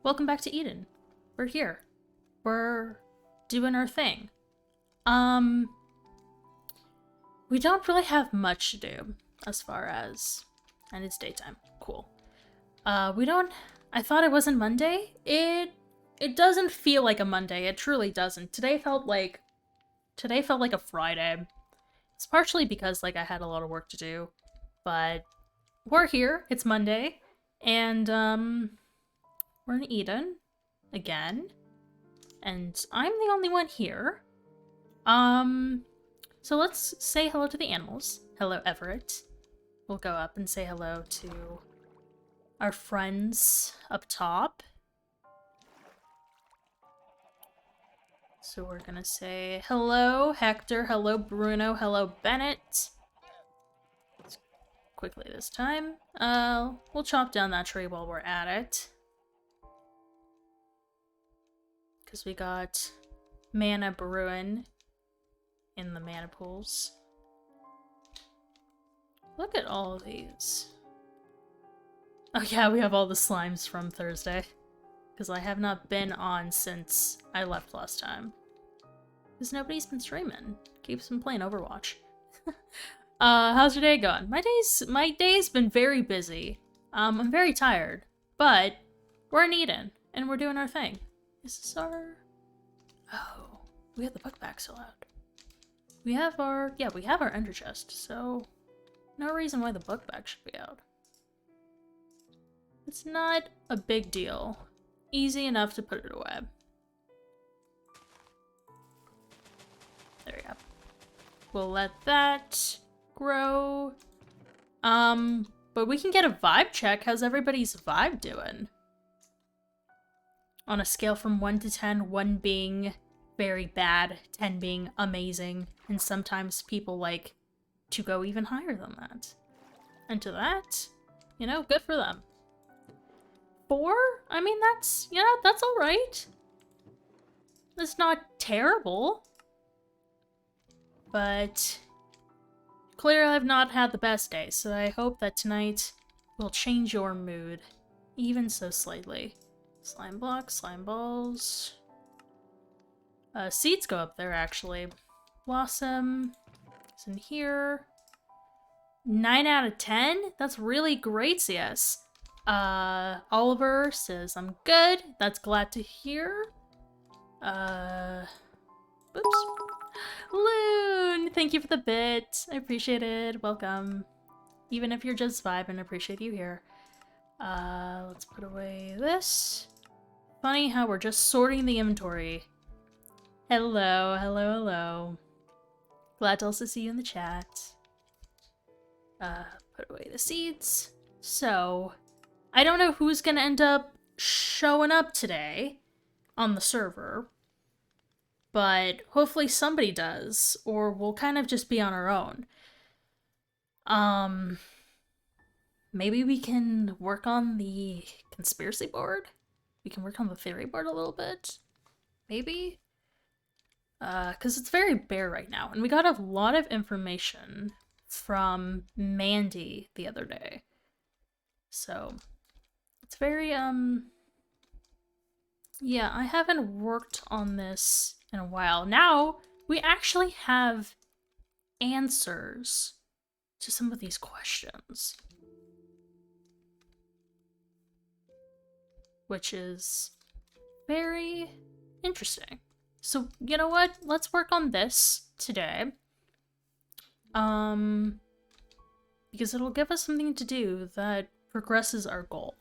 Welcome back to Eden. We're here. We're doing our thing. We don't really have much to do as far as, and it's daytime. Cool. We don't, I thought it wasn't Monday. It doesn't feel like a Monday. It truly doesn't. Today felt like a Friday. It's partially because I had a lot of work to do, but we're here. It's Monday, and we're in Eden again, and I'm the only one here. So let's say hello to the animals. Hello, Everett. We'll go up and say hello to our friends up top. So we're gonna say hello, Hector, hello, Bruno, hello, Bennett. Let's quickly this time. We'll chop down that tree while we're at it. Because we got mana brewing in the mana pools. Look at all of these. Oh yeah, we have all the slimes from Thursday. Because I have not been on since I left last time. Because nobody's been streaming. Keeps been playing Overwatch. How's your day going? My day's been very busy. I'm very tired. But we're in Eden, and we're doing our thing. Is this our... Oh, we have the book back still out. We have our ender chest, so no reason why the book bag should be out. It's not a big deal. Easy enough to put it away. There we go. We'll let that grow. But we can get a vibe check. How's everybody's vibe doing? On a scale from 1 to 10, 1 being very bad, 10 being amazing, and sometimes people like to go even higher than that. And to that, you know, good for them. 4? I mean, that's, you know, that's alright. It's not terrible. But clearly I've not had the best day, so I hope that tonight will change your mood, even so slightly. Slime blocks, slime balls. Seeds go up there, actually. Blossom is in here. 9 out of 10? That's really great, CS. Oliver says, I'm good. That's glad to hear. Oops. Loon! Thank you for the bit. I appreciate it. Welcome. Even if you're just vibing, I appreciate you here. Let's put away this. Funny how we're just sorting the inventory. Hello, hello, hello. Glad to also see you in the chat. Put away the seeds. So, I don't know who's gonna end up showing up today on the server, but hopefully somebody does, or we'll kind of just be on our own. Maybe we can work on the conspiracy board? We can work on the theory board a little bit? Maybe? Because it's very bare right now, and we got a lot of information from Mandy the other day. So, it's very, yeah, I haven't worked on this in a while. Now, we actually have answers to some of these questions. Which is very interesting. So, you know what? Let's work on this today. Because it'll give us something to do that progresses our goal.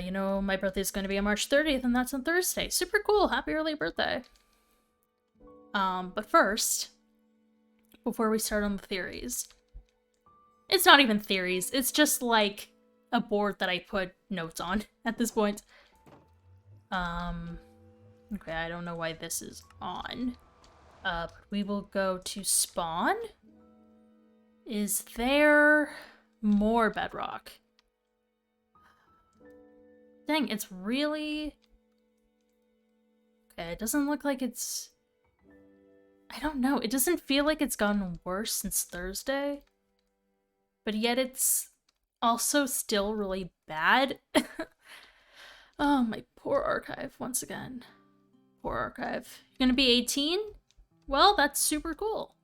You know, my birthday is going to be on March 30th, and that's on Thursday. Super cool! Happy early birthday! But first, before we start on the theories, it's not even theories, it's just like a board that I put notes on at this point. Okay, I don't know why this is on. But we will go to spawn. Is there more bedrock? Dang, it's really... Okay, it doesn't look like it's... I don't know, it doesn't feel like it's gotten worse since Thursday. But yet it's also still really bad. Oh, my poor archive once again. Poor archive. You're gonna be 18? Well, that's super cool.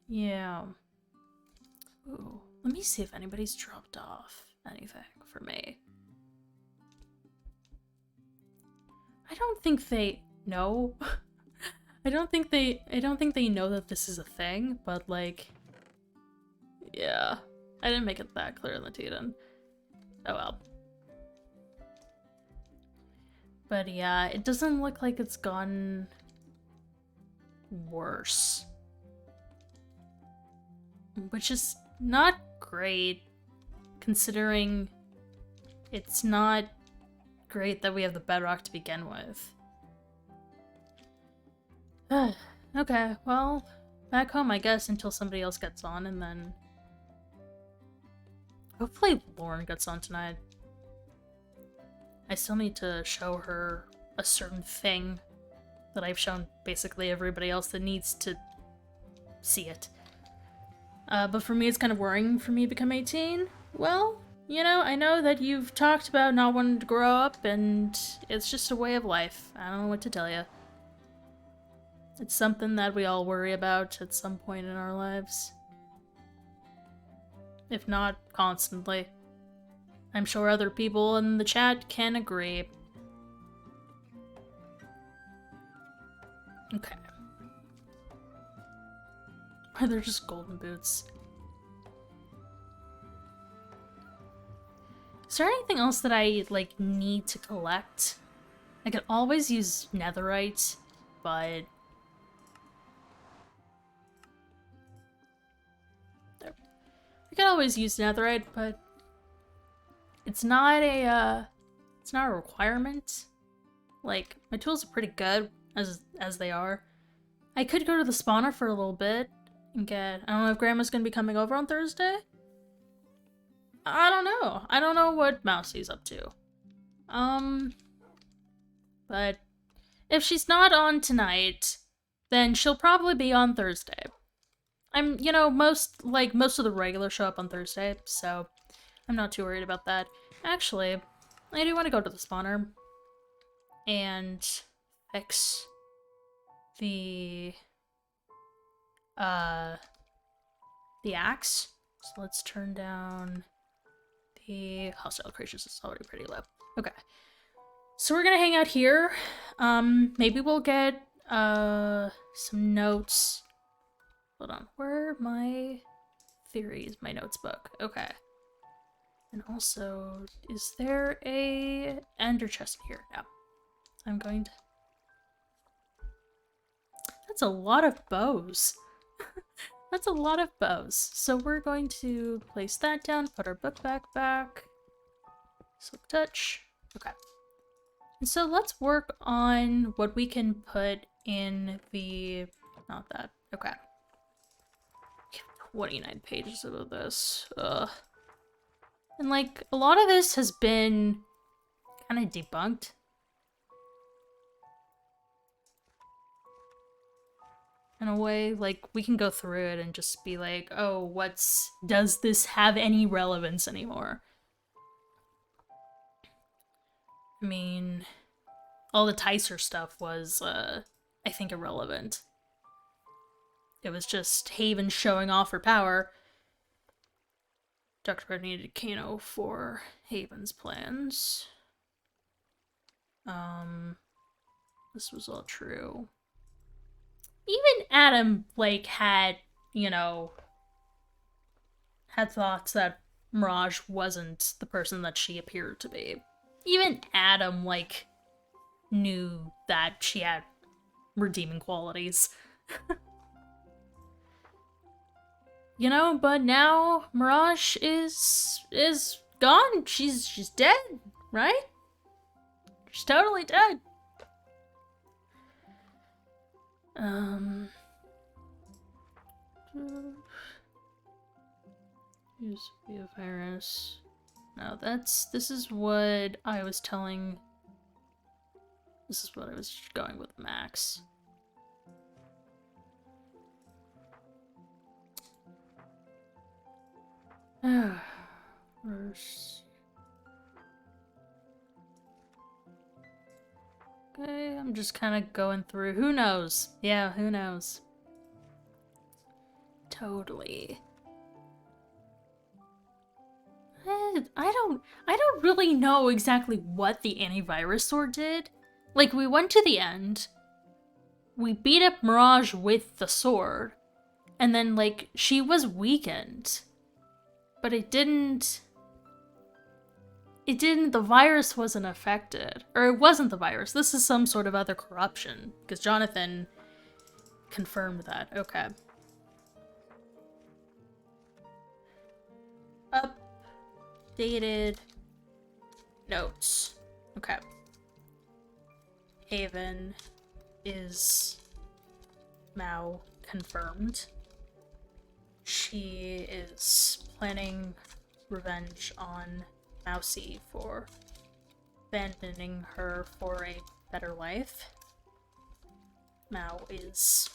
Yeah. Ooh, let me see if anybody's dropped off anything for me. I don't think they know. I don't think they know that this is a thing, but like, yeah. I didn't make it that clear in the Titan. Oh well. But yeah, it doesn't look like it's gotten worse. Which is not great, considering it's not great that we have the bedrock to begin with. Okay, well, back home, I guess, until somebody else gets on, and then... Hopefully Lauren gets on tonight. I still need to show her a certain thing that I've shown basically everybody else that needs to see it. But for me, it's kind of worrying for me to become 18. Well, you know, I know that you've talked about not wanting to grow up, and it's just a way of life. I don't know what to tell you. It's something that we all worry about at some point in our lives. If not constantly. I'm sure other people in the chat can agree. Okay. Or they're just golden boots. Is there anything else that I, like, need to collect? I could always use netherite, but... There. I could always use netherite, but... It's not a requirement. Like, my tools are pretty good, as they are. I could go to the spawner for a little bit and get... I don't know if Grandma's gonna be coming over on Thursday? I don't know. I don't know what Mousie's up to. But if she's not on tonight, then she'll probably be on Thursday. You know, most of the regulars show up on Thursday, so I'm not too worried about that. Actually, I do want to go to the spawner and fix the axe. So let's turn down the hostile creatures. It's already pretty low. Okay. So we're gonna hang out here. Maybe we'll get some notes. Hold on, where are my theories? My notes book. Okay. And also, is there a ender chest here? No. I'm going to... That's a lot of bows. That's a lot of bows. So we're going to place that down, put our book back. Silk touch. Okay. And so let's work on what we can put in the... Not that. Okay. 29 pages of this. Ugh. And like, a lot of this has been kind of debunked. In a way, like, we can go through it and just be like, oh, does this have any relevance anymore? I mean, all the Tyser stuff was, I think, irrelevant. It was just Haven showing off her power. Dr. Red needed Kano for Haven's plans. This was all true. Even Adam, like, had, you know, had thoughts that Mirage wasn't the person that she appeared to be. Even Adam, like, knew that she had redeeming qualities. You know, but now Mirage is gone. She's dead, right? She's totally dead. Use the virus. No, this is what I was telling. This is what I was going with Max. First. Okay, I'm just kind of going through. Who knows? Yeah, who knows? Totally. I don't really know exactly what the antivirus sword did. Like, we went to the end, we beat up Mirage with the sword, and then, like, she was weakened. But the virus wasn't affected. Or it wasn't the virus, this is some sort of other corruption. Because Jonathan confirmed that, okay. Updated notes. Okay. Haven is now confirmed. She is planning revenge on Mousy for abandoning her for a better life. Mao is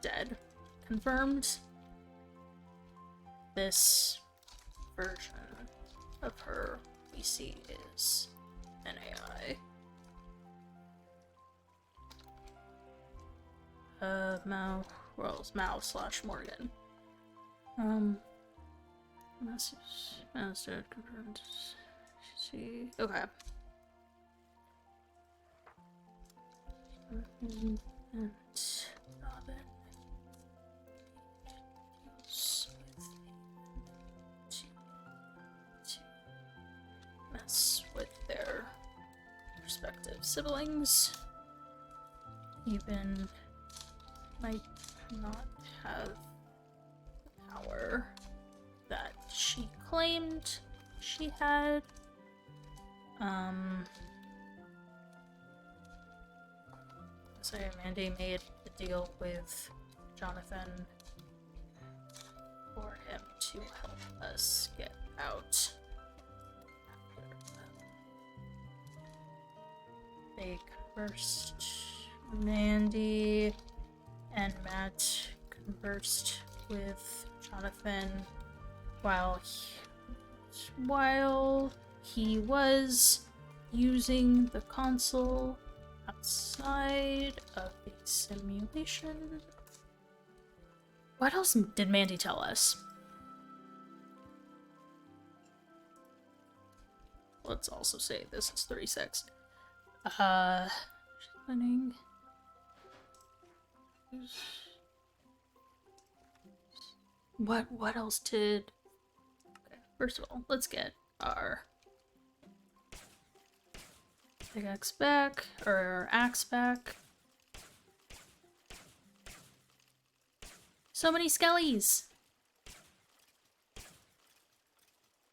dead. Confirmed. This version of her we see is an AI. Mao / Morgan. Master confirmed. See. Okay. And Robin deals to mess with their respective siblings. Even might not have the power that she claimed she had. So Mandy made a deal with Jonathan for him to help us get out. They conversed. Mandy and Matt conversed with Jonathan while he was using the console outside of the simulation. What else did Mandy tell us? Let's also say this is 36. Planning. What else did... Okay, first of all, let's get our pickaxe back, or our axe back. So many skellies!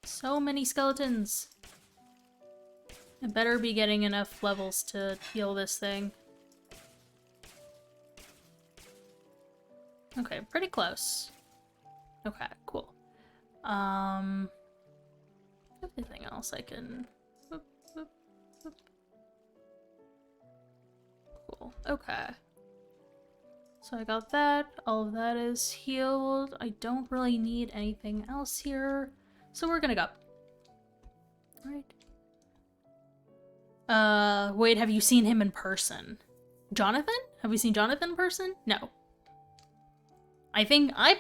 So many skeletons! I better be getting enough levels to heal this thing. Okay, pretty close. Okay, cool. Anything else I can... Boop, boop, boop. Cool, okay. So I got that, all of that is healed. I don't really need anything else here, so we're gonna go. Alright. Wait, have you seen him in person? Jonathan? Have we seen Jonathan in person? No. I think I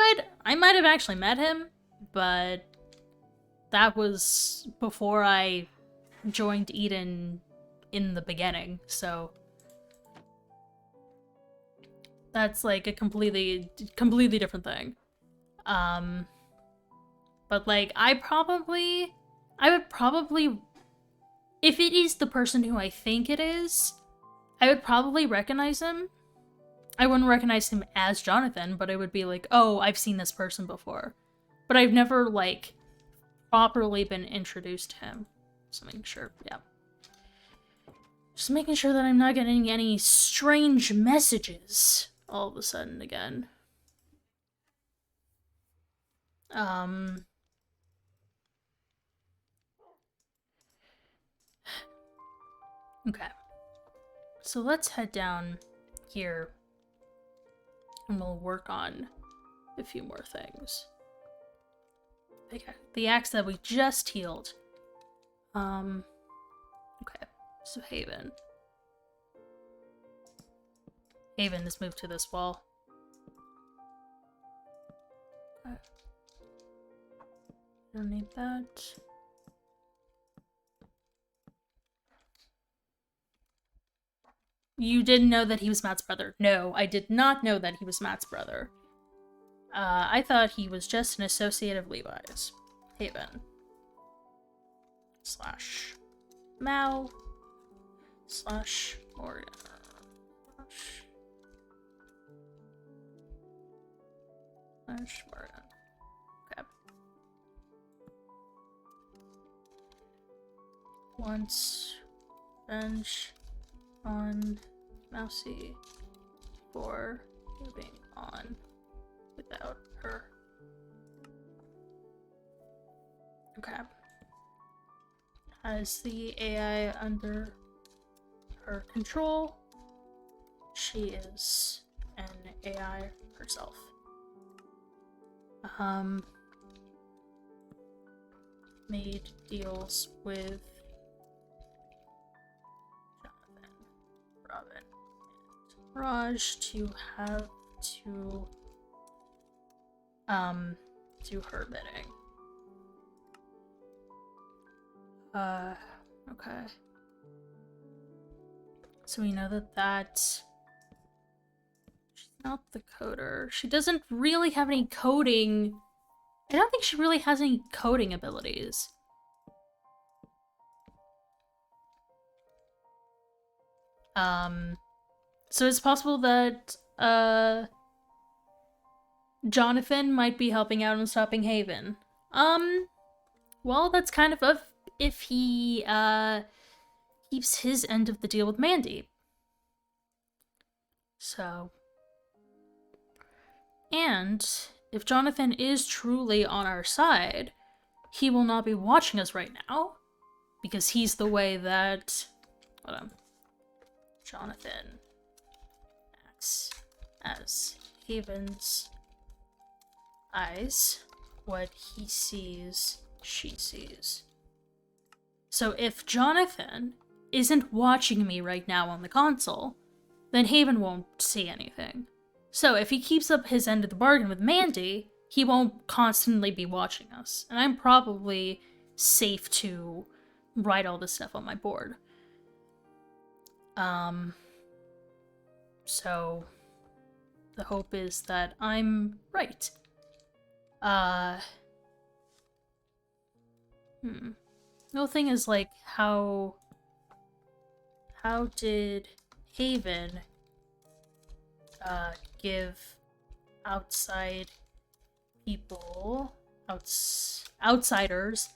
might have actually met him, but that was before I joined Eden in the beginning, so that's like a completely different thing. But like I would probably, if it is the person who I think it is, I would probably recognize him. I wouldn't recognize him as Jonathan, but I would be like, oh, I've seen this person before. But I've never, like, properly been introduced to him. Just making sure, yeah. Just making sure that I'm not getting any strange messages all of a sudden again. Okay. So let's head down here And we'll work on a few more things. Okay, the axe that we just healed. Okay, so Haven. Haven has moved to this wall. Okay. Don't need that. You didn't know that he was Matt's brother. No, I did not know that he was Matt's brother. I thought he was just an associate of Levi's. Haven. / Mal. / Morgan. / Morgan. Okay. Once revenge on Mousy for moving on without her. Okay. Has the AI under her control. She is an AI herself. Made deals with Jonathan, Robin, and Raj to have to do her bidding. Okay. So we know that she's not the coder. She doesn't really have any coding. I don't think she really has any coding abilities. So it's possible that, Jonathan might be helping out in stopping Haven. Well, that's kind of if he, keeps his end of the deal with Mandy. So. And if Jonathan is truly on our side, he will not be watching us right now, because he's the way that... Hold on. Jonathan acts as Haven's eyes. What he sees, she sees. So if Jonathan isn't watching me right now on the console, then Haven won't see anything. So if he keeps up his end of the bargain with Mandy, he won't constantly be watching us. And I'm probably safe to write all this stuff on my board. So the hope is that I'm right. The whole thing is, like, how did Haven give outside people, outsiders,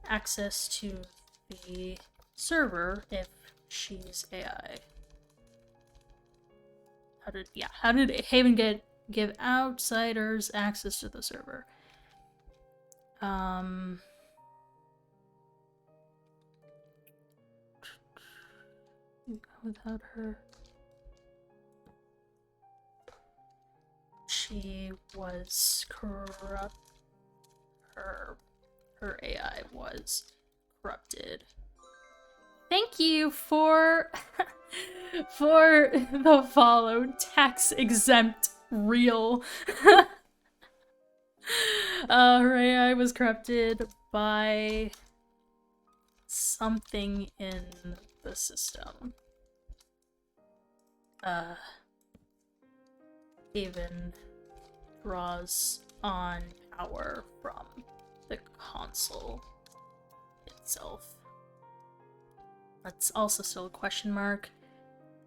access to the server if she's AI? How did Haven give outsiders access to the server? Without her. She was corrupt. Her AI was corrupted. Thank you for for the follow, tax exempt real. Her AI was corrupted by something in the system. Haven draws on power from the console itself. That's also still a question mark.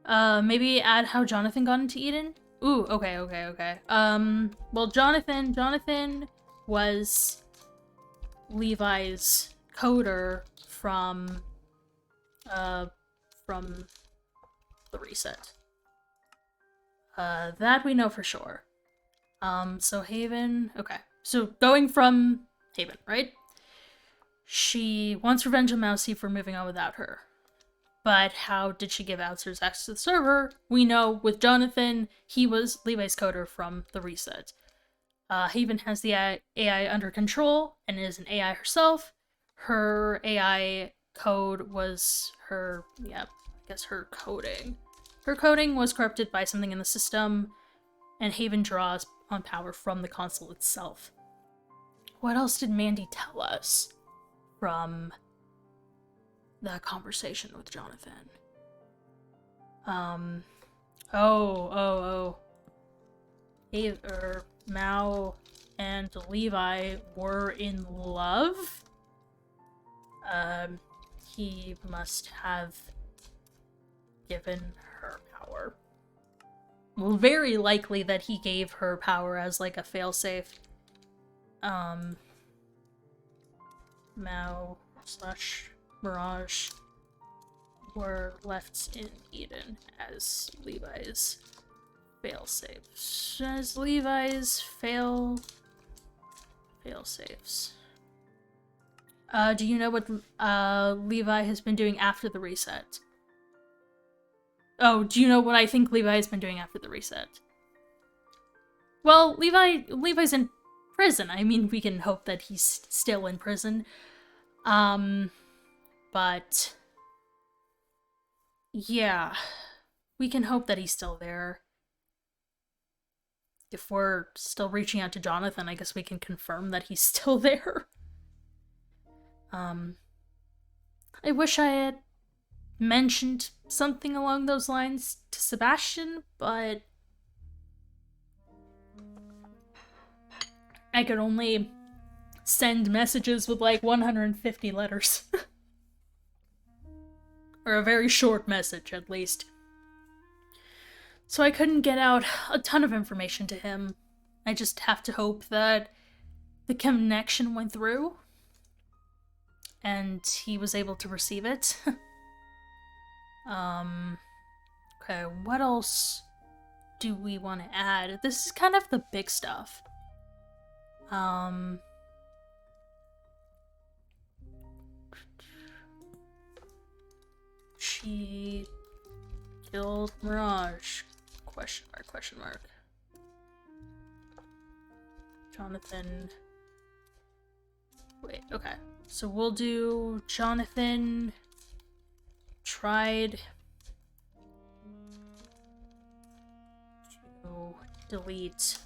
Maybe add how Jonathan got into Eden? Ooh, okay. Well, Jonathan was Levi's coder from the reset. That we know for sure. So Haven, okay. So going from Haven, right? She wants revenge on Mousy for moving on without her. But how did she give outsiders access to the server? We know with Jonathan, he was Levi's coder from the reset. Haven has the AI under control and is an AI herself. Her AI code was her, I guess her coding. Her coding was corrupted by something in the system, and Haven draws on power from the console itself. What else did Mandy tell us from that conversation with Jonathan? Mao and Levi were in love. He must have given her power. Well, very likely that he gave her power as like a failsafe. Mao / Mirage were left in Eden as Levi's failsafes. As Levi's failsafes. Do you know what Levi has been doing after the reset? Oh, do you know what I think Levi has been doing after the reset? Well, Levi's in prison. I mean, we can hope that he's still in prison. But yeah, we can hope that he's still there. If we're still reaching out to Jonathan, I guess we can confirm that he's still there. I wish I had mentioned something along those lines to Sebastian, but I could only send messages with like 150 letters. Or a very short message, at least. So I couldn't get out a ton of information to him. I just have to hope that the connection went through and he was able to receive it. Okay, what else do we want to add? This is kind of the big stuff. She killed Mirage? Question mark. Jonathan. Wait, okay. So we'll do Jonathan tried to delete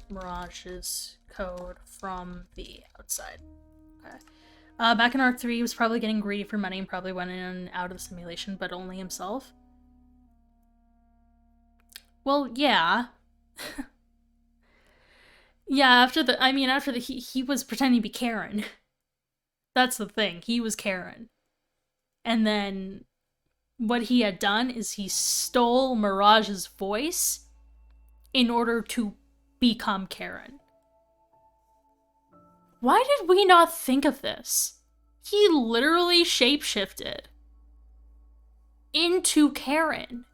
Mirage's code from the outside. Okay. Back in Arc 3, he was probably getting greedy for money and probably went in and out of the simulation, but only himself. Well, yeah. Yeah, after he was pretending to be Karen. That's the thing, he was Karen. And then what he had done is he stole Mirage's voice in order to become Karen. Why did we not think of this? He literally shapeshifted into Karen.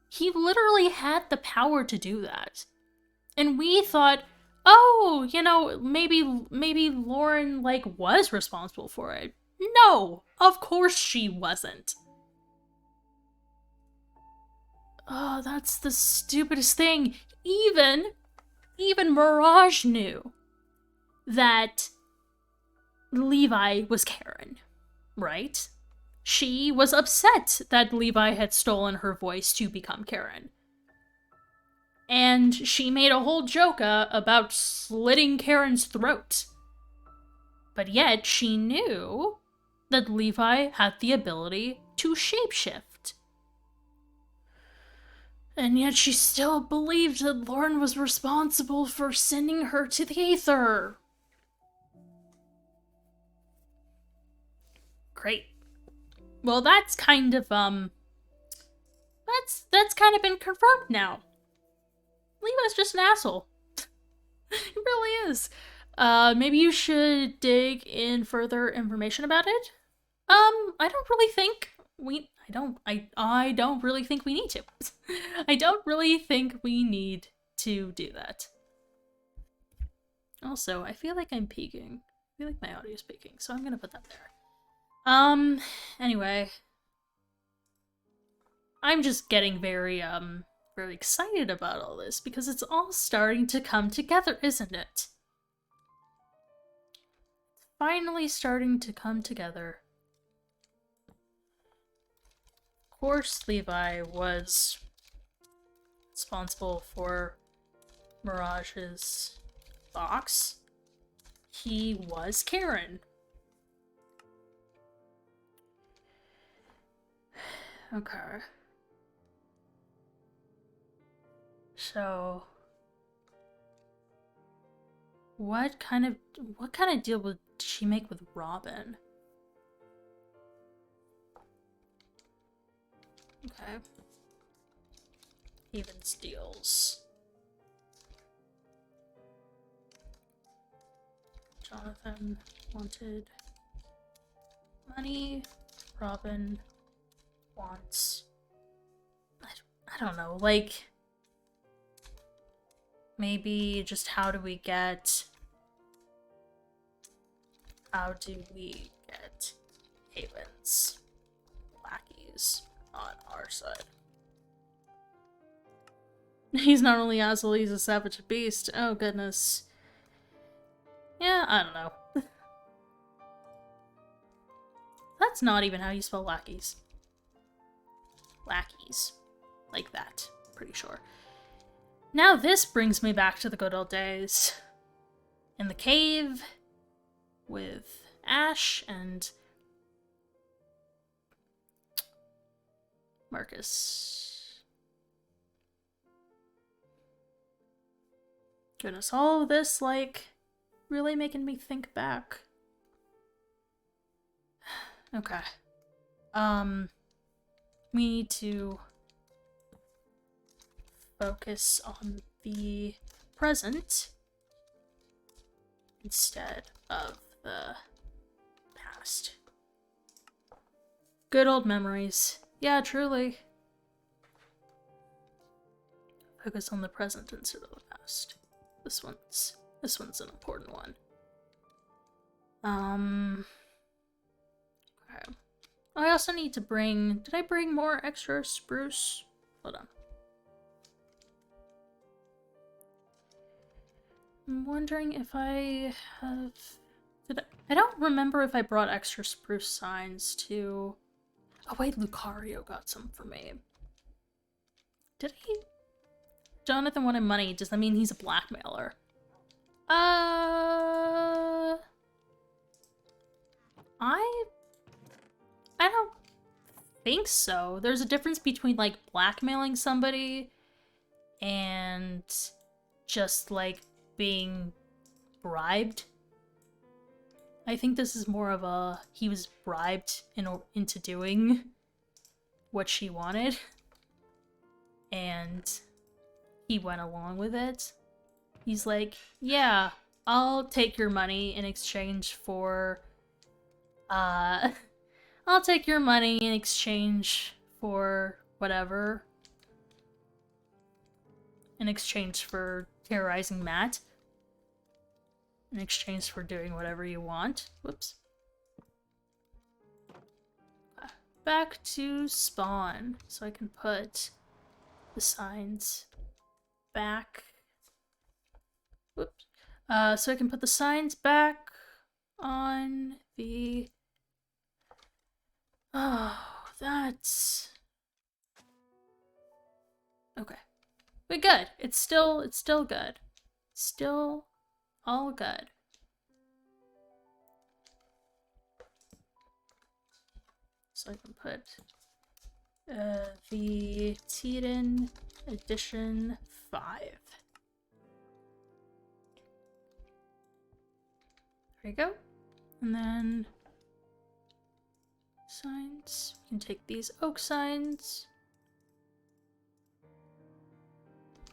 He literally had the power to do that. And we thought, oh, you know, maybe Lauren, like, was responsible for it. No, of course she wasn't. Oh, that's the stupidest thing. Even Mirage knew that Levi was Karen, right? She was upset that Levi had stolen her voice to become Karen. And she made a whole joke about slitting Karen's throat. But yet, she knew that Levi had the ability to shapeshift. And yet she still believed that Lauren was responsible for sending her to the Aether. Great. Well, that's kind of, that's kind of been confirmed now. Levi's just an asshole. He really is. Maybe you should dig in further information about it. I don't really think I don't really think we need to. I don't really think we need to do that. Also, I feel like I'm peaking. I feel like my audio is peaking, so I'm gonna put that there. Anyway. I'm just getting very excited about all this because it's all starting to come together, isn't it? It's finally starting to come together. Of course, Levi was responsible for Mirage's box. He was Karen. Okay. So, what kind of deal did she make with Robin? Okay. Even steals. Jonathan wanted money. Robin wants... I don't know, like... Maybe just how do we get Haven's lackeys on our side? He's not only asshole, he's a savage beast. Oh goodness. Yeah, I don't know. That's not even how you spell lackeys. Lackeys. Like that, pretty sure. Now this brings me back to the good old days. In the cave, with Ash and Marcus. Goodness, all of this, like, really making me think back. Okay. We need to focus on the present instead of the past. Good old memories. Yeah, truly. Focus on the present instead of the past. This one's an important one. Okay. I also need to bring... Did I bring more extra spruce? Hold on. I'm wondering if I have... I don't remember if I brought extra spruce signs to... Oh wait, Lucario got some for me. Did he? Jonathan wanted money. Does that mean he's a blackmailer? I don't think so. There's a difference between, like, blackmailing somebody and just, like, being bribed. I think this is more of a, he was bribed into doing what she wanted, and he went along with it. He's like, yeah, I'll take your money in exchange for, I'll take your money in exchange for whatever. In exchange for terrorizing Matt. In exchange for doing whatever you want. Whoops. Back to spawn. So I can put the signs back. Whoops. So I can put the signs back on the... Oh, that's... Okay. We're good. It's still good. Still all good. So I can put the Eden edition 5. There you go. And then signs. We can take these oak signs.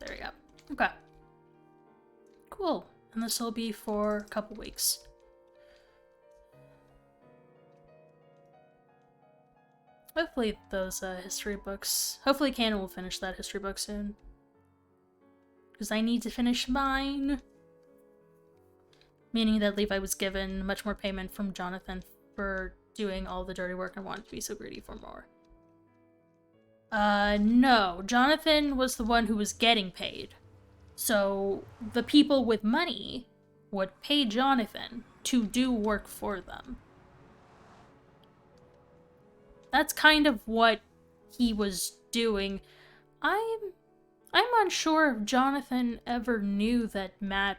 There we go. Okay. Cool. And this will be for a couple weeks. Hopefully those history books... Hopefully Canon will finish that history book soon. Because I need to finish mine. Meaning that Levi was given much more payment from Jonathan for doing all the dirty work and wanted to be so greedy for more. No. Jonathan was the one who was getting paid. So the people with money would pay Jonathan to do work for them. That's kind of what he was doing. I'm unsure if Jonathan ever knew that Matt...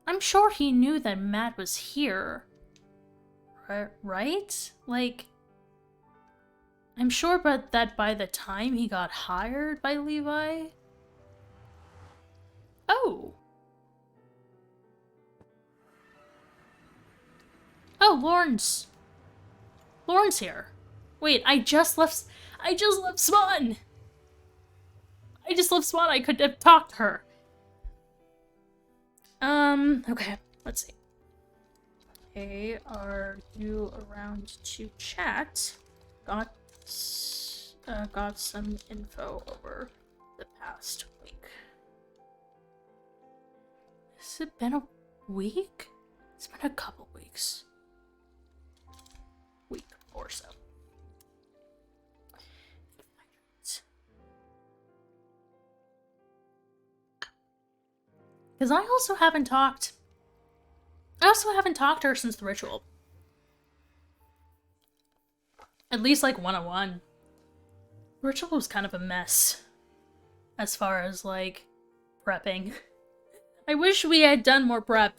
I'm sure he knew that Matt was here. Right? Like... I'm sure that by the time he got hired by Levi... Oh! Oh, Lauren's here. Wait, I just left Swan! I just left Swan, I could have talked to her. Okay, let's see. Hey, are you around to chat? Got some info over the past week. Has it been a week? It's been a couple weeks. Week or so. Because I also haven't talked to her since the ritual. At least, like, one-on-one. Ritual was kind of a mess. As far as, like, prepping. I wish we had done more prep.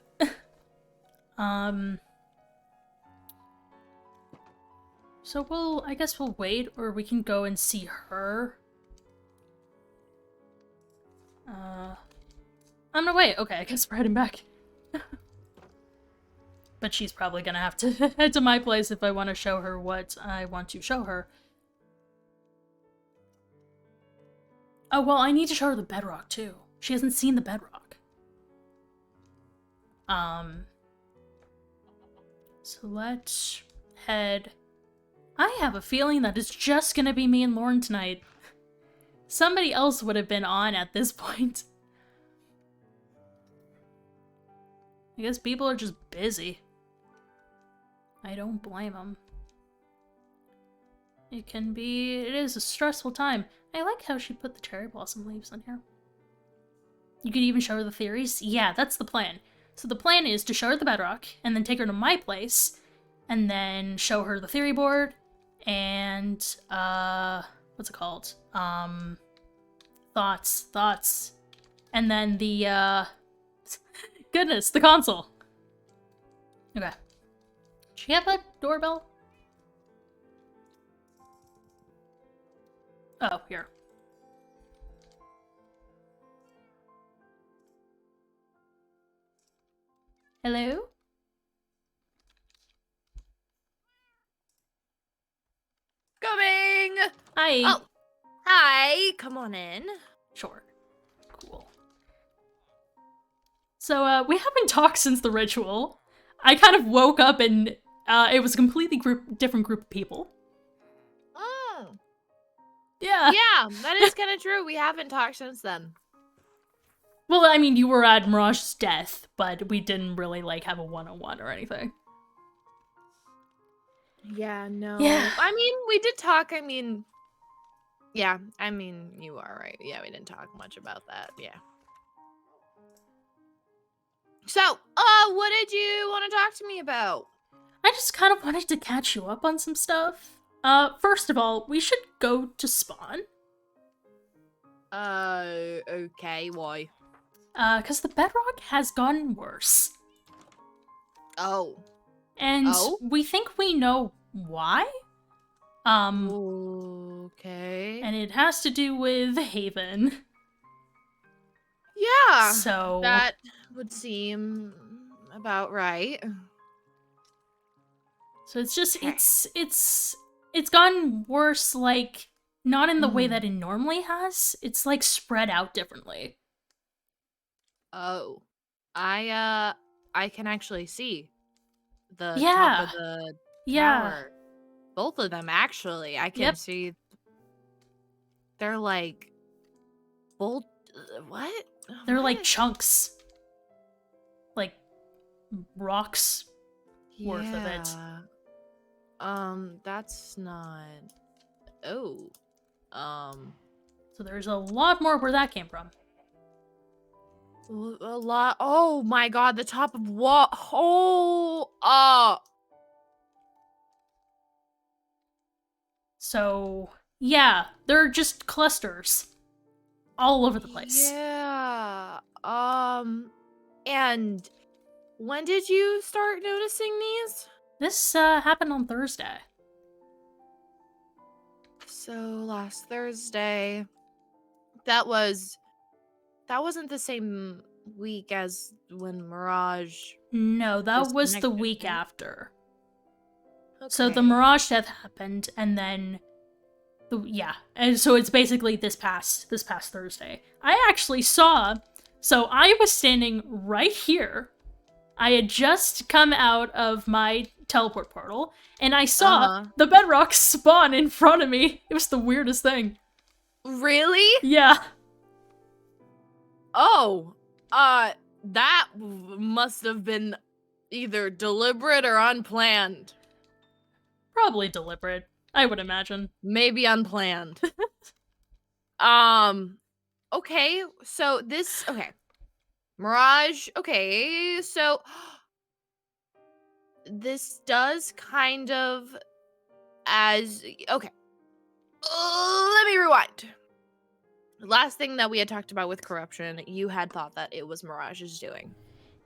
So I guess we'll wait, or we can go and see her. I'm gonna wait. Okay, I guess we're heading back. But she's probably gonna have to head to my place if I want to show her what I want to show her. Oh, well, I need to show her the bedrock, too. She hasn't seen the bedrock. So let's head... I have a feeling that it's just gonna be me and Lauren tonight. Somebody else would have been on at this point. I guess people are just busy. I don't blame them. It is a stressful time. I like how she put the cherry blossom leaves in here. You could even show her the theories? Yeah, that's the plan. So the plan is to show her the bedrock, and then take her to my place, and then show her the theory board, and, what's it called? Thoughts. And then the, goodness, the console. Okay. Does she have a doorbell? Oh, here. Hello? Coming! Hi. Oh, hi. Come on in. Sure. Cool. So, we haven't talked since the ritual. I kind of woke up and, it was a completely different group of people. Oh. Yeah. Yeah, that is kind of true. We haven't talked since then. Well, I mean, you were at Miraj's death, but we didn't really, like, have a one-on-one or anything. Yeah, no. Yeah. I mean, we did talk. I mean, yeah. I mean, you are right. Yeah, we didn't talk much about that. Yeah. So, what did you want to talk to me about? I just kind of wanted to catch you up on some stuff. First of all, we should go to Spawn. Okay, why? Because the bedrock has gotten worse. Oh. And we think we know why. Okay. And it has to do with Haven. Yeah. So... that would seem about right. So it's just, it's gotten worse, like, not in the way that it normally has. It's, like, spread out differently. Oh. I can actually see the top of the tower. Both of them, actually. I can see. They're, like, what? They're, like, chunks. Like, rocks worth of it. That's not. Oh. So there's a lot more where that came from. A lot. Oh my god, the top of what? Oh. So, yeah, they're just clusters all over the place. Yeah. And when did you start noticing these? This happened on Thursday. So last Thursday. That wasn't the same week as when Mirage No, that was the disconnected, week right? after. So the Okay. Mirage death happened, and then and so it's basically this past Thursday. I actually saw. So I was standing right here. I had just come out of my teleport portal, and I saw Uh-huh. the bedrock spawn in front of me. It was the weirdest thing. Really? Yeah. Oh. That must have been either deliberate or unplanned. Probably deliberate, I would imagine. Maybe unplanned. Okay, so okay. Mirage, okay, so this does kind of okay. Let me rewind. Last thing that we had talked about with corruption, you had thought that it was Mirage's doing.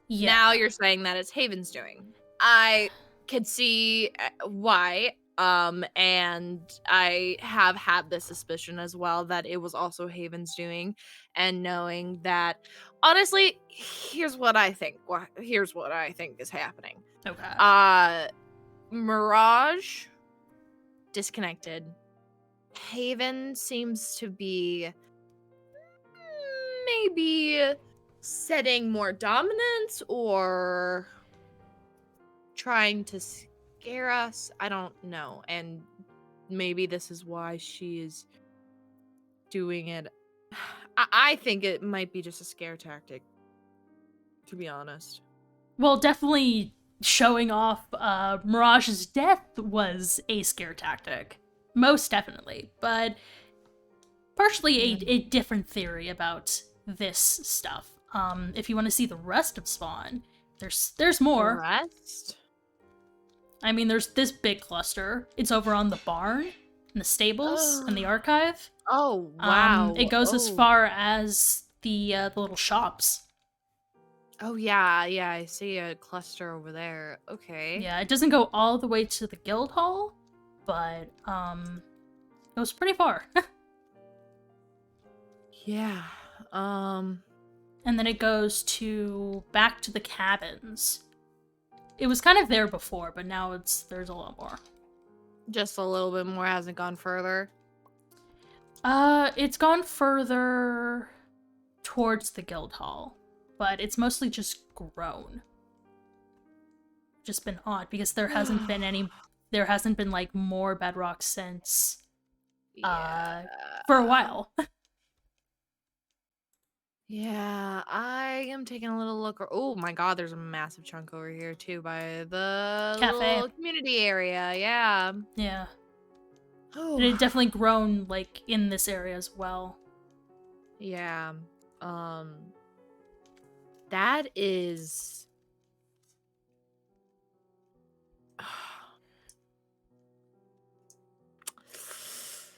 Yeah. Now you're saying that it's Haven's doing. I could see why. And I have had this suspicion as well that it was also Haven's doing, and knowing that, honestly, here's what I think. Here's what I think is happening. Okay. Mirage disconnected. Haven seems to be maybe setting more dominance or trying to scare us. I don't know. And maybe this is why she is doing it. I think it might be just a scare tactic, to be honest. Well, definitely showing off Mirage's death was a scare tactic. Most definitely. But partially a different theory about this stuff. If you want to see the rest of Spawn, there's more. The rest? I mean, there's this big cluster. It's over on the barn, and the stables, and the archive. Oh, wow. It goes as far as the little shops. Oh, yeah, I see a cluster over there. Okay. Yeah, it doesn't go all the way to the guild hall, but it goes pretty far. Yeah. And then it goes back to the cabins. It was kind of there before, but now there's a lot more. Just a little bit more, hasn't gone further. It's gone further towards the guild hall, but it's mostly just grown. Just been odd because there hasn't been like more bedrock since for a while. Yeah, I am taking a little look. Oh my god, there's a massive chunk over here too by the Cafe. little community area. Yeah. Yeah. Oh. And it definitely grown like in this area as well. Yeah. That is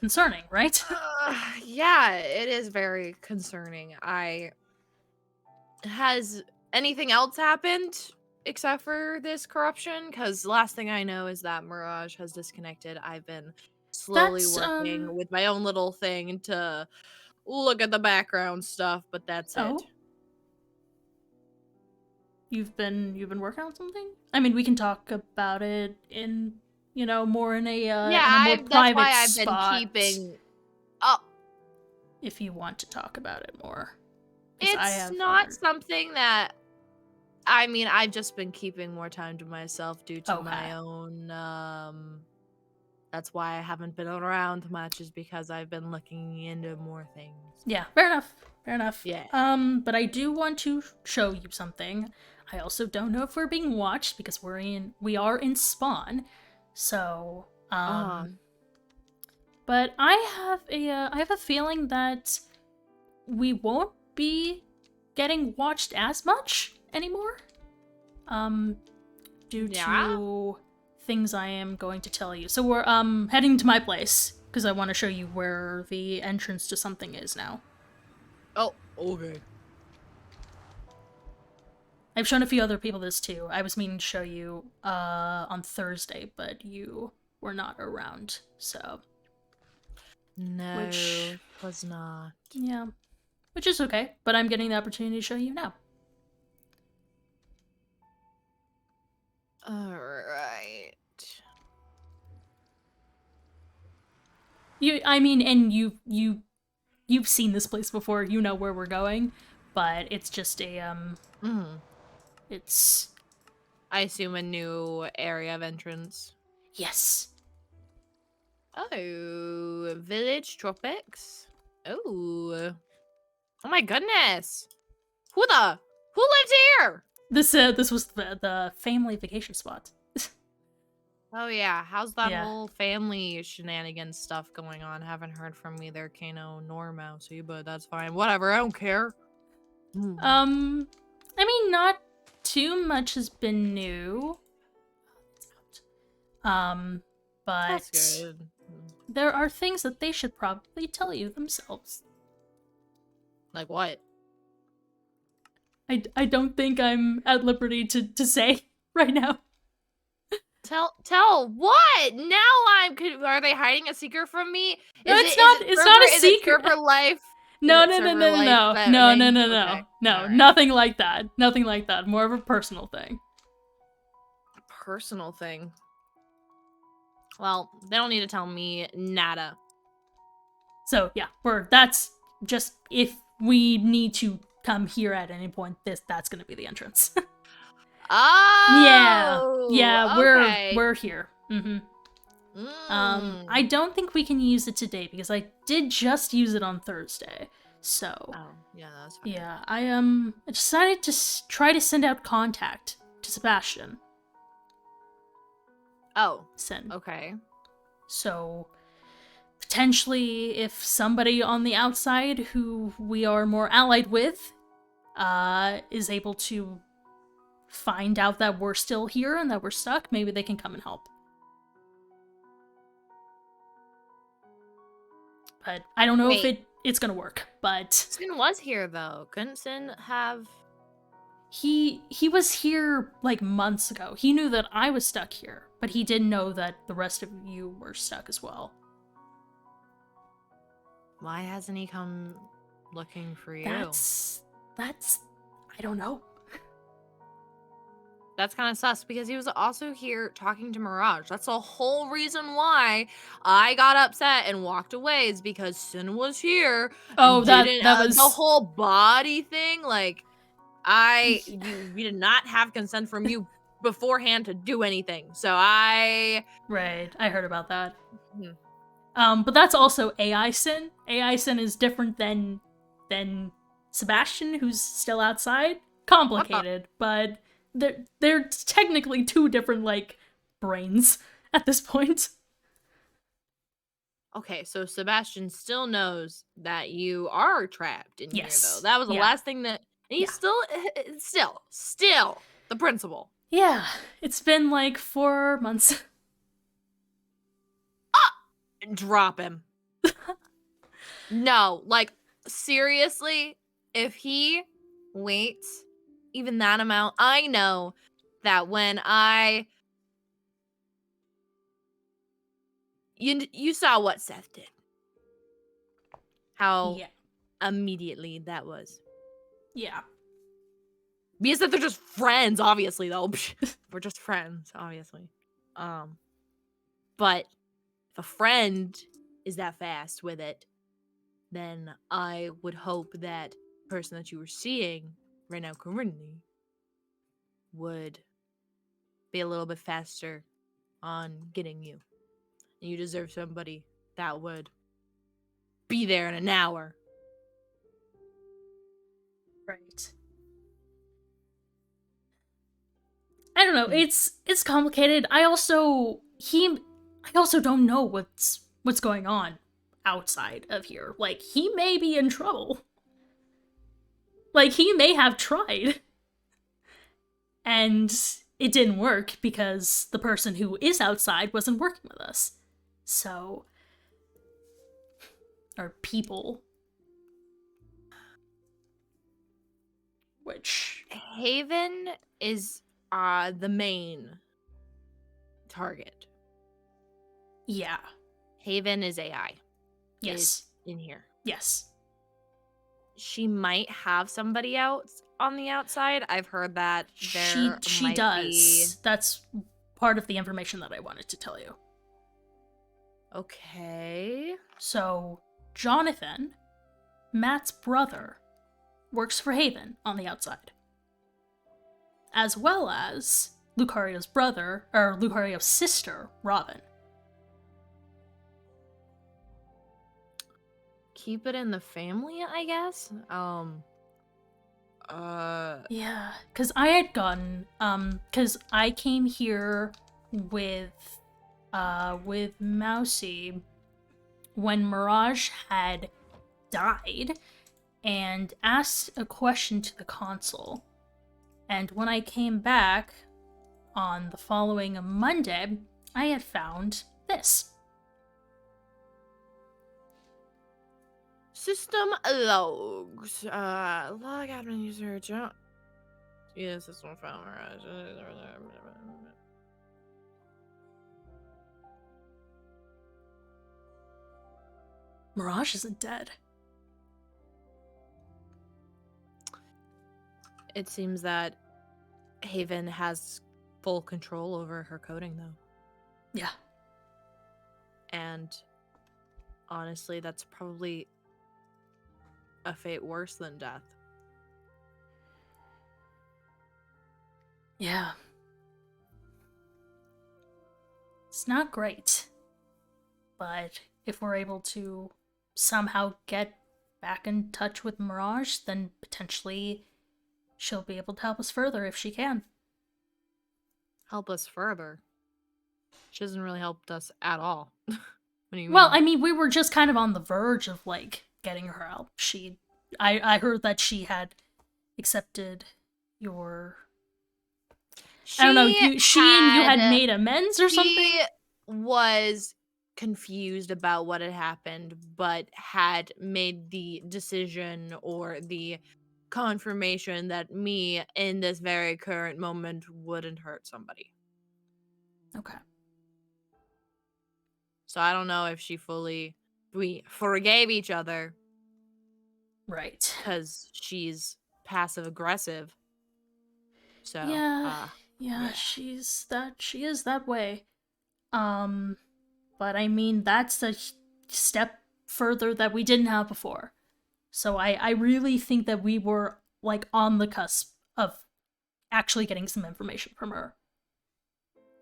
concerning, right? Yeah, it is very concerning. Has anything else happened except for this corruption? Because the last thing I know is that Mirage has disconnected. I've been slowly working with my own little thing to look at the background stuff, but that's it. You've been working on something? I mean, we can talk about it in more in a more private that's why I've spot. been keeping up. If you want to talk about it more. It's not something that, I mean, I've just been keeping more time to myself due to my own, that's why I haven't been around much, is because I've been looking into more things. Yeah, fair enough. Yeah. But I do want to show you something. I also don't know if we're being watched because we are in Spawn. So, Uh, but I have a feeling that we won't be getting watched as much anymore. Due yeah. to things I am going to tell you. So we're heading to my place because I want to show you where the entrance to something is now. Oh, okay. I've shown a few other people this too. I was meaning to show you on Thursday, but you were not around. So, No, which was not. yeah, which is okay, but I'm getting the opportunity to show you now. All right. I mean, and you've seen this place before. You know where we're going, but it's just a it's I assume a new area of entrance. yes. Oh, village tropics. Oh, oh my goodness. Who lives here? This was the family vacation spot. Oh yeah, how's that Yeah. whole family shenanigans stuff going on? Haven't heard from either Kano nor Mousy, but that's fine. Whatever, I don't care. I mean, not too much has been new. But That's good. there are things that they should probably tell you themselves. Like what? I don't think I'm at liberty to say right now. Tell what? Now are they hiding a secret from me? No, it's not a Is it secret. server life? No, Is it no, no, server no, no, life no, that no, no, may- no, no, Okay. no, All right. nothing like that. Nothing like that. More of a personal thing. Personal thing. Well, they don't need to tell me nada. So yeah, that's just if we need to come here at any point, that's gonna be the entrance. Oh, yeah, okay. we're here. I don't think we can use it today because I did just use it on Thursday. So Oh, yeah, that's fine. yeah, I decided to try to send out contact to Sebastian. Oh, Send. okay. So potentially, if somebody on the outside who we are more allied with, is able to find out that we're still here and that we're stuck, maybe they can come and help. But I don't know if it's gonna work. But Sin was here though. Couldn't Sin have? he was here like months ago. He knew that I was stuck here, but he didn't know that the rest of you were stuck as well. Why hasn't he come looking for you? That's I don't know. That's kind of sus because he was also here talking to Mirage. That's the whole reason why I got upset and walked away is because Sin was here. Oh, and that didn't, was the whole body thing. Like, we did not have consent from you beforehand to do anything. So right. I heard about that. But that's also AI Sin. AI Sin is different than Sebastian, who's still outside. Complicated, but they're technically two different like brains at this point. Okay, so Sebastian still knows that you are trapped in here, though. That was the Yeah. last thing that he's still the principal. Yeah, it's been like 4 months. Drop him. No, like seriously, if he waits even that amount, I know that when you saw what Seth did. How immediately that was. Yeah. Because that they're just friends, obviously, though. We're just friends, obviously. But if a friend is that fast with it, then I would hope that the person that you were seeing right now currently would be a little bit faster on getting you. And you deserve somebody that would be there in an hour. Right. I don't know. It's complicated. I also, I also don't know what's going on outside of here. Like, he may be in trouble. Like, he may have tried. And it didn't work because the person who is outside wasn't working with us. So, or people. Which, Haven is the main target. yeah. Haven is AI. Yes. Is in here. Yes. She might have somebody else on the outside. I've heard that there She might does. be. That's part of the information that I wanted to tell you. Okay. So, Jonathan, Matt's brother, works for Haven on the outside. As well as Lucario's brother, or Lucario's sister, Robin. Keep it in the family, I guess. Yeah, because I had gotten, because I came here with Mousy when Mirage had died and asked a question to the console. And when I came back on the following Monday, I had found this. System logs. Log admin user John. Yeah, system file. Mirage isn't dead. It seems that Haven has full control over her coding, though. Yeah. And honestly, that's probably a fate worse than death. Yeah. It's not great. But if we're able to somehow get back in touch with Mirage, then potentially she'll be able to help us further if she can. Help us further. She hasn't really helped us at all. What do you mean? Well, I mean, we were just kind of on the verge of, like, getting her help. I heard that she had accepted your... I don't know, she and you had made amends or something? She was confused about what had happened, but had made the decision or the confirmation that me, in this very current moment, wouldn't hurt somebody. Okay. So I don't know if we forgave each other. Right. Because she's passive aggressive. So yeah, she is that way. But I mean, that's a step further that we didn't have before. So I really think that we were, like, on the cusp of actually getting some information from her.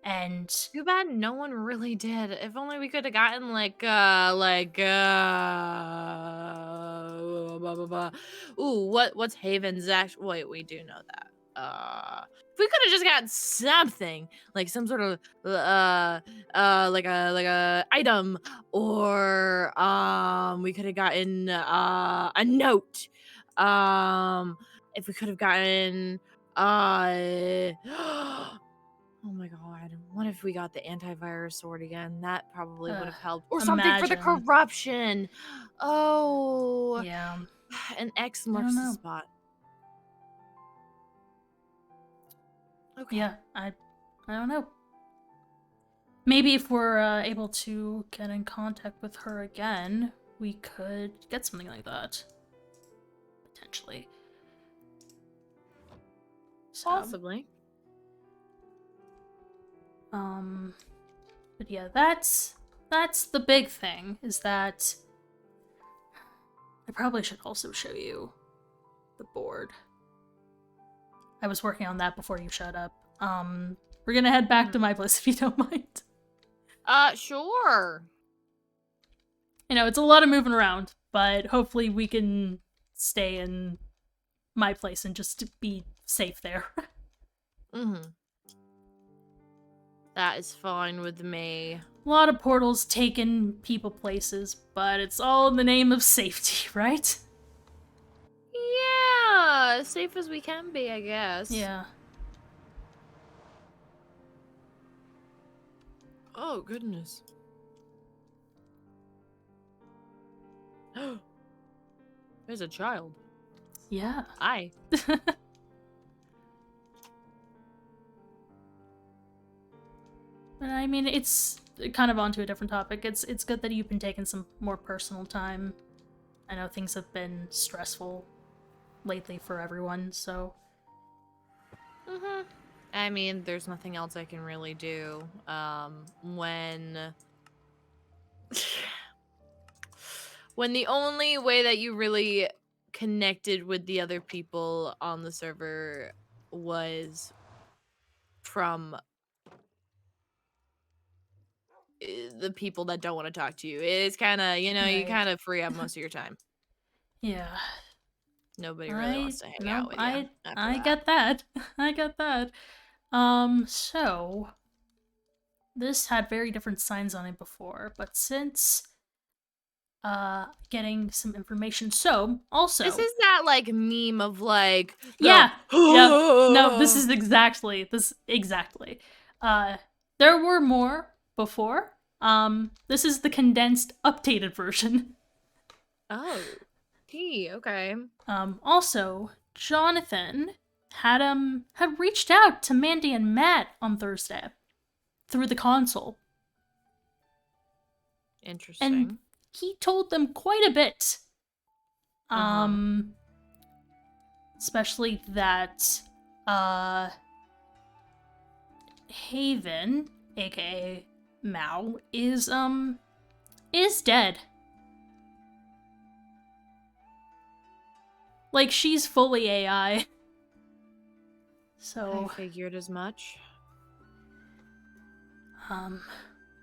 And too bad no one really did. If only we could have gotten what's Haven's actual... Wait, we do know that. If we could have just gotten something, like some sort of like a item, or we could have gotten a note. If we could have gotten oh my god, what if we got the antivirus sword again? That probably would have helped. Or something for the corruption. Oh. Yeah. An X marks the spot. Okay. Yeah, I don't know. Maybe if we're able to get in contact with her again, we could get something like that. Potentially. So, possibly. But yeah, that's the big thing, is that I probably should also show you the board. I was working on that before you showed up. We're gonna head back to my place if you don't mind. Sure. You know, it's a lot of moving around, but hopefully we can stay in my place and just be safe there. That is fine with me. A lot of portals taking people places, but it's all in the name of safety, right? Yeah, as safe as we can be, I guess. Yeah. Oh, goodness. There's a child. Yeah. Hi. But I mean, it's kind of onto a different topic. It's good that you've been taking some more personal time. I know things have been stressful lately for everyone, so Mm-hmm. I mean, there's nothing else I can really do. When the only way that you really connected with the other people on the server was from the people that don't want to talk to you. It's kind of, you right. kind of free up most of your time. Yeah. Nobody really wants to hang out with you I after that. get that. I get that. So this had very different signs on it before, but since getting some information, so also This is that like meme of like yeah. No, this is exactly there were more before. This is the condensed updated version. Oh. Okay. Also, Jonathan had reached out to Mandy and Matt on Thursday through the console. Interesting. And he told them quite a bit. Especially that Haven, aka Mao, is dead. Like, she's fully AI. So I figured as much.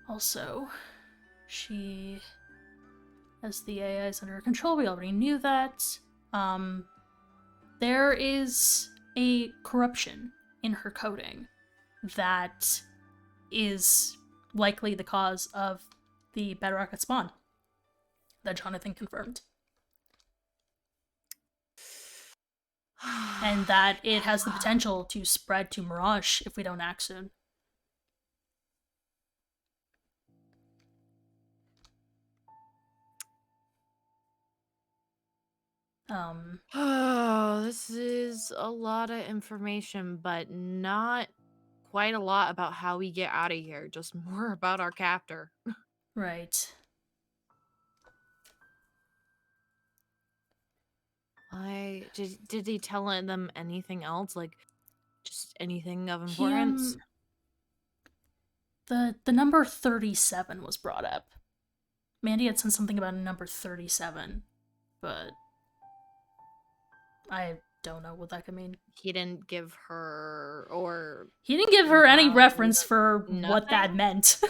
Also, she has the AIs under her control. We already knew that. There is a corruption in her coding that is likely the cause of the bedrock at spawn that Jonathan confirmed. And that it has the potential to spread to Mirage if we don't act soon. Oh, this is a lot of information, but not quite a lot about how we get out of here. Just more about our captor. Right. Did he tell them anything else? Like, just anything of He, importance? the number 37 was brought up. Mandy had said something about a number 37, but I don't know what that could mean. He didn't give her, or he didn't give her any reference for nothing? What that meant.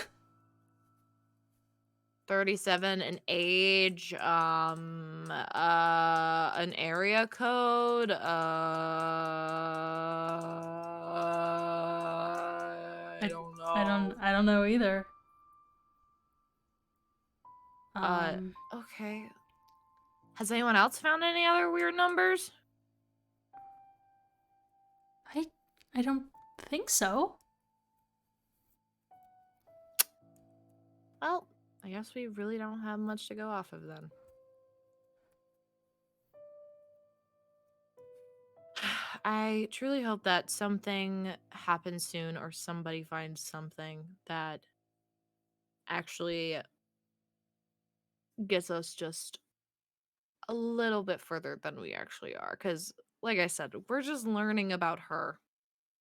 37, an age, an area code, I don't know. I don't know either. Okay. Has anyone else found any other weird numbers? I don't think so. Well, I guess we really don't have much to go off of then. I truly hope that something happens soon or somebody finds something that actually gets us just a little bit further than we actually are. Because, like I said, we're just learning about her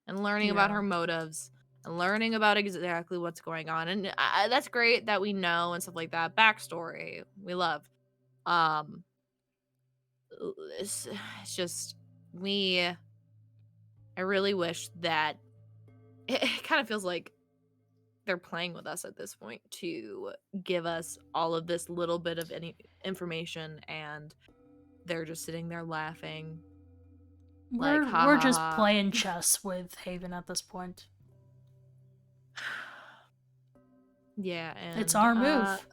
and learning about her motives and learning about exactly what's going on. And that's great that we know and stuff like that. Backstory, we love. It's just, I really wish that it kind of feels like they're playing with us at this point to give us all of this little bit of any information, and they're just sitting there laughing. We're just playing chess with Haven at this point. Yeah, and It's our move.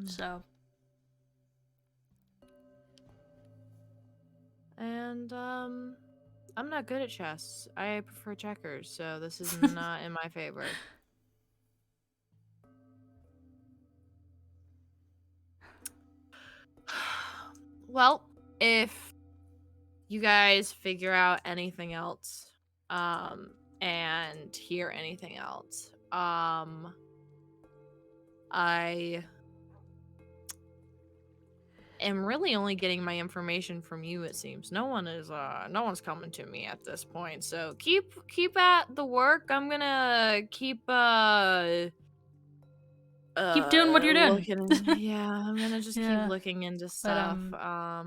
So. And I'm not good at chess. I prefer checkers, so this is not in my favor. Well, if you guys figure out anything else, and hear anything else, I am really only getting my information from you, it seems. No one's coming to me at this point. So keep at the work. I'm gonna keep Keep doing what you're doing. yeah, I'm gonna just keep Yeah. looking into stuff. Yeah.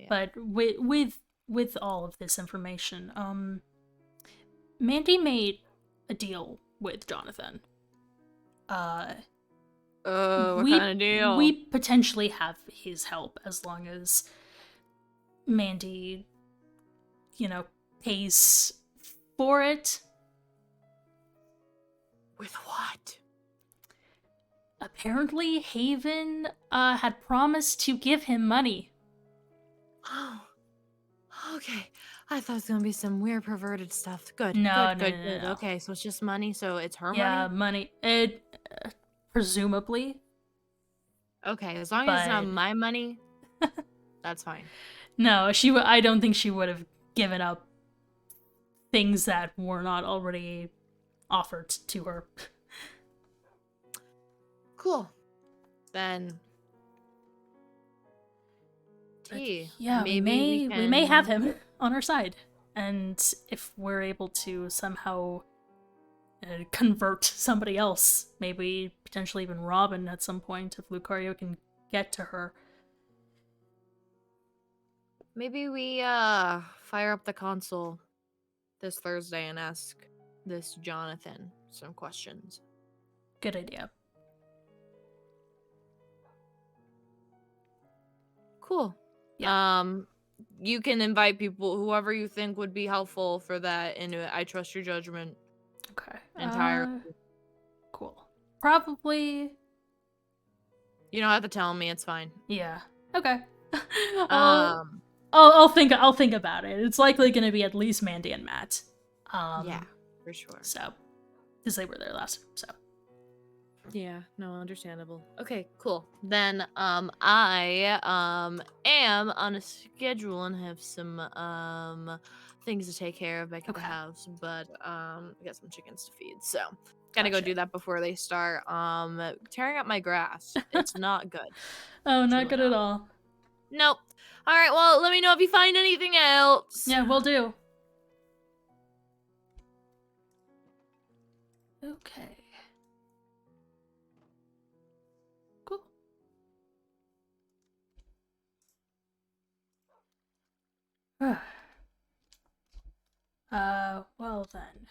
But with all of this information, Mandy made a deal with Jonathan. What kind of deal? We potentially have his help as long as Mandy, pays for it. With what? Apparently, Haven had promised to give him money. Oh, okay. I thought it was gonna be some weird perverted stuff. Good. No. Okay, so it's just money. So it's her Yeah, money. It presumably. Okay, as long as it's not my money, that's fine. No, I don't think she would have given up things that were not already offered to her. Cool. Then T. Yeah, maybe we may have him on our side. And if we're able to somehow convert somebody else, maybe potentially even Robin at some point, if Lucario can get to her. Maybe we fire up the console this Thursday and ask this Jonathan some questions. Good idea. Cool. Yeah. You can invite people, whoever you think would be helpful for that, into it. I trust your judgment. Okay. Entirely. Cool. Probably. You don't have to tell me. It's fine. Yeah. Okay. I'll think about it. It's likely going to be at least Mandy and Matt. Yeah, for sure. So, because they were there last time. So. Yeah, no, understandable. Okay, cool. Then I am on a schedule and have some things to take care of back at the house, but I got some chickens to feed, so gotta go do that before they start tearing up my grass. It's not good. Oh, not good at all. Nope. All right, well, let me know if you find anything else. Yeah, will do. Okay. Cool. Well then.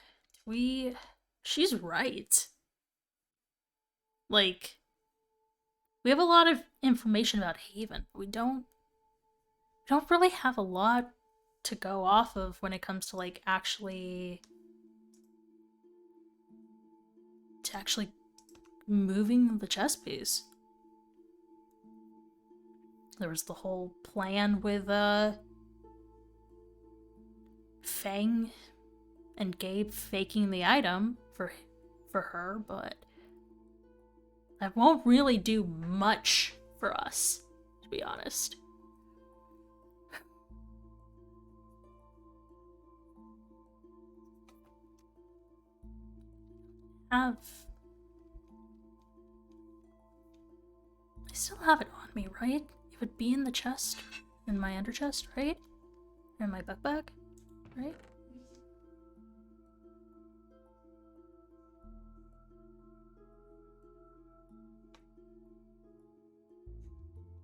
She's right. Like, we have a lot of information about Haven, but we don't really have a lot to go off of when it comes to, like, actually moving the chess piece. There was the whole plan with, Fang and Gabe faking the item for her, but that won't really do much for us, to be honest. I still have it on me, right? It would be in the chest, in my under chest, right? In my backpack, right?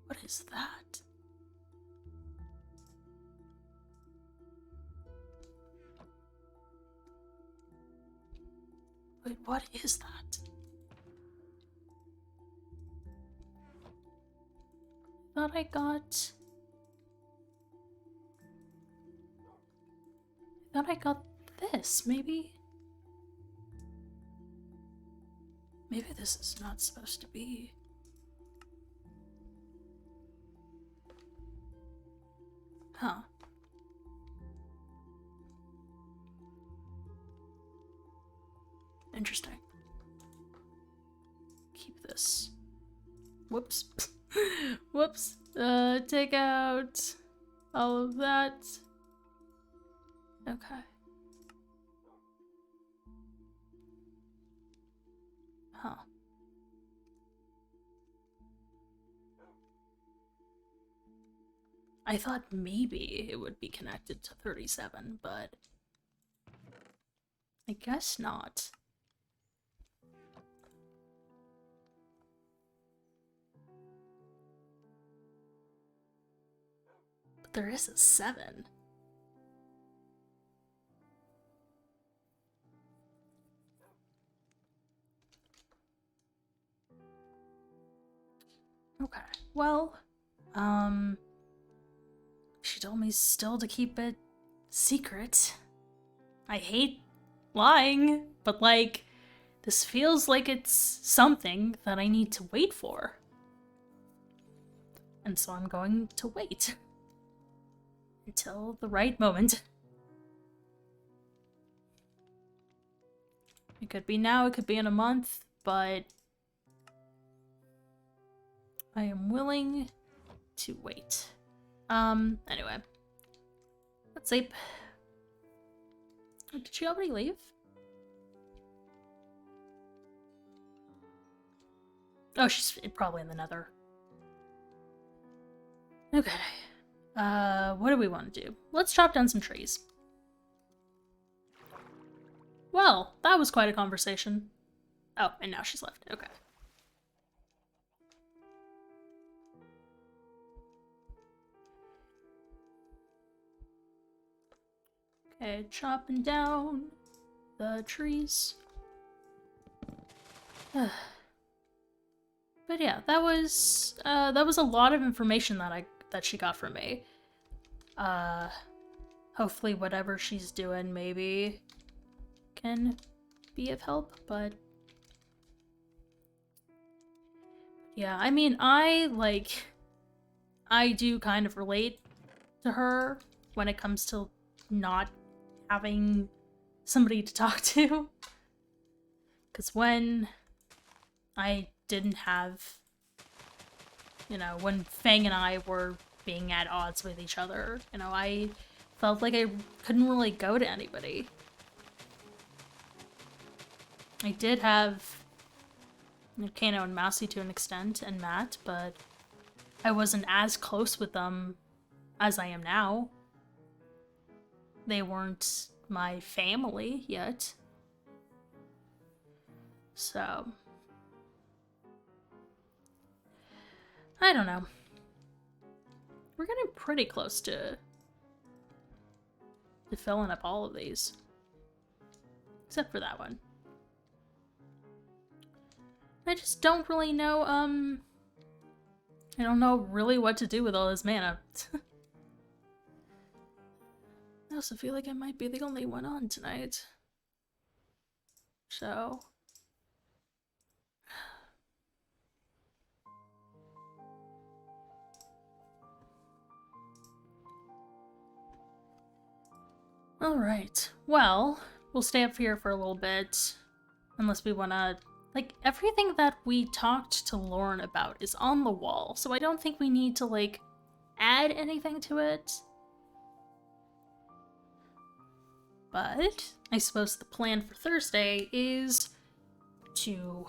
What is that? Wait, what is that? I thought I got this, maybe? Maybe this is not supposed to be. Huh. Interesting. Keep this. Whoops. Whoops. Take out all of that. Okay. Huh. I thought maybe it would be connected to 37, but I guess not. But there is a 7. Okay, well, she told me still to keep it secret. I hate lying, but like, this feels like it's something that I need to wait for. And so I'm going to wait until the right moment. It could be now, it could be in a month, but I am willing to wait. Anyway. Let's see. Did she already leave? Oh, she's probably in the nether. Okay. What do we want to do? Let's chop down some trees. Well, that was quite a conversation. Oh, and now she's left. Okay. Okay, chopping down the trees. But yeah, that was a lot of information that she got from me. Hopefully whatever she's doing maybe can be of help, but yeah, I mean, I do kind of relate to her when it comes to not having somebody to talk to. Because when I didn't have, you know, when Fang and I were being at odds with each other, you know, I felt like I couldn't really go to anybody. I did have Kano and Mousy to an extent, and Matt, but I wasn't as close with them as I am now. They weren't my family yet. So I don't know. We're getting pretty close to filling up all of these. Except for that one. I just don't really know, I don't know really what to do with all this mana. I also feel like I might be the only one on tonight. So alright, well, we'll stay up here for a little bit, unless we wanna, like, everything that we talked to Lauren about is on the wall, so I don't think we need to, like, add anything to it. But I suppose the plan for Thursday is to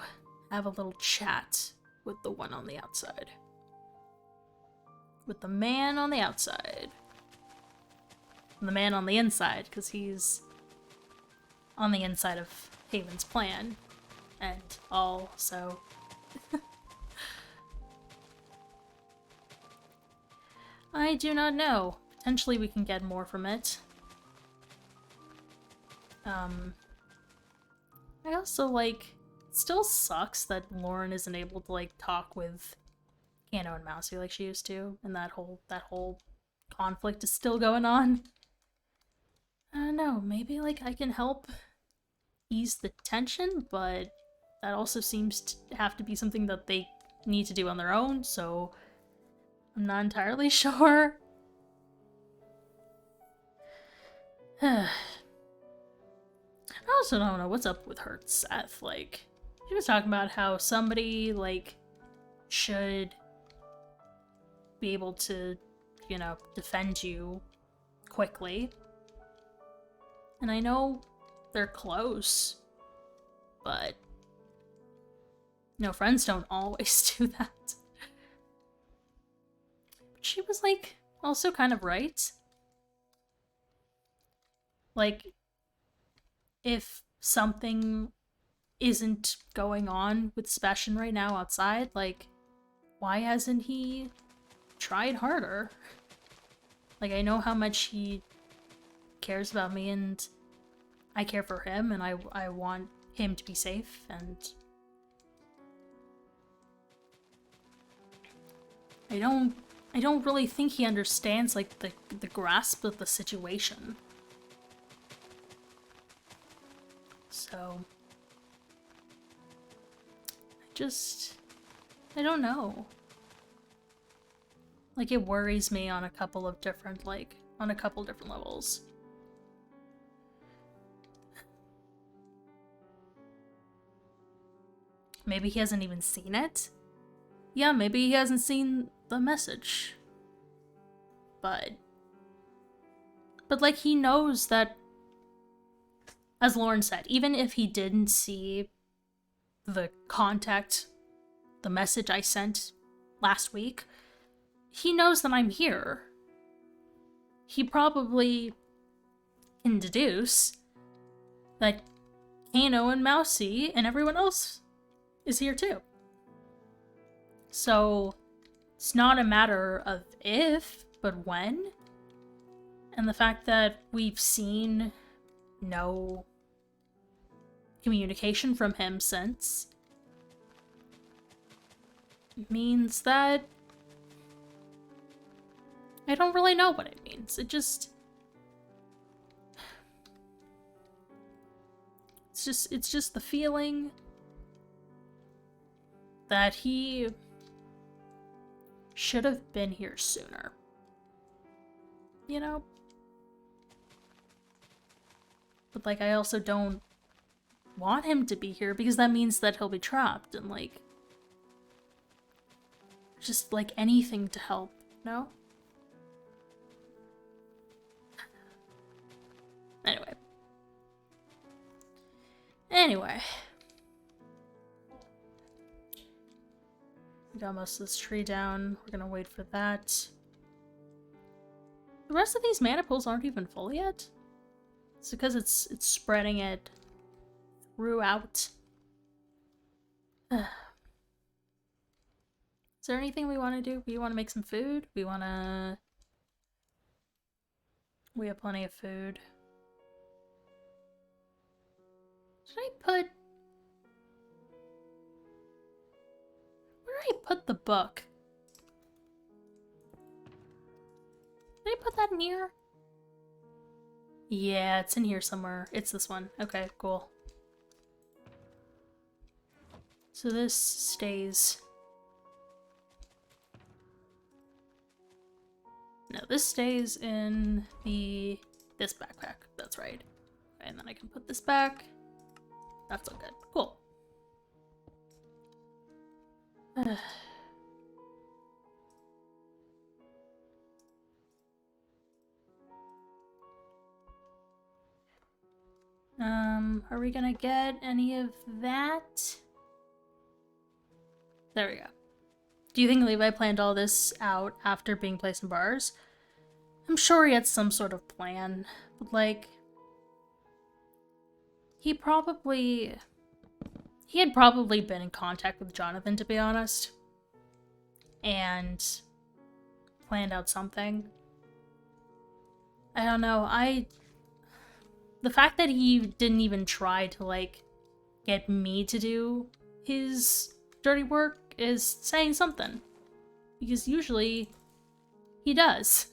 have a little chat with the one on the outside. With the man on the outside. And the man on the inside, because he's on the inside of Haven's plan. And all, so... I do not know. Potentially we can get more from it. I also, like, it still sucks that Lauren isn't able to, like, talk with Kano and Mousy like she used to, and that whole conflict is still going on. I don't know, maybe, like, I can help ease the tension, but that also seems to have to be something that they need to do on their own, so I'm not entirely sure. I also don't know what's up with her and Seth. Like, she was talking about how somebody, like, should be able to, you know, defend you quickly. And I know they're close, but, you know, friends don't always do that. But she was, like, also kind of right. Like, if something isn't going on with Sebastian right now outside, like, why hasn't he tried harder? Like, I know how much he cares about me, and I care for him, and I want him to be safe, and I don't really think he understands, like, the grasp of the situation. So I don't know. Like, it worries me on a couple of different, levels. Maybe he hasn't even seen it? Yeah, maybe he hasn't seen the message. But like, he knows that, as Lauren said, even if he didn't see the message I sent last week, he knows that I'm here. He probably can deduce that Kano and Mousy and everyone else is here too. So it's not a matter of if, but when. And the fact that we've seen no communication from him since means that I don't really know what it means. It's just the feeling that he should have been here sooner. You know? But, like, I also don't want him to be here because that means that he'll be trapped and, like, just, like, anything to help, no? Anyway. We got most of this tree down. We're gonna wait for that. The rest of these mana pools aren't even full yet. It's because it's spreading it throughout. Is there anything we want to do? We want to make some food? We have plenty of food. Where did I put the book? Did I put that in here? Yeah, it's in here somewhere. It's this one. Okay, cool. So this stays. No, this stays in this backpack. That's right. And then I can put this back. That's all good. Cool. Are we gonna get any of that? There we go. Do you think Levi planned all this out after being placed in bars? I'm sure he had some sort of plan, but, like, he had probably been in contact with Jonathan, to be honest, and planned out something. I don't know, the fact that he didn't even try to, like, get me to do his dirty work is saying something. Because usually he does.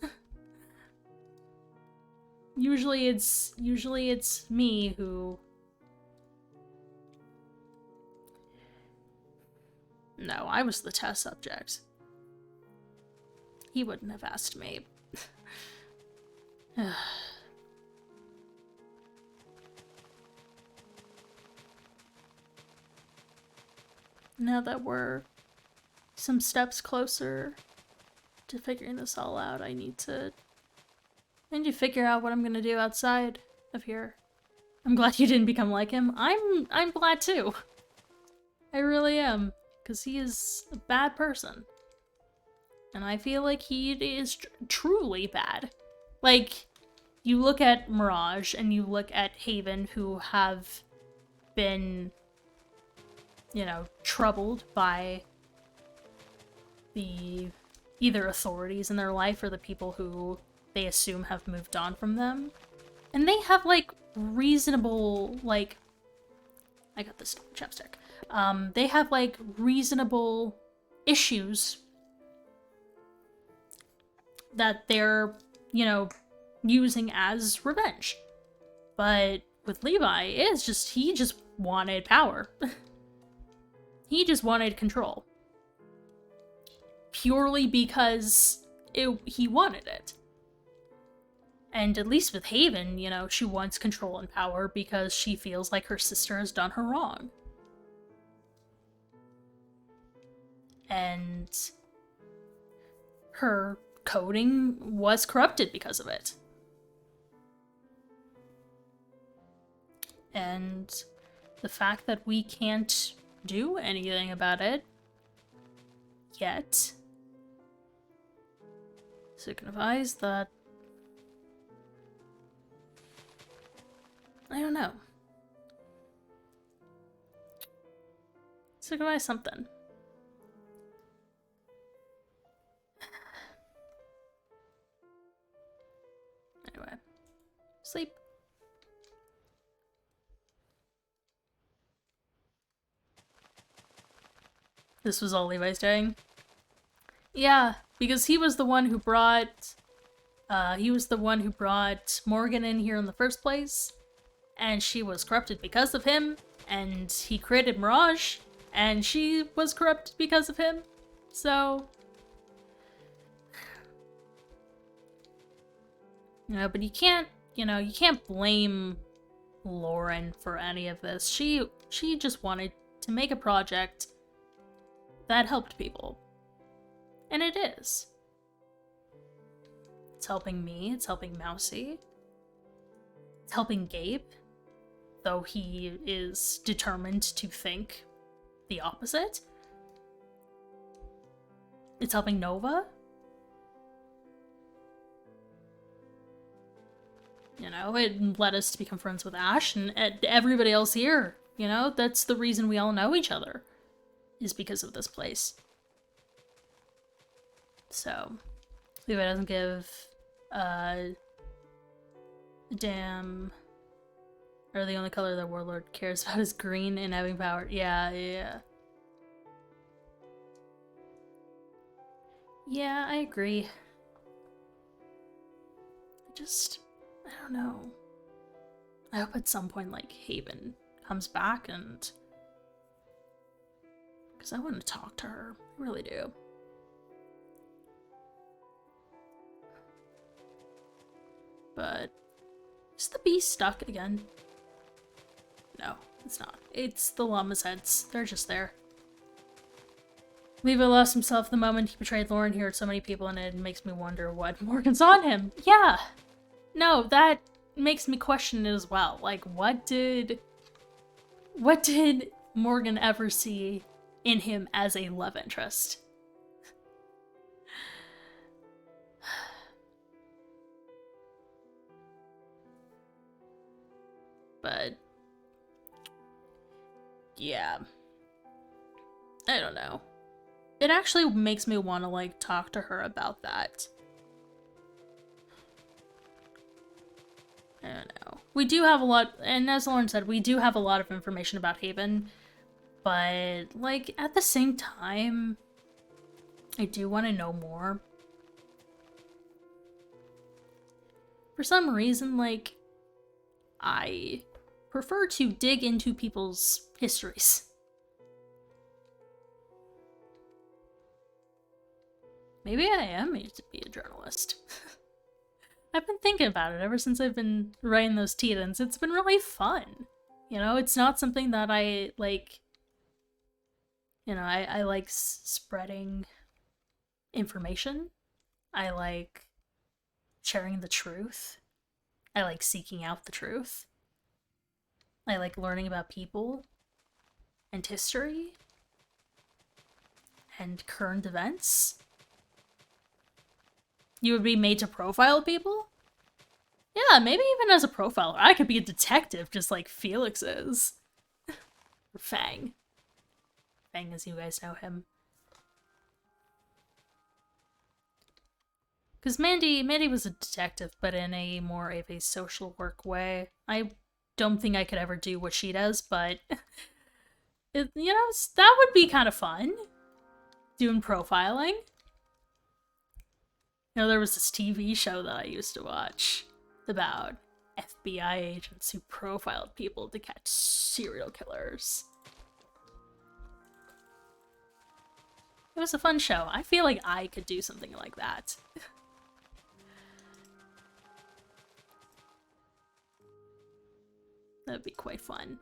Usually it's me who No, I was the test subject. He wouldn't have asked me. Now that we're some steps closer to figuring this all out, I need to figure out what I'm gonna do outside of here. I'm glad you didn't become like him. I'm glad too. I really am, because he is a bad person. And I feel like he is truly bad. Like, you look at Mirage and you look at Haven, who have been, you know, troubled by the either authorities in their life or the people who they assume have moved on from them. And they have, like, reasonable, like... I got this chapstick. They have, like, reasonable issues that they're, you know, using as revenge. But with Levi, it's just, he just wanted power. He just wanted control. Purely because he wanted it. And at least with Haven, you know, she wants control and power because she feels like her sister has done her wrong. And her coding was corrupted because of it. And the fact that we can't do anything about it yet signifies that, I don't know, signifies something. Anyway, sleep. This was all Levi's doing? Yeah, because he was the one who brought, Morgan in here in the first place, and she was corrupted because of him, and he created Mirage, and she was corrupted because of him, so... You know, but you can't blame Lauren for any of this. She just wanted to make a project that helped people. And it is. It's helping me, it's helping Mousy. It's helping Gabe, though he is determined to think the opposite. It's helping Nova. You know, it led us to become friends with Ash and everybody else here. You know, that's the reason we all know each other, is because of this place. So, Levi doesn't give a damn, or the only color that Warlord cares about is green and having power. Yeah. Yeah, I agree. I don't know. I hope at some point, like, Haven comes back and... because I want to talk to her. I really do. But... is the bee stuck again? No, it's not. It's the llama's heads. They're just there. Levi lost himself the moment he betrayed Lauren. He hurt so many people, and it makes me wonder what Morgan's on him. Yeah! No, that makes me question it as well. Like, what did Morgan ever see in him as a love interest? But yeah, I don't know. It actually makes me want to, like, talk to her about that. I don't know. We do have a lot, and as Lauren said, we do have a lot of information about Haven, but, like, at the same time, I do want to know more. For some reason, like, I prefer to dig into people's histories. Maybe I am made to be a journalist. I've been thinking about it ever since I've been writing those Titans. It's been really fun. You know, it's not something that I like. You know, I like spreading information. I like sharing the truth. I like seeking out the truth. I like learning about people and history and current events. You would be made to profile people? Yeah, maybe even as a profiler. I could be a detective just like Felix is. Or Fang. Fang, as you guys know him. Because Mandy was a detective, but in a more of a social work way. I don't think I could ever do what she does, but you know, that would be kind of fun. Doing profiling. You know, there was this TV show that I used to watch about FBI agents who profiled people to catch serial killers. It was a fun show. I feel like I could do something like that. That'd be quite fun.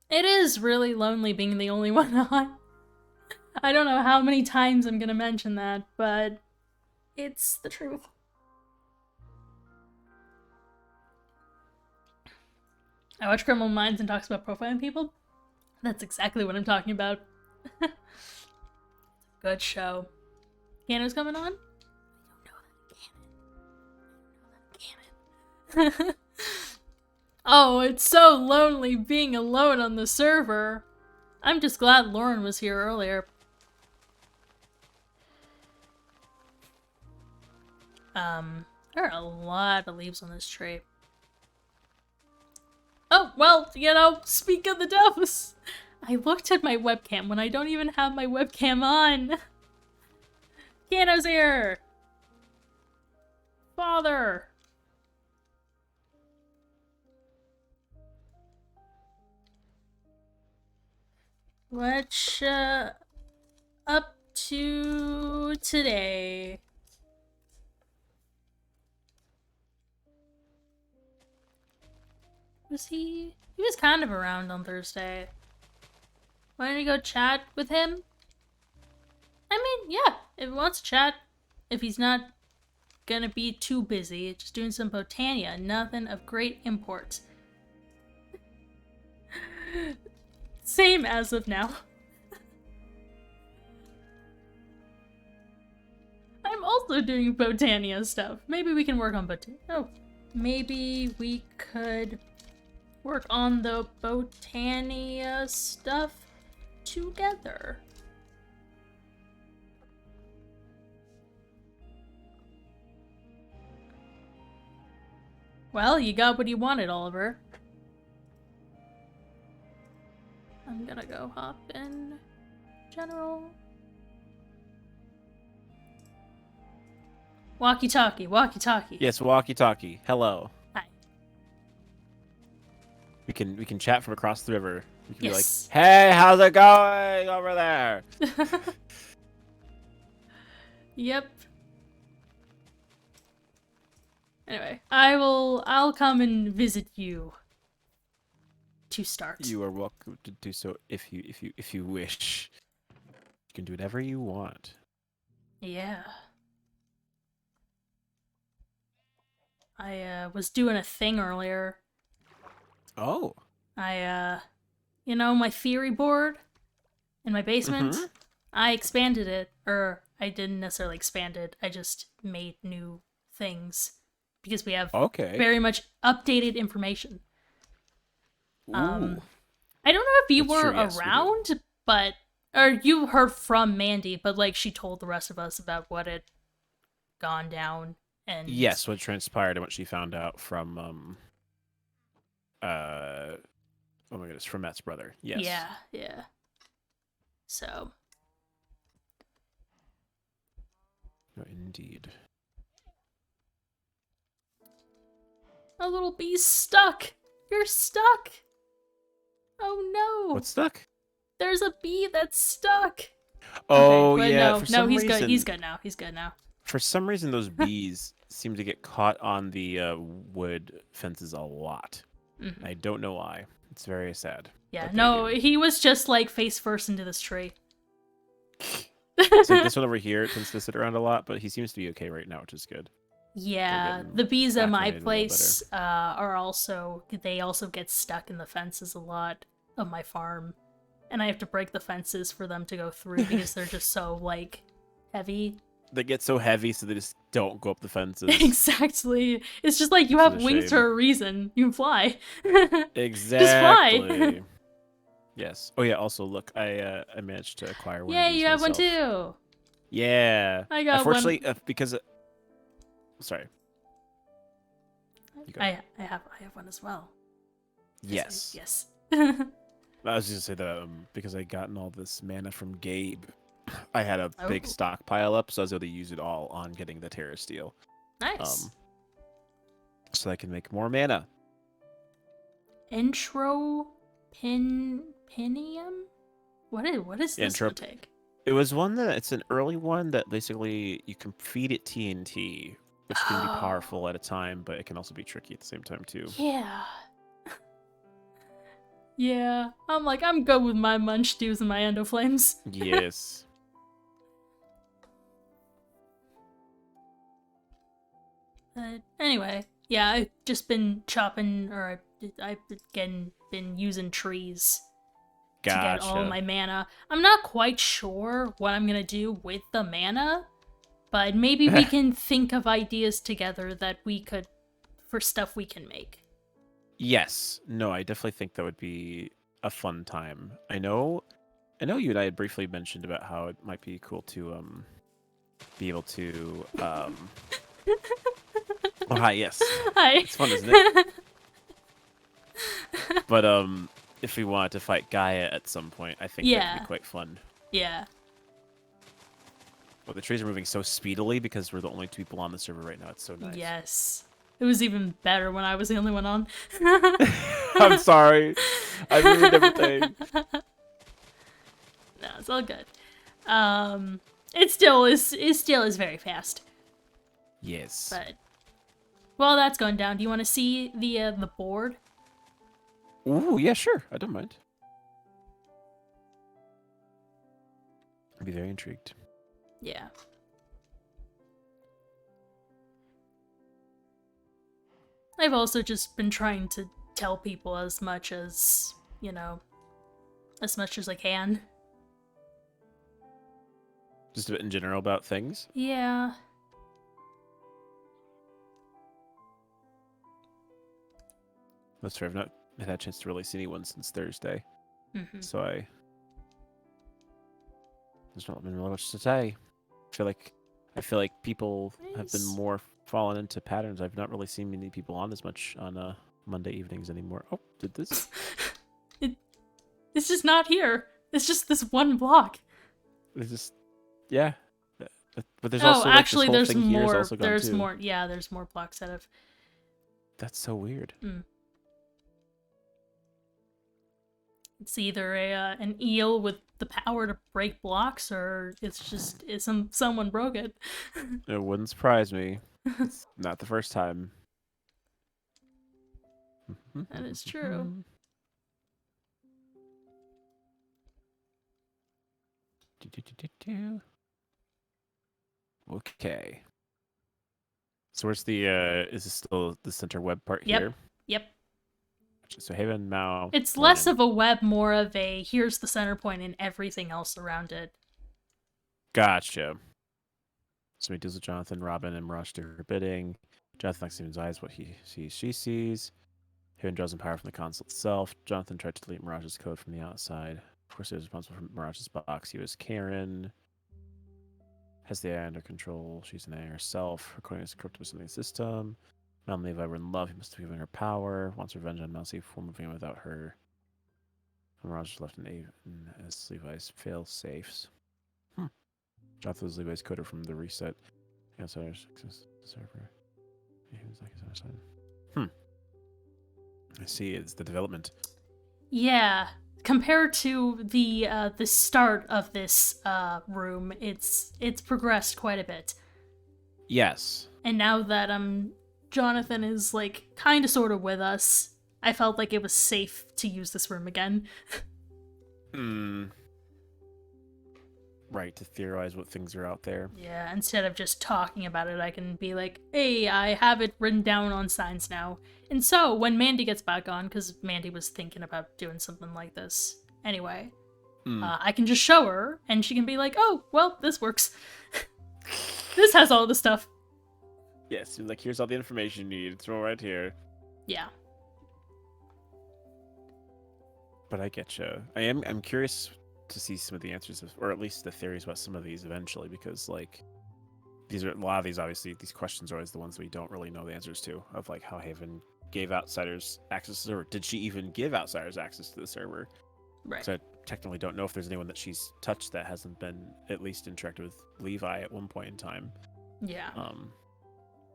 It is really lonely being the only one on. I don't know how many times I'm gonna mention that, but it's the truth. I watch Criminal Minds and talks about profiling people. That's exactly what I'm talking about. Good show. Keanu's coming on? I don't know that Keanu. Oh, it's so lonely being alone on the server. I'm just glad Lauren was here earlier. There are a lot of leaves on this tree. Oh, well, you know, speak of the devils. I looked at my webcam when I don't even have my webcam on. Keanu's here! Father! What's up to today? Was he was kind of around on Thursday. Why don't you go chat with him? I mean, yeah, if he wants to chat. If he's not gonna be too busy, just doing some Botania, nothing of great import. Same as of now. I'm also doing Botania stuff. Maybe we can work on Botania. Oh, maybe we could work on the Botania stuff together. Well, you got what you wanted, Oliver. I'm gonna go hop in general. Walkie-talkie, walkie-talkie. Yes, walkie-talkie. Hello. Hi. We can chat from across the river. We can Yes. be like, "Hey, how's it going over there?" Yep. Anyway, I'll come and visit you to start. You are welcome to do so if you wish. You can do whatever you want. Yeah. I was doing a thing earlier. Oh. You know, my theory board in my basement, Mhm. I expanded it, or I didn't necessarily expand it, I just made new things because we have Okay. very much updated information. Ooh. I don't know if you That's were true, yes, we do. around, but or you heard from Mandy, but like she told the rest of us about what had gone down and Yes, what transpired and what she found out from oh my goodness, from Matt's brother. Yes. Yeah. So Oh, indeed. a little bee's stuck. You're stuck. Oh no. What's stuck? There's a bee that's stuck. Oh okay, but yeah. no, For no, some he's reason, good. He's good now. He's good now. For some reason, those bees seem to get caught on the wood fences a lot. Mhm. I don't know why. It's very sad. Yeah, but they no, do. he was just like face first into this tree. So this one over here tends to sit around a lot, but he seems to be okay right now, which is good. Yeah, getting the bees at my acclimated a little better. place they also get stuck in the fences a lot of my farm. And I have to break the fences for them to go through because they're just so, like, heavy. They get so heavy, so they just don't go up the fences. Exactly. It's just like you Which is have a wings shame. for a reason. You can fly. Exactly. Just fly. Yes. Oh yeah. Also, look, I managed to acquire one of Yay, these you have one myself. too. Yeah. I got Unfortunately, one. because sorry. You go. I have one as well. Yes. Yes. I was just gonna say that because I gotten all this mana from Gabe, I had a big Oh. stockpile up, so I was able to use it all on getting the Terra Steel. Nice. So I can make more mana. Entropinium? What is this Entrop- take? It was one that it's an early one that basically you can feed it TNT, which can be powerful at a time, but it can also be tricky at the same time too. Yeah. Yeah. I'm good with my munch stews and my endo flames. Yes. But anyway, yeah, I've just been chopping, or I've again been using trees to get all Gotcha. my mana. I'm not quite sure what I'm gonna do with the mana, but maybe we can think of ideas together that we could, for stuff we can make. Yes. No, I definitely think that would be a fun time. I know you and I had briefly mentioned about how it might be cool to be able to oh hi, yes. Hi. It's fun, isn't it? But if we wanted to fight Gaia at some point, I think that could Yeah. be quite fun. Yeah. But the trees are moving so speedily because we're the only two people on the server right now. It's so nice. Yes. It was even better when I was the only one on. I'm sorry. I ruined everything. No, it's all good. It still is very fast. Yes. But while that's going down, do you want to see the board? Ooh, yeah, sure. I don't mind. I'd be very intrigued. Yeah. I've also just been trying to tell people as much as, as much as I can. Just a bit in general about things. Yeah. That's fair. I've not had a chance to really see anyone since Thursday. Mm-hmm. So there's not been really much to say. I feel like people have been Nice. more fallen into patterns. I've not really seen many people on as much on Monday evenings anymore. Oh, did this? It's just not here. It's just this one block. It's just, yeah. But there's Oh, also actually, like, this there's whole thing here is more. also gone There's too. more. Yeah, there's more blocks that have. That's so weird. It's either an eel with the power to break blocks, or someone broke it. It wouldn't surprise me. It's not the first time. That is true. Okay. So where's the is this still the center web part Yep. here? Yep. So Haven, Mao. It's less of a web, more of a here's the center point and everything else around it. Gotcha. So he deals with Jonathan, Robin, and Mirage do her bidding. Jonathan likes Steven's eyes, what he sees, she sees. Haven draws in power from the console itself. Jonathan tried to delete Mirage's code from the outside. Of course, he was responsible for Mirage's box. He was Karen. Has the AI under control. She's an AI herself. Recording is corrupted with something in the system. Mel and Levi were in love. He must have given her power. Wants revenge on Melcy for moving in without her. Mirage is left as Levi's fail safes. Jonathan was Levi's coder from the reset. Outsiders access the server. I see. It's the development. Yeah. compared to the start of this room, it's progressed quite a bit. Yes. And now that Jonathan is like kind of sort of with us, I felt like it was safe to use this room again. Right, to theorize what things are out there. Yeah, instead of just talking about it, I can be like, hey, I have it written down on signs now. And so, when Mandy gets back on, because Mandy was thinking about doing something like this anyway, I can just show her, and she can be like, oh, well, this works. This has all the stuff. Yes, like, here's all the information you need. It's all right here. Yeah. But I getcha. I'm curious to see some of the answers, or at least the theories about some of these eventually, because like a lot of these, obviously these questions are always the ones we don't really know the answers to, of like how Haven gave outsiders access to the server. Did she even give outsiders access to the server? Right. So I technically don't know if there's anyone that she's touched that hasn't been at least interacted with Levi at one point in time. Yeah.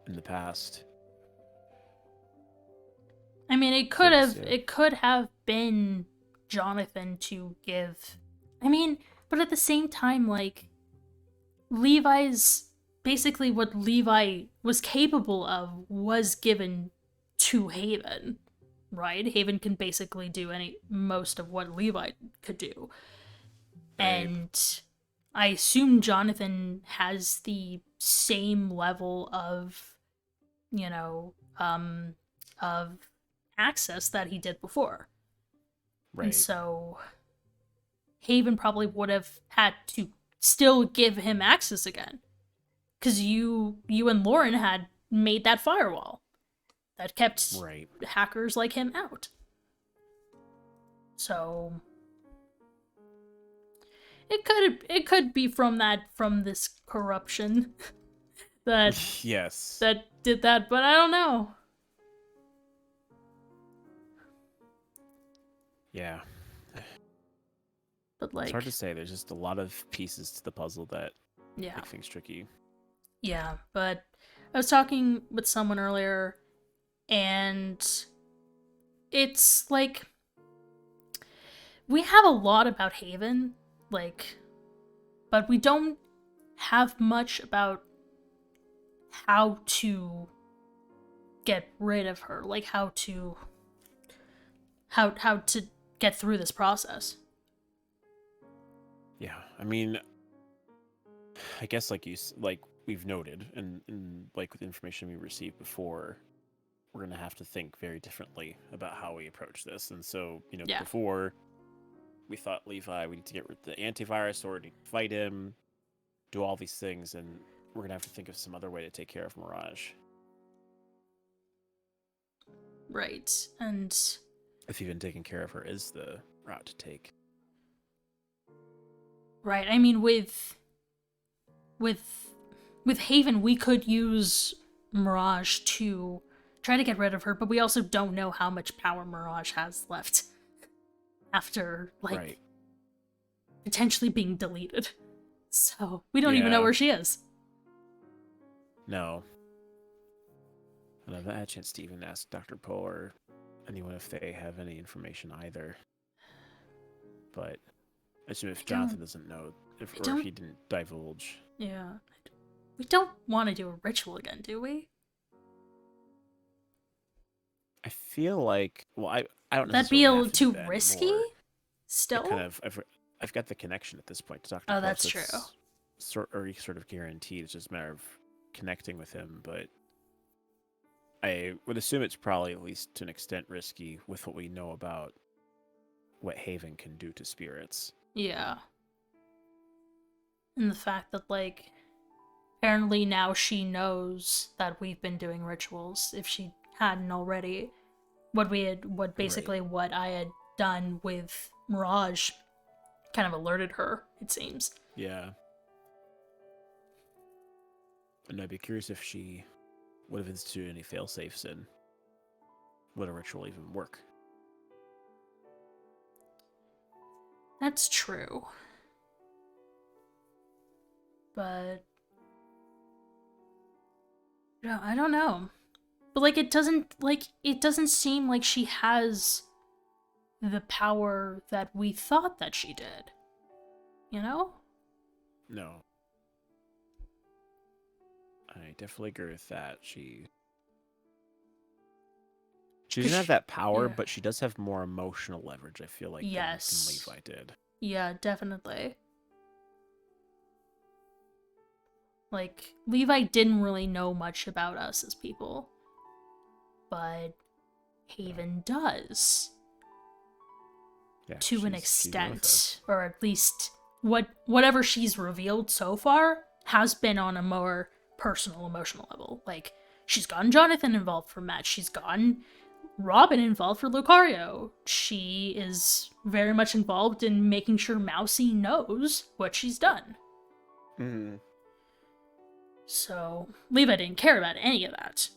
In the past. I mean, it could have been Jonathan to give. I mean, but at the same time, like, Levi's basically what Levi was capable of was given to Haven, right? Haven can basically do most of what Levi could do. Right. And I assume Jonathan has the same level of, of access that he did before. Right. And so Haven probably would have had to still give him access again. Because you and Lauren had made that firewall that kept hackers like him out. So it could be from this corruption that yes, that did that, but I don't know. Yeah. But like, it's hard to say. There's just a lot of pieces to the puzzle that make things tricky. Yeah, but I was talking with someone earlier, and it's like we have a lot about Haven, like, but we don't have much about how to get rid of her, like how to get through this process. Yeah, I mean, I guess like we've noted, and like with information we received before, we're gonna have to think very differently about how we approach this. And so, before we thought Levi, we need to get rid of the antivirus or to fight him, do all these things, and we're gonna have to think of some other way to take care of Mirage. Right, and if even taking care of her is the route to take. Right, I mean, with Haven, we could use Mirage to try to get rid of her, but we also don't know how much power Mirage has left after, like, potentially being deleted. So, we don't even know where she is. No. And I've not had a chance to even ask Dr. Poe or anyone if they have any information either. But I assume if Jonathan doesn't know, or if he didn't divulge. Yeah. We don't want to do a ritual again, do we? I feel like, well, I don't know. That'd be a little too risky? Anymore. Still? I've got the connection at this point to Dr. Oh, Poe, that's so true. Sort of guaranteed. It's just a matter of connecting with him, but I would assume it's probably at least to an extent risky with what we know about what Haven can do to spirits. Yeah. And the fact that, like, apparently now she knows that we've been doing rituals, if she hadn't already. What I had done with Mirage kind of alerted her, it seems. Yeah. And I'd be curious if she would have instituted any fail-safes and would a ritual even work. That's true. But no, I don't know. But like it doesn't seem like she has the power that we thought that she did. You know? No. I definitely agree with that. She doesn't have that power, yeah. but she does have more emotional leverage, I feel like, than Yes. Levi did. Yeah, definitely. Like, Levi didn't really know much about us as people, but Haven does. Yeah, To an she's with us. extent, or at least whatever she's revealed so far has been on a more personal, emotional level. Like, she's gotten Jonathan involved for Matt, she's gotten Robin involved for Lucario. She is very much involved in making sure Mousy knows what she's done. Mm. So, Levi didn't care about any of that.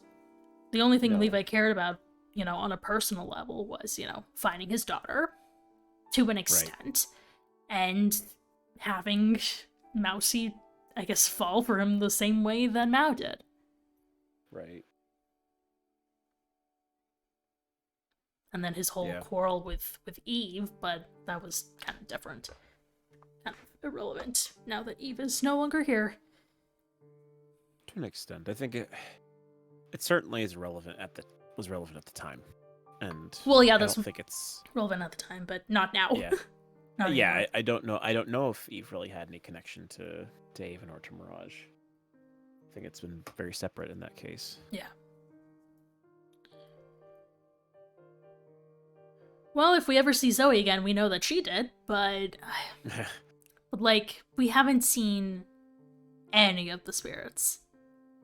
The only thing No. Levi cared about, on a personal level was, finding his daughter to an extent, and having Mousy, I guess, fall for him the same way that Mao did. Right. And then his whole quarrel with Eve, but that was kind of different. Kind of irrelevant now that Eve is no longer here. To an extent. I think it certainly is relevant was relevant at the time. And well, yeah, I that's don't think it's relevant at the time, but not now. Yeah. Not yeah, anymore. I don't know. I don't know if Eve really had any connection to Haven or to Mirage. I think it's been very separate in that case. Yeah. Well, if we ever see Zoe again, we know that she did, but like, we haven't seen any of the spirits.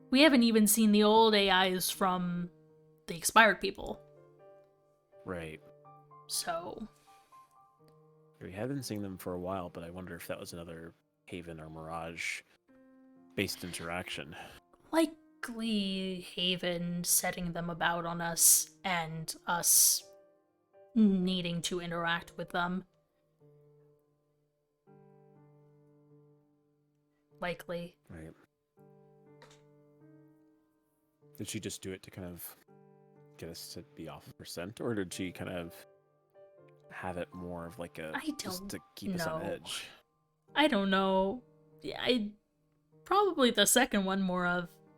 We haven't even seen the old AIs from the expired people. Right. So We haven't seen them for a while, but I wonder if that was another Haven or Mirage based interaction. likely Haven setting them about on us and us needing to interact with them. Likely. Right. Did she just do it to kind of get us to be off %, or did she kind of have it more of like just to keep us on edge? I don't know. Probably the second one more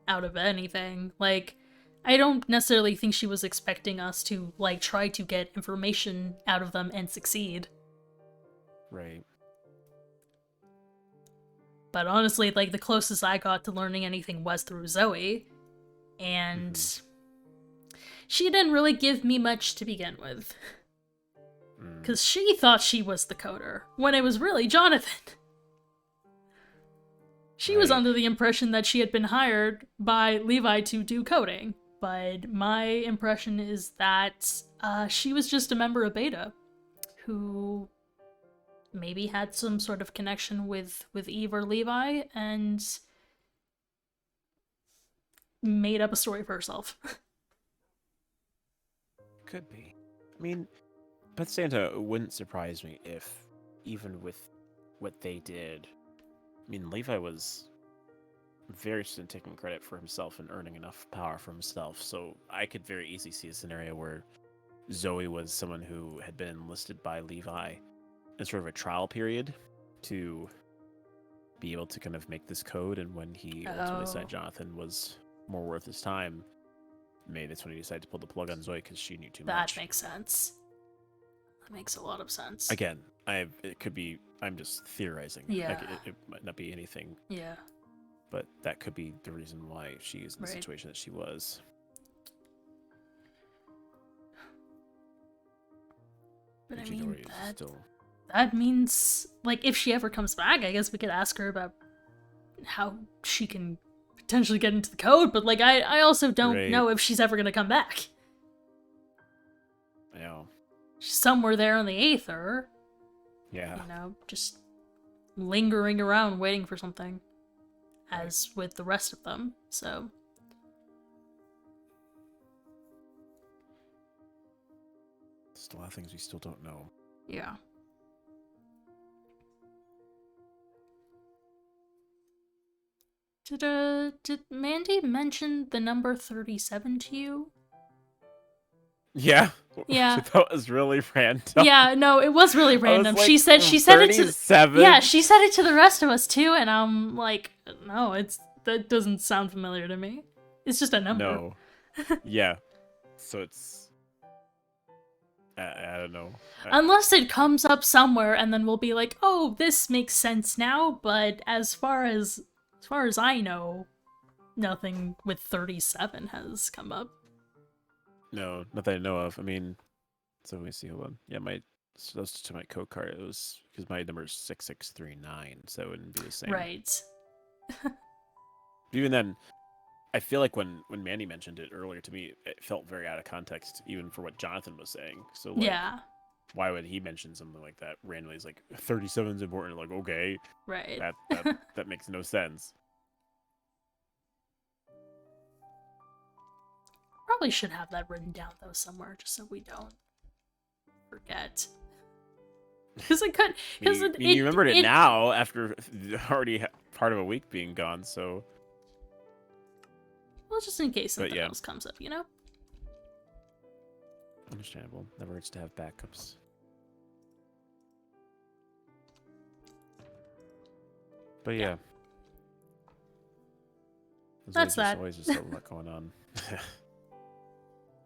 out of anything. Like, I don't necessarily think she was expecting us to, like, try to get information out of them and succeed. Right. But honestly, like, the closest I got to learning anything was through Zoe. And she didn't really give me much to begin with. Because she thought she was the coder, when it was really Jonathan. She was under the impression that she had been hired by Levi to do coding, but my impression is that she was just a member of Beta, who maybe had some sort of connection with Eve or Levi, and made up a story for herself. Could be. I mean, Beth Santa, it wouldn't surprise me if, even with what they did, I mean, Levi was very interested in taking credit for himself and earning enough power for himself, so I could very easily see a scenario where Zoe was someone who had been enlisted by Levi in sort of a trial period to be able to kind of make this code, and when he ultimately decided Jonathan was more worth his time, maybe that's when he decided to pull the plug on Zoe because she knew too much. That makes sense. That makes a lot of sense. Again, it could be, I'm just theorizing. Yeah. Like, it might not be anything. Yeah. But that could be the reason why she is in the situation that she was. But I mean, still... that means, like, if she ever comes back, I guess we could ask her about how she can potentially get into the code, but, like, I also don't know if she's ever going to come back. Yeah. She's somewhere there in the Aether. Yeah. Just lingering around waiting for something. As with the rest of them, so. Still a lot of things we still don't know. Yeah. Did Mandy mention the number 37 to you? Yeah. Yeah. That was really random. Yeah, no, it was really I was random. like, She said it to 37? Yeah, she said it to the rest of us too, and I'm like, no, that doesn't sound familiar to me. It's just a number. No. Yeah. So it's I don't know. Unless it comes up somewhere and then we'll be like, "Oh, this makes sense now," but as far as I know, nothing with 37 has come up. No, not that I know of. I mean, so let me see. Hold on. Yeah, so that's to my code card. It was because my number is 6639, so it wouldn't be the same. Right. Even then, I feel like when Mandy mentioned it earlier to me, it felt very out of context, even for what Jonathan was saying. So like, Yeah. why would he mention something like that randomly? He's like 37 is important. Like, okay, Right. that makes no sense. Probably should have that written down though somewhere, just so we don't forget. Because it could. Because you remembered it now after already part of a week being gone. So. Well, just in case something else comes up, you know? Understandable. Never hurts to have backups. But yeah. That's that. Always just a lot going on.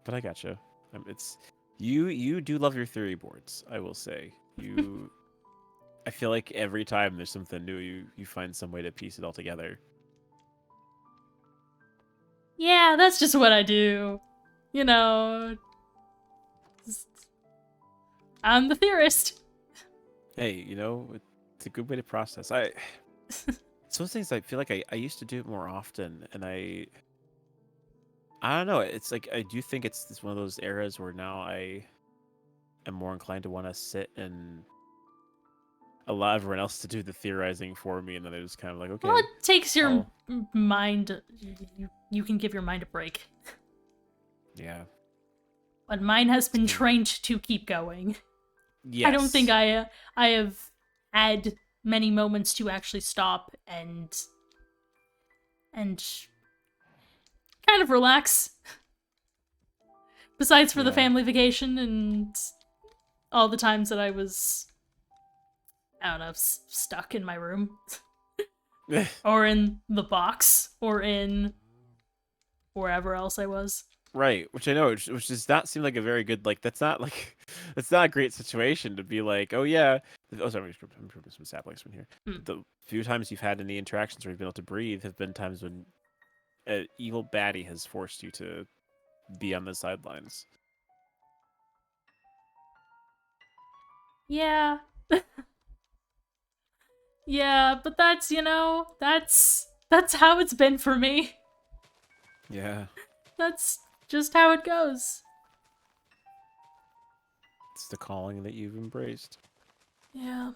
But I gotcha. It's you do love your theory boards, I will say. I feel like every time there's something new, you find some way to piece it all together. Yeah, that's just what I do. You know. I'm the theorist. Hey, it's a good way to process. Some things I feel like I used to do it more often, and I don't know. It's like I do think it's one of those eras where now I am more inclined to want to sit and allow everyone else to do the theorizing for me, and then I just kind of like, okay. Well, it takes your mind. You can give your mind a break. Yeah. But mine has been trained to keep going. Yes. I don't think I have had many moments to actually stop and kind of relax. Besides for the family vacation and all the times that I was, I don't know, stuck in my room. Or in the box, or in wherever else I was. Right, which I know, which does not seem like a very good, like, that's not a great situation to be like, oh yeah, oh sorry, I'm putting some saplings from here. The few times you've had any interactions where you've been able to breathe have been times when an evil baddie has forced you to be on the sidelines. Yeah. Yeah, but that's, that's how it's been for me. Yeah. That's just how it goes. It's the calling that you've embraced. Yeah.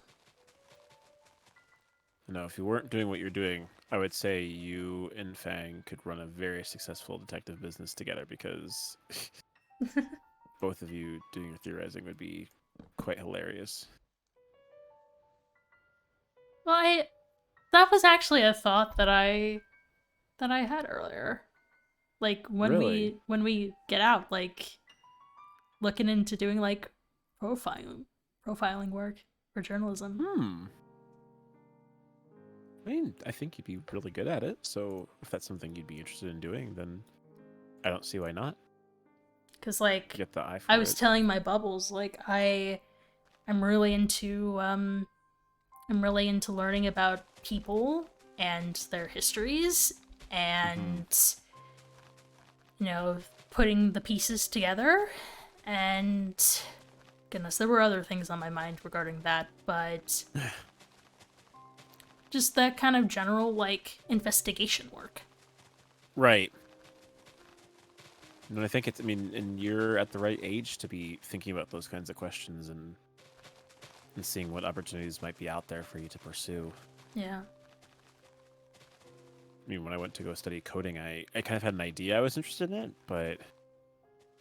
No, if you weren't doing what you're doing, I would say you and Fang could run a very successful detective business together, because both of you doing your theorizing would be quite hilarious. Well, that was actually a thought that I had earlier. Like when we get out, like looking into doing like profiling work for journalism. I mean, I think you'd be really good at it, so if that's something you'd be interested in doing, then I don't see why not. Because, like, Get the eye for I was it. telling my bubbles, like, I'm really into learning about people and their histories and, putting the pieces together. And, goodness, there were other things on my mind regarding that, but just that kind of general, like, investigation work. Right. And I think and you're at the right age to be thinking about those kinds of questions and seeing what opportunities might be out there for you to pursue. Yeah. I mean, when I went to go study coding, I kind of had an idea I was interested in it, but it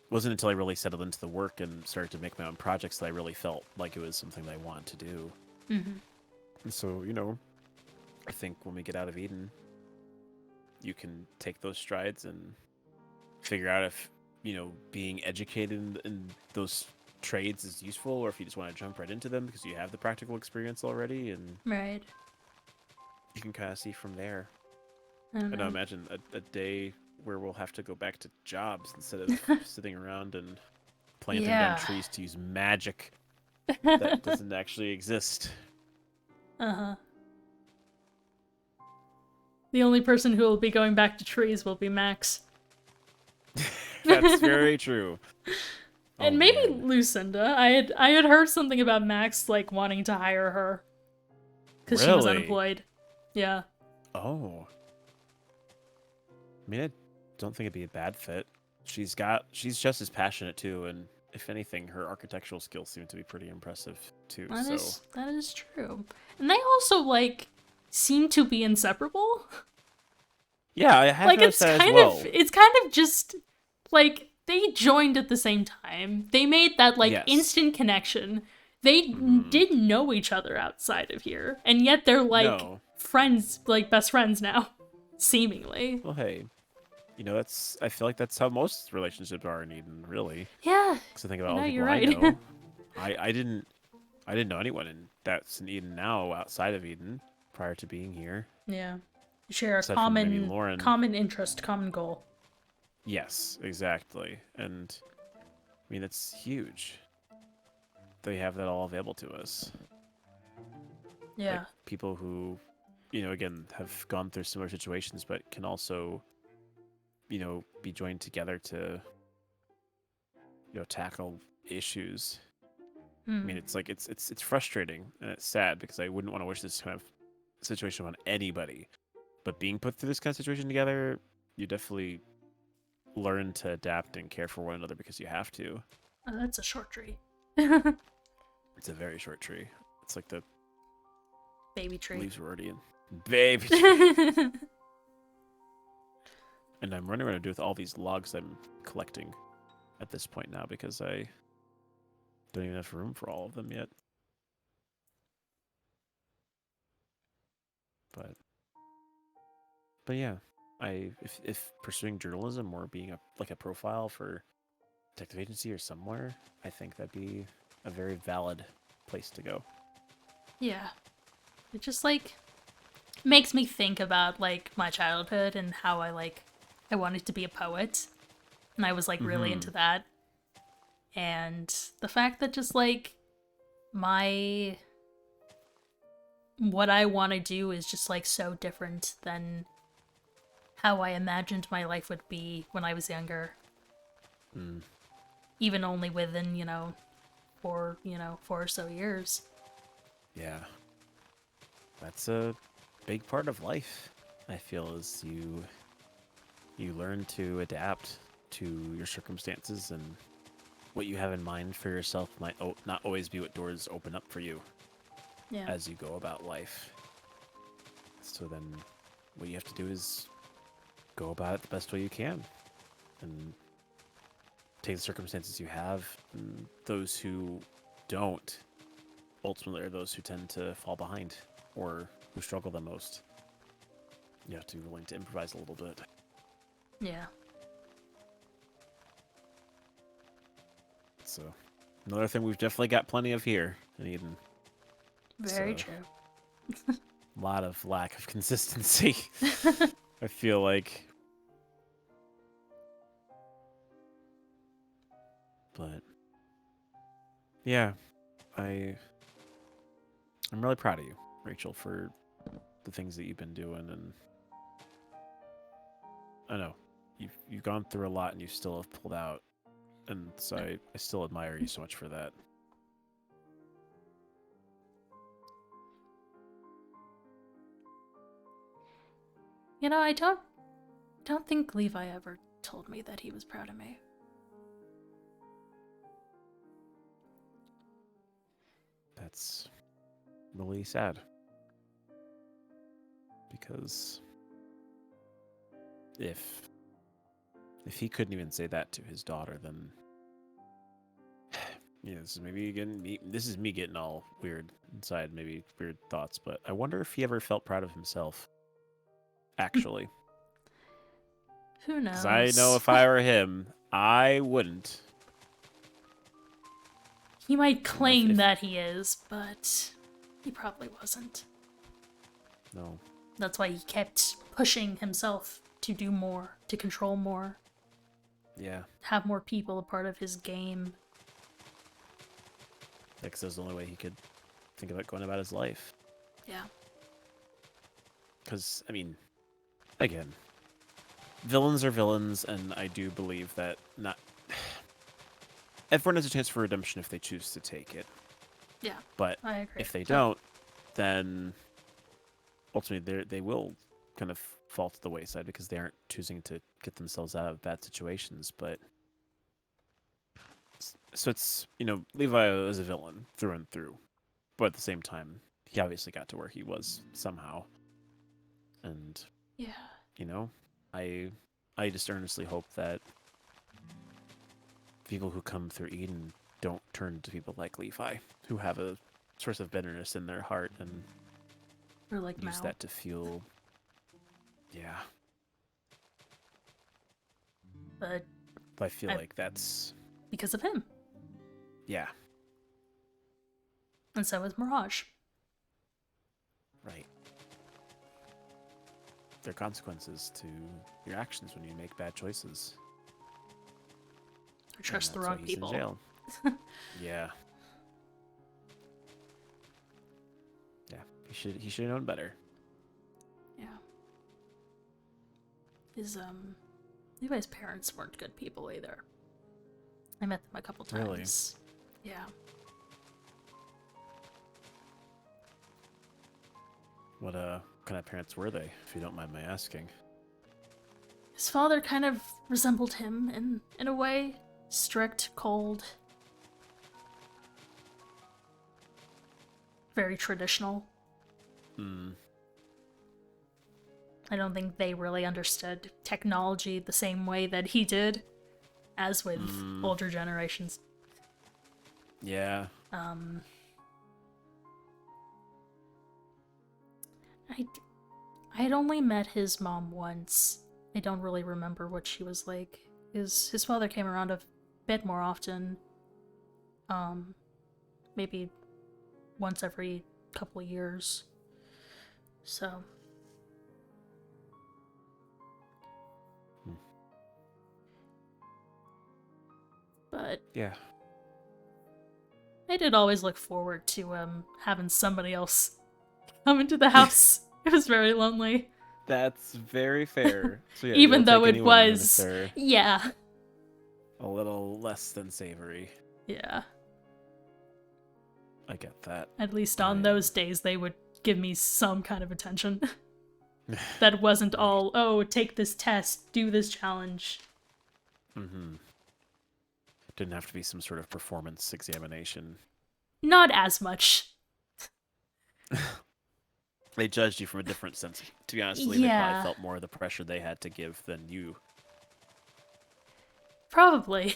wasn't until I really settled into the work and started to make my own projects that I really felt like it was something that I wanted to do. Mm-hmm. And so, I think when we get out of Eden, you can take those strides and figure out if being educated in those trades is useful, or if you just want to jump right into them because you have the practical experience already, and Right. you can kind of see from there. I don't And I know. imagine a day where we'll have to go back to jobs instead of sitting around and planting down Yeah. trees to use magic that doesn't actually exist. Uh-huh. The only person who will be going back to trees will be Max. That's very true. And Oh, maybe man. Lucinda. I had heard something about Max like wanting to hire her because she was Really? unemployed. Yeah. Oh. I mean, I don't think it'd be a bad fit. She's just as passionate too, and if anything, her architectural skills seem to be pretty impressive too. That is true. And they also like seem to be inseparable. Yeah, I have Like noticed that as well. it's kind of just like they joined at the same time. They made that like Yes. instant connection. They didn't know each other outside of here, and yet they're like No. friends, like best friends now, seemingly. Well, hey, I feel like that's how most relationships are in Eden, really. Yeah, Because I think about all the you're people I right. know. I didn't know anyone that's in Eden now outside of Eden prior to being here. Yeah, you share a Aside from maybe Lauren. common interest, common goal. Yes, exactly. And I mean, that's huge. They have that all available to us. Yeah, Like people who, again, have gone through similar situations, but can also, be joined together to, tackle issues. I mean, it's like it's frustrating and it's sad because I wouldn't want to wish this kind of situation on anybody. But being put through this kind of situation together, you definitely learn to adapt and care for one another because you have to. That's a short tree. It's a very short tree. It's like the Baby tree. leaves were already in. Baby tree. And I'm running around to do with all these logs I'm collecting at this point now because I don't even have room for all of them yet. But yeah, if pursuing journalism or being a profile for detective agency or somewhere, I think that'd be a very valid place to go. Yeah, it just like makes me think about like my childhood and how I wanted to be a poet, and I was like really into that, and the fact that just like my what I want to do is just like so different than how I imagined my life would be when I was younger. Even only within, 4 or so years. Yeah. That's a big part of life, I feel, is you learn to adapt to your circumstances, and what you have in mind for yourself might not always be what doors open up for you Yeah. as you go about life. So then what you have to do is go about it the best way you can and take the circumstances you have, and those who don't ultimately are those who tend to fall behind or who struggle the most. You have to be willing to improvise a little bit. Yeah. So another thing we've definitely got plenty of here in Eden. Very So, true. A lot of lack of consistency. I feel like. But yeah, I'm really proud of you, Rachel, for the things that you've been doing, and I know you've gone through a lot and you still have pulled out, and so I still admire you so much for that. I don't think Levi ever told me that he was proud of me. That's really sad. Because if he couldn't even say that to his daughter, then this is me getting all weird inside, maybe weird thoughts, but I wonder if he ever felt proud of himself. Actually. Who knows? Because I know if I were him, I wouldn't. He might claim if- that he is, but he probably wasn't. No. That's why he kept pushing himself to do more, to control more, Yeah. have more people a part of his game. Because that was the only way he could think about going about his life. Yeah. Because, I mean, again, villains are villains, and I do believe that not everyone has a chance for redemption if they choose to take it. Yeah, But I agree. if they don't, then ultimately they will kind of fall to the wayside because they aren't choosing to get themselves out of bad situations. But so it's, Levi is a villain through and through, but at the same time, he obviously got to where he was somehow. And Yeah. I just earnestly hope that people who come through Eden don't turn to people like Levi, who have a source of bitterness in their heart and Or like use Mal. that to fuel. Yeah. But But I feel like that's, because of him. yeah, And so is Mirage. right. There are consequences to your actions when you make bad choices. Or trust the And that's why wrong he's people. in jail. Yeah. Yeah. He should have known better. Yeah. Levi's parents weren't good people either. I met them a couple Really? times. Yeah. What kind of parents were they, if you don't mind my asking? His father kind of resembled him in a way. Strict, cold. Very traditional. Hmm. I don't think they really understood technology the same way that he did, as with older generations. Yeah. I had only met his mom once. I don't really remember what she was like. His father came around a bit more often. Maybe once every couple of years. So. But Yeah. I did always look forward to having somebody else come into the house. It was very lonely. That's very fair. So yeah, Even you'll though take it anyone, even if was, they're yeah. a little less than savory. Yeah. I get that. At least on those days, they would give me some kind of attention. That wasn't all, oh, take this test, do this challenge. Mm-hmm. Didn't have to be some sort of performance examination. Not as much. They judged you from a different sense. To be honest, they Yeah. probably felt more of the pressure they had to give than you. Probably.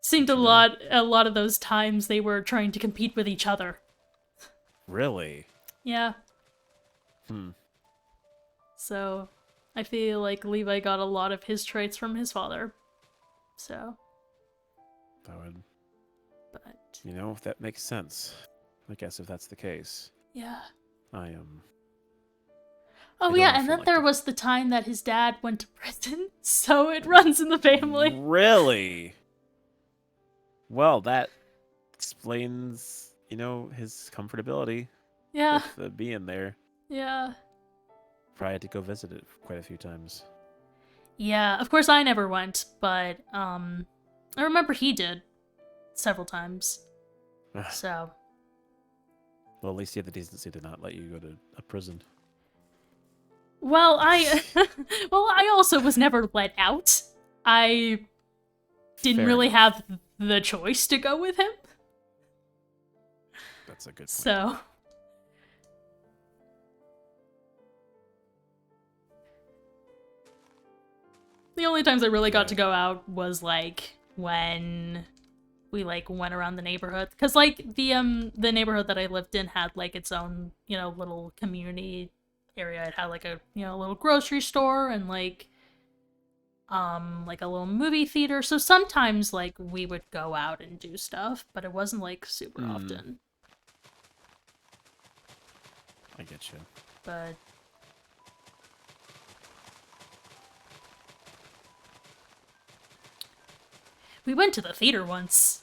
Seemed a You know? lot of those times they were trying to compete with each other. Really? Yeah. Hmm. So, I feel like Levi got a lot of his traits from his father. So. That would, But. that makes sense. I guess if that's the case. Yeah. I am. Oh don't yeah, know and if then I'd there like to- was the time that his dad went to prison, so it runs in the family. Really? Well, that explains, his comfortability Yeah, with being there. yeah. Probably had to go visit it quite a few times. Yeah, of course I never went, but, I remember he did several times, so. Well, at least you had the decency to not let you go to a prison. Well, I also was never let out. I didn't Fair really enough. have the choice to go with him, That's a good point. so. The only times I really got to go out was, when we, went around the neighborhood. Because, the neighborhood that I lived in had, its own, little community area. It had, a little grocery store and, like a little movie theater. So sometimes like we would go out and do stuff, but it wasn't like super often. I get you. But we went to the theater once,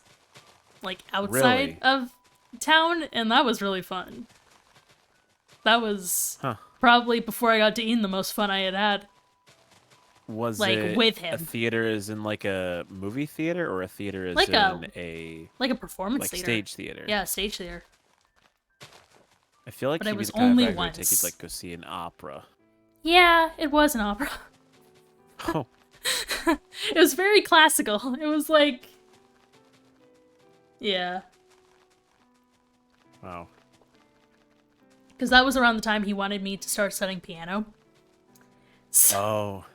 like outside Really? of town, and that was really fun. That was Huh. probably before I got to Eden the most fun I had. Was Like, it with a him. theater as in like a movie theater, or a theater as Like in a like a performance like theater. stage theater? Yeah, stage theater. I feel like But he'd it be was the kind of only guy who would take you once. to like go see an opera. Yeah, it was an opera. Oh, It was very classical. It was like, yeah, wow. because that was around the time he wanted me to start studying piano. Oh,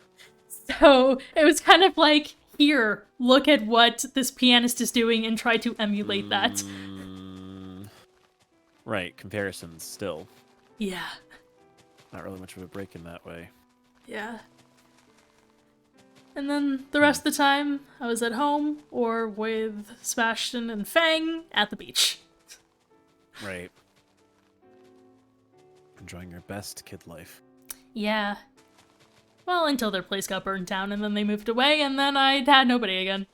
So it was kind of like, here, look at what this pianist is doing and try to emulate that. Right. Comparisons still. Yeah. Not really much of a break in that way. Yeah. And then the rest of the time, I was at home or with Sebastian and Fang at the beach. Right. Enjoying your best kid life. Yeah. Well, until their place got burned down and then they moved away and then I had nobody again.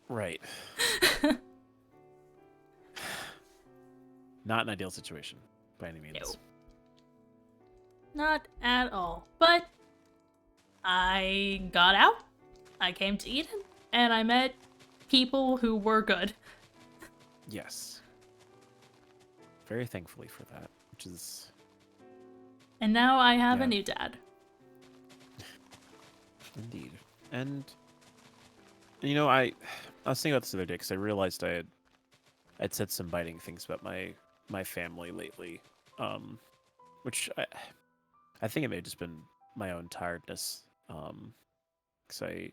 Right. Not an ideal situation, by any means. No. Not at all. But I got out, I came to Eden, and I met people who were good. Yes. Very thankfully for that, which is... And now I have Yeah. a new dad. Indeed. And, you know, I was thinking about this the other day because I realized I'd said some biting things about my family lately, which I think it may have just been my own tiredness, because I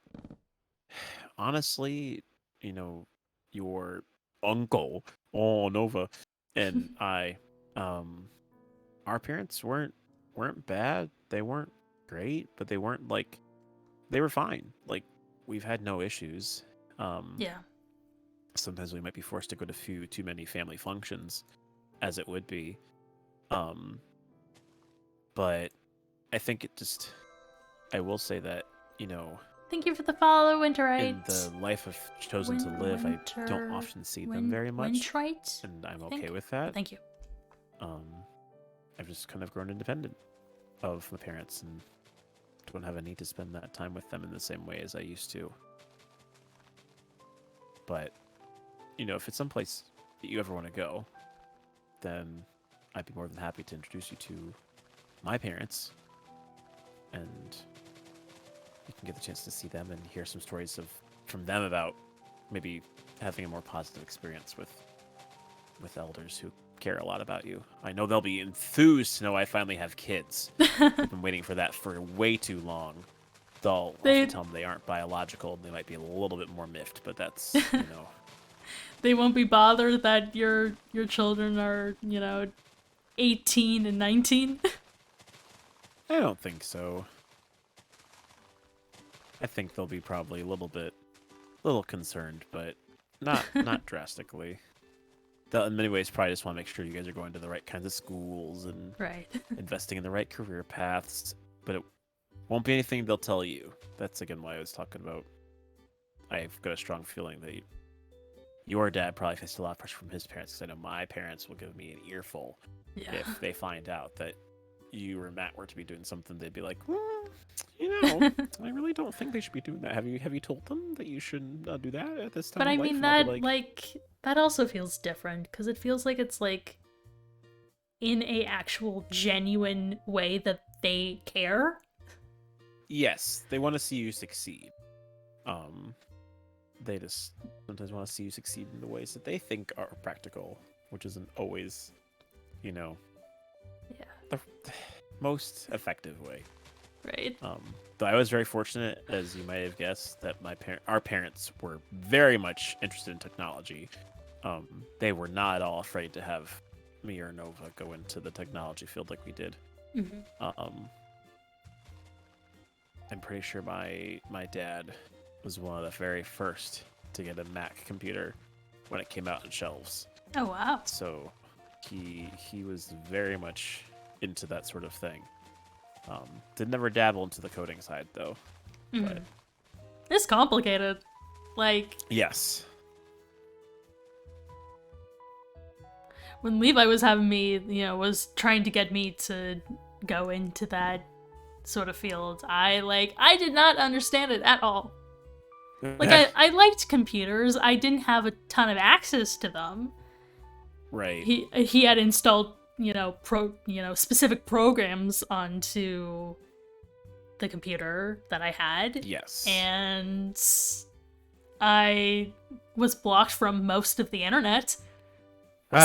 honestly, you know, your uncle, Nova, and I, our parents weren't bad. They weren't great, but they weren't like, they were fine. Like, we've had no issues. Yeah. Sometimes we might be forced to go to too many family functions, as it would be. But I think I will say that, you know, Thank you for the follow, in Winterite. the life I've chosen to live, I don't often see them very much, Winterite? and I'm I okay think? with that. Thank you. I've just kind of grown independent of my parents and don't have a need to spend that time with them in the same way as I used to. But, you know, if it's someplace that you ever want to go, then I'd be more than happy to introduce you to my parents, and you can get the chance to see them and hear some stories from them about maybe having a more positive experience with elders who care a lot about you. I know they'll be enthused to know I finally have kids. I've been waiting for that for way too long. They'll often tell them they aren't biological and they might be a little bit more miffed, but that's, you know. They won't be bothered that your children are, 18 and 19. I don't think so. I think they'll be probably a little concerned, but not drastically. They'll, in many ways, probably just want to make sure you guys are going to the right kinds of schools and Right. investing in the right career paths. But it won't be anything they'll tell you. That's again why I was talking about. I've got a strong feeling that your dad probably faced a lot of pressure from his parents, because I know my parents will give me an earful Yeah. if they find out that you or Matt were to be doing something. They'd be like, well, you know, I really don't think they should be doing that. Have you told them that you shouldn't do that at this time? But I of life? mean, And they'll that, be that also feels different, because it feels like it's, in a actual genuine way that they care. yes, they want to see you succeed. They just sometimes want to see you succeed in the ways that they think are practical, which isn't always, you know, Yeah. the most effective way. Right. Though I was very fortunate, as you might have guessed, that our parents were very much interested in technology. They were not at all afraid to have me or Nova go into the technology field like we did. Mm-hmm. I'm pretty sure my dad was one of the very first to get a Mac computer when it came out on shelves. Oh, wow. So he was very much into that sort of thing. Did never dabble into the coding side though. But It's complicated. Like, yes. when Levi was having me, was trying to get me to go into that sort of field, I did not understand it at all. Like, I liked computers. I didn't have a ton of access to them. Right. He had installed, specific programs onto the computer that I had. Yes. And I was blocked from most of the internet.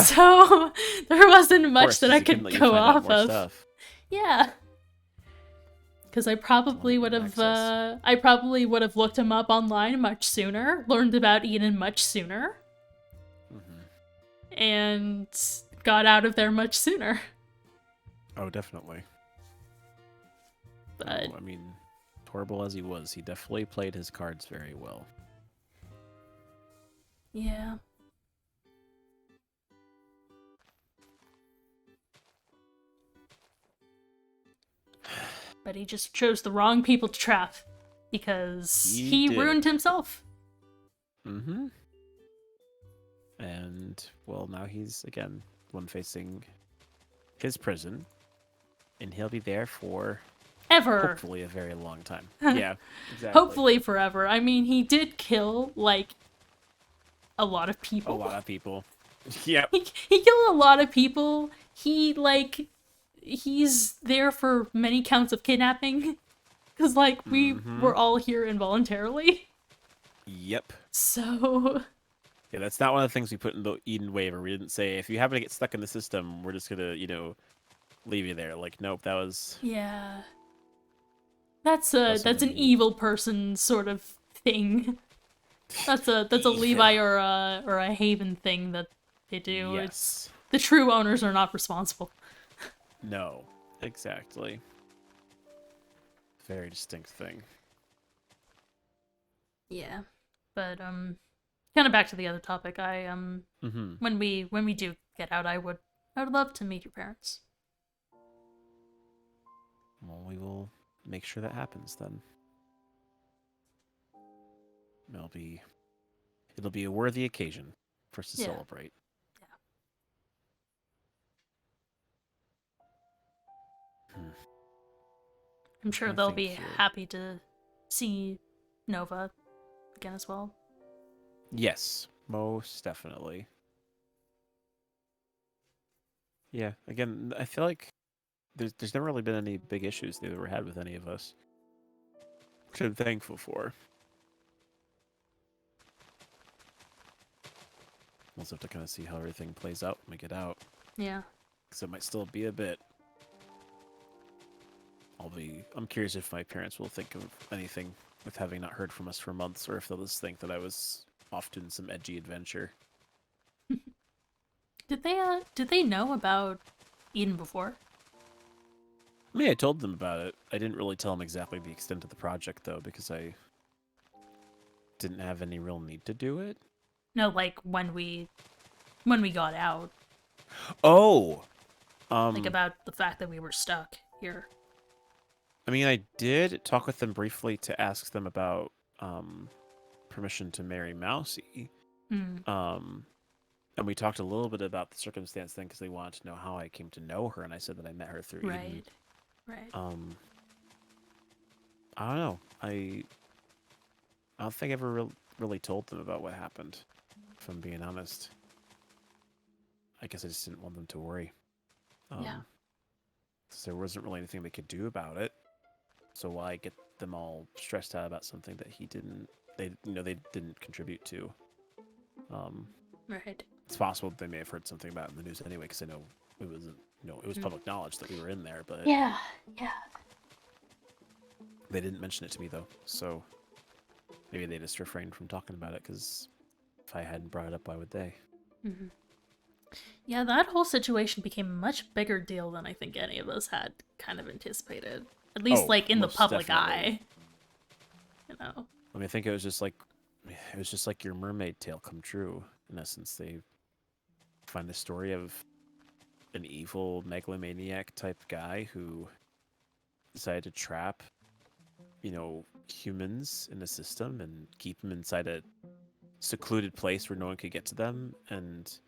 So there wasn't much that I could go off of. Stuff. Yeah. Because I probably would have looked him up online much sooner, learned about Eden much sooner, and got out of there much sooner. Oh, definitely. But I mean, horrible as he was, he definitely played his cards very well. Yeah. But he just chose the wrong people to trap because he ruined himself. Mm-hmm. And, well, now he's, again, one facing his prison. And he'll be there for... ever. Hopefully a very long time. Yeah, exactly. Hopefully forever. I mean, he did kill, a lot of people. A lot of people. Yep. He killed a lot of people. He's there for many counts of kidnapping. Because, we were all here involuntarily. Yep. So... yeah, that's not one of the things we put in the Eden waiver. We didn't say, if you happen to get stuck in the system, we're just gonna, leave you there. Like, nope, that was... yeah. That's an evil person sort of thing. That's a Levi or a Haven thing that they do. Yes. It's the true owners are not responsible. No, exactly. Very distinct thing. Yeah, but kind of back to the other topic. When we do get out, I would love to meet your parents. Well, we will make sure that happens then. It'll be a worthy occasion for us to celebrate. Yeah. I'm sure they'll be happy to see Nova again as well. Yes, most definitely. Yeah, again, I feel like there's never really been any big issues they've ever had with any of us, which I'm thankful for. We'll also have to kind of see how everything plays out when we get out. Yeah. Because it might still be a bit. I'm curious if my parents will think of anything with having not heard from us for months, or if they'll just think that I was off doing some edgy adventure. Did they know about Eden before? I mean, I told them about it. I didn't really tell them exactly the extent of the project, though, because I didn't have any real need to do it. No, when we got out. Oh! About the fact that we were stuck here. I mean, I did talk with them briefly to ask them about permission to marry Mousy. And we talked a little bit about the circumstance thing because they wanted to know how I came to know her, and I said that I met her through Eden. Right. I don't know. I don't think I ever really told them about what happened, if I'm being honest. I guess I just didn't want them to worry. Yeah. So there wasn't really anything they could do about it. So why get them all stressed out about something that they didn't contribute to? Right. It's possible that they may have heard something about it in the news anyway, because I know it wasn't. It was public knowledge that we were in there, but yeah. They didn't mention it to me though, so maybe they just refrained from talking about it. Because if I hadn't brought it up, why would they? Mm-hmm. Yeah, that whole situation became a much bigger deal than I think any of us had kind of anticipated. At least Oh, like in the most public definitely. eye. You know. I mean, I think it was just like your mermaid tale come true. In essence, they find the story of an evil megalomaniac type guy who decided to trap, humans in a system and keep them inside a secluded place where no one could get to them, and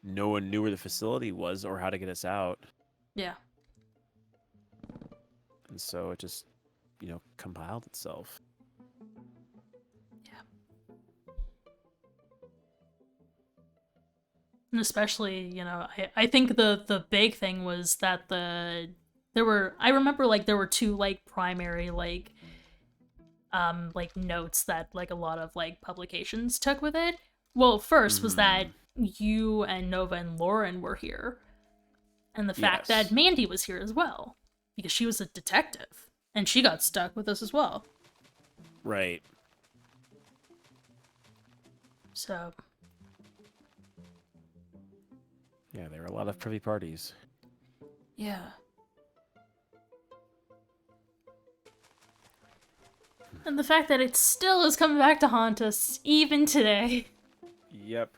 no one knew where the facility was or how to get us out. Yeah. And so it just, compiled itself. And especially, I think the big thing was that I remember like there were two like primary like notes that like a lot of like publications took with it. Well, first was that Mm, you and Nova and Lauren were here, and the fact that yes. Mandy was here as well, because she was a detective and she got stuck with us as well. Right. So Yeah, there were a lot of privy parties. yeah. And the fact that it still is coming back to haunt us even today. Yep.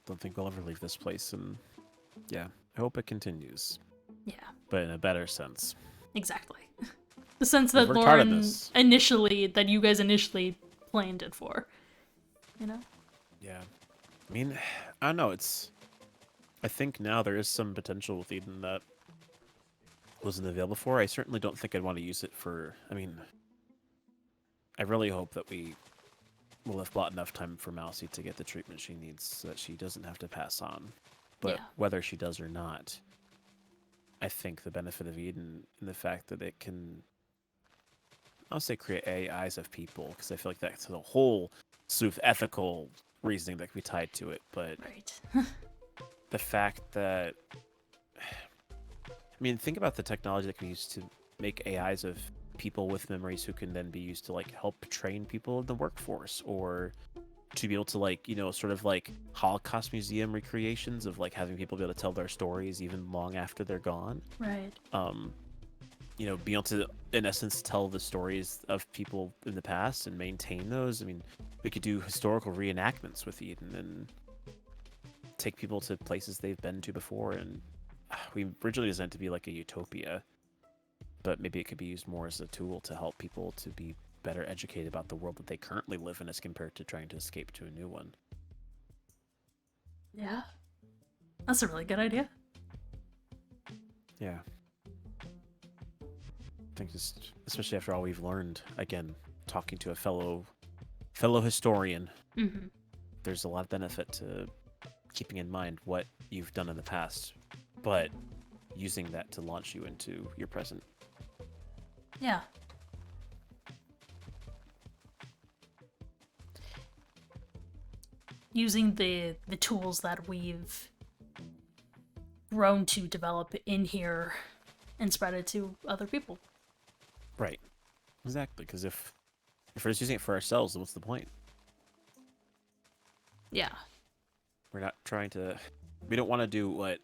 Don't think we'll ever leave this place, and yeah, I hope it continues, Yeah, but in a better sense. exactly. The sense We've that worked hard on this. that you guys initially planned it for. You know? Yeah. I mean, I don't know. I think now there is some potential with Eden that wasn't available before. I certainly don't think I'd want to use it for. I mean, I really hope that we will have bought enough time for Mousy to get the treatment she needs so that she doesn't have to pass on. But Yeah. whether she does or not, I think the benefit of Eden in the fact that it can, I'll say, create AIs of people, because I feel like that's a whole slew of ethical reasoning that can be tied to it. But Right. the fact that, I mean, think about the technology that can be used to make AIs of people with memories who can then be used to like help train people in the workforce, or to be able to like, sort of like Holocaust museum recreations of like having people be able to tell their stories even long after they're gone. Right. Be able to, in essence, tell the stories of people in the past and maintain those. I mean, we could do historical reenactments with Eden and take people to places they've been to before. And we originally designed it to be like a utopia, but maybe it could be used more as a tool to help people to be better educated about the world that they currently live in as compared to trying to escape to a new one. Yeah. That's a really good idea. Yeah. I think just, especially after all we've learned, again, talking to a fellow historian, Mm-hmm. there's a lot of benefit to keeping in mind what you've done in the past, but using that to launch you into your present. Yeah. Using the tools that we've grown to develop in here and spread it to other people. Right. Exactly, because if we're just using it for ourselves, then what's the point? Yeah. We're not trying to. We don't want to do what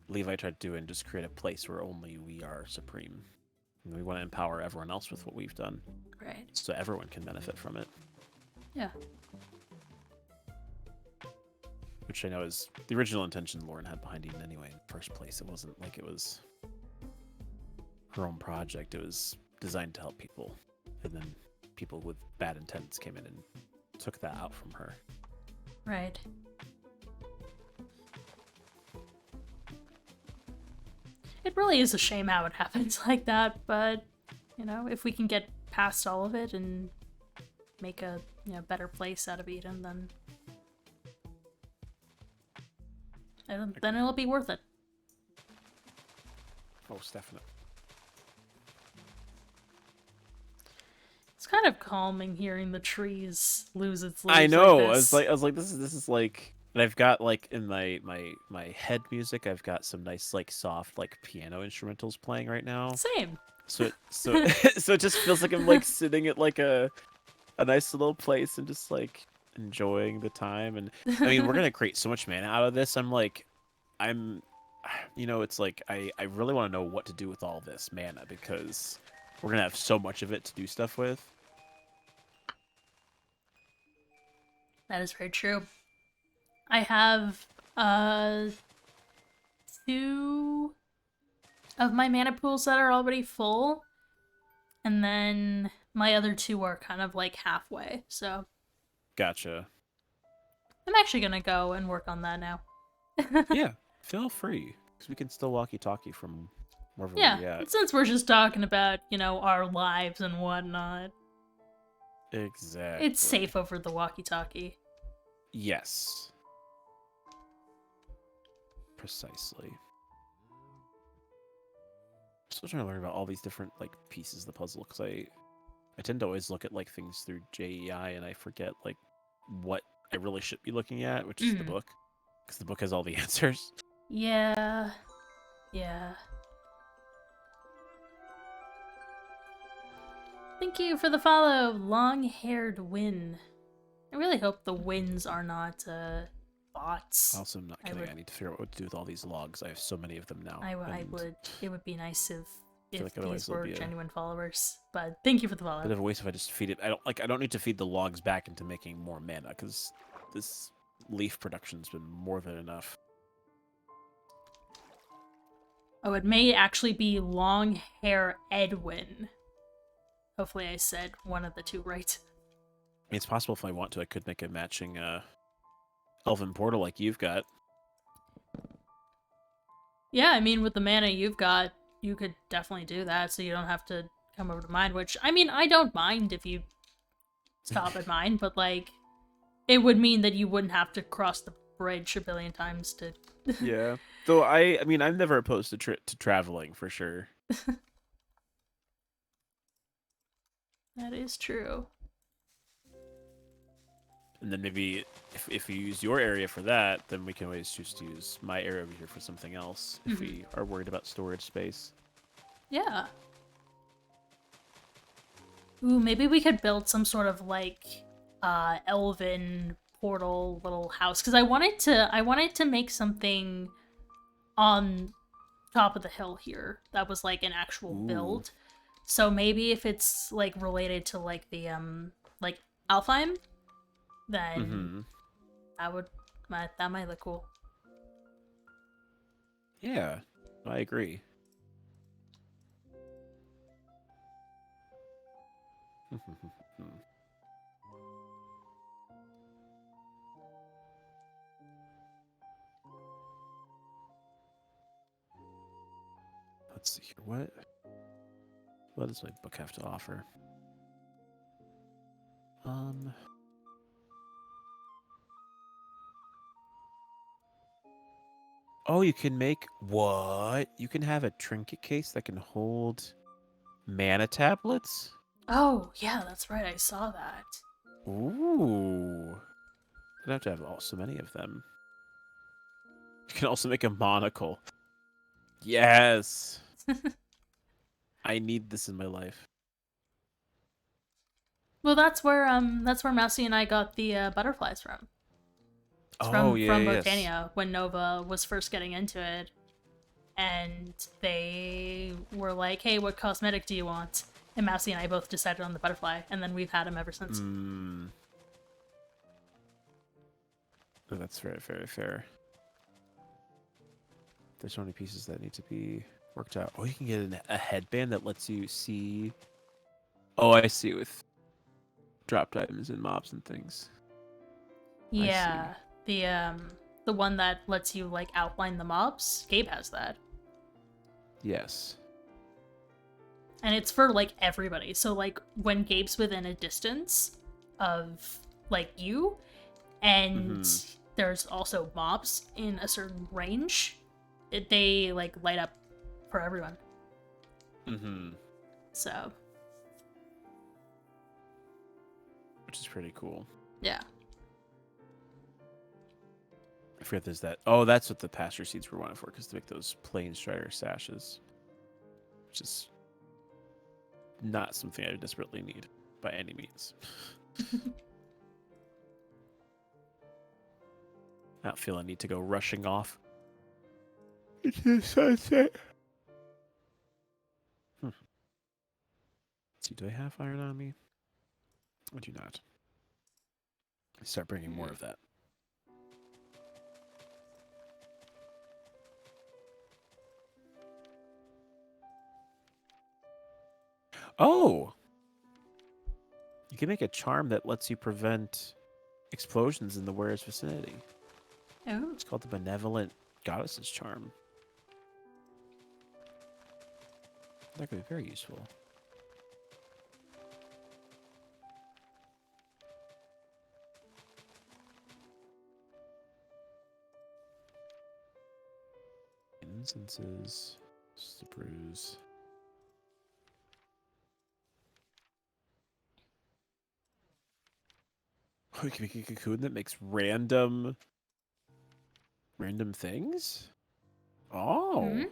Levi tried to do and just create a place where only we are supreme. And we want to empower everyone else with what we've done, Right. so everyone can benefit from it. Yeah. Which I know is the original intention Lauren had behind Eden anyway. In the first place, it wasn't like it was her own project. It was designed to help people, and then people with bad intents came in and took that out from her. Right. It really is a shame how it happens like that, but, if we can get past all of it and make a better place out of Eden, then it'll be worth it. Most definitely. It's kind of calming hearing the trees lose its leaves. I know. Like I this. was like, this is like. And I've got like in my head music, I've got some nice like soft like piano instrumentals playing right now. Same. So so it just feels like I'm like sitting at like a nice little place and just like enjoying the time. And I mean, we're gonna create so much mana out of this. I'm it's like I really want to know what to do with all this mana because we're gonna have so much of it to do stuff with. That is very true. I have two of my mana pools that are already full, and then my other two are kind of like halfway. So Gotcha. I'm actually gonna go and work on that now. Yeah, feel free because we can still walkie-talkie from wherever Yeah, we're at. and since we're just talking about, our lives and whatnot, Exactly. it's safe over the walkie-talkie. Yes. Precisely. Still trying to learn about all these different like pieces of the puzzle because I tend to always look at like things through JEI and I forget like what I really should be looking at, which is the book, because the book has all the answers. Yeah. Yeah. Thank you for the follow, long-haired Win. I really hope the wins are not bots. Also, I'm not kidding. I need to figure out what to do with all these logs. I have so many of them now. I would. It would be nice if like otherwise these there'll were be a genuine followers. But thank you for the follow. bit of a waste if I just feed it. I don't need to feed the logs back into making more mana because this leaf production's been more than enough. Oh, it may actually be long hair Edwin. Hopefully I said one of the two right. I mean, it's possible if I want to, I could make a matching elven portal like you've got. Yeah, I mean, with the mana you've got, you could definitely do that, so you don't have to come over to mine, which, I mean, I don't mind if you stop at mine, but, like, it would mean that you wouldn't have to cross the bridge a billion times to... Yeah. Though I mean, I'm never opposed to traveling, for sure. That is true. And then maybe if you use your area for that, then we can always choose to use my area over here for something else if we are worried about storage space. Yeah. Ooh, maybe we could build some sort of, like, elven portal little house, because I wanted to make something on top of the hill here that was, like, an actual build. So maybe if it's, like, related to, like, the, like, Alfheim, then that might look cool. Yeah, I agree. Let's see here. What does my book have to offer? Oh, you can make what? You can have a trinket case that can hold mana tablets? Oh, yeah, that's right, I saw that. Ooh. I'd have to have so many of them. You can also make a monocle. Yes. I need this in my life. Well, that's where Mousy and I got the butterflies from. It's from yes. Botania when Nova was first getting into it, and they were like, "Hey, what cosmetic do you want?" And Mousy and I both decided on the butterfly, and then we've had him ever since. Oh, that's very, very fair. There's so many pieces that need to be worked out. Oh, you can get a headband that lets you see. Oh, I see, with dropped items and mobs and things. Yeah, the one that lets you like outline the mobs. Gabe has that. Yes. And it's for like everybody. So like when Gabe's within a distance of like you, and there's also mobs in a certain range, they like light up for everyone. So, which is pretty cool. Yeah. I forget there's that. Oh, that's what the pasture seeds were wanted for, because to make those plain strider sashes, which is not something I desperately need by any means. I don't feel I need to go rushing off. into sunset. Let's see, do I have iron on me? I do not. I start bringing more of that. Oh! You can make a charm that lets you prevent explosions in the wearer's vicinity. Oh. It's called the Benevolent Goddess's Charm. That could be very useful. Incenses, sprues. Oh, you can make a cocoon that makes random things? Oh. Hmm?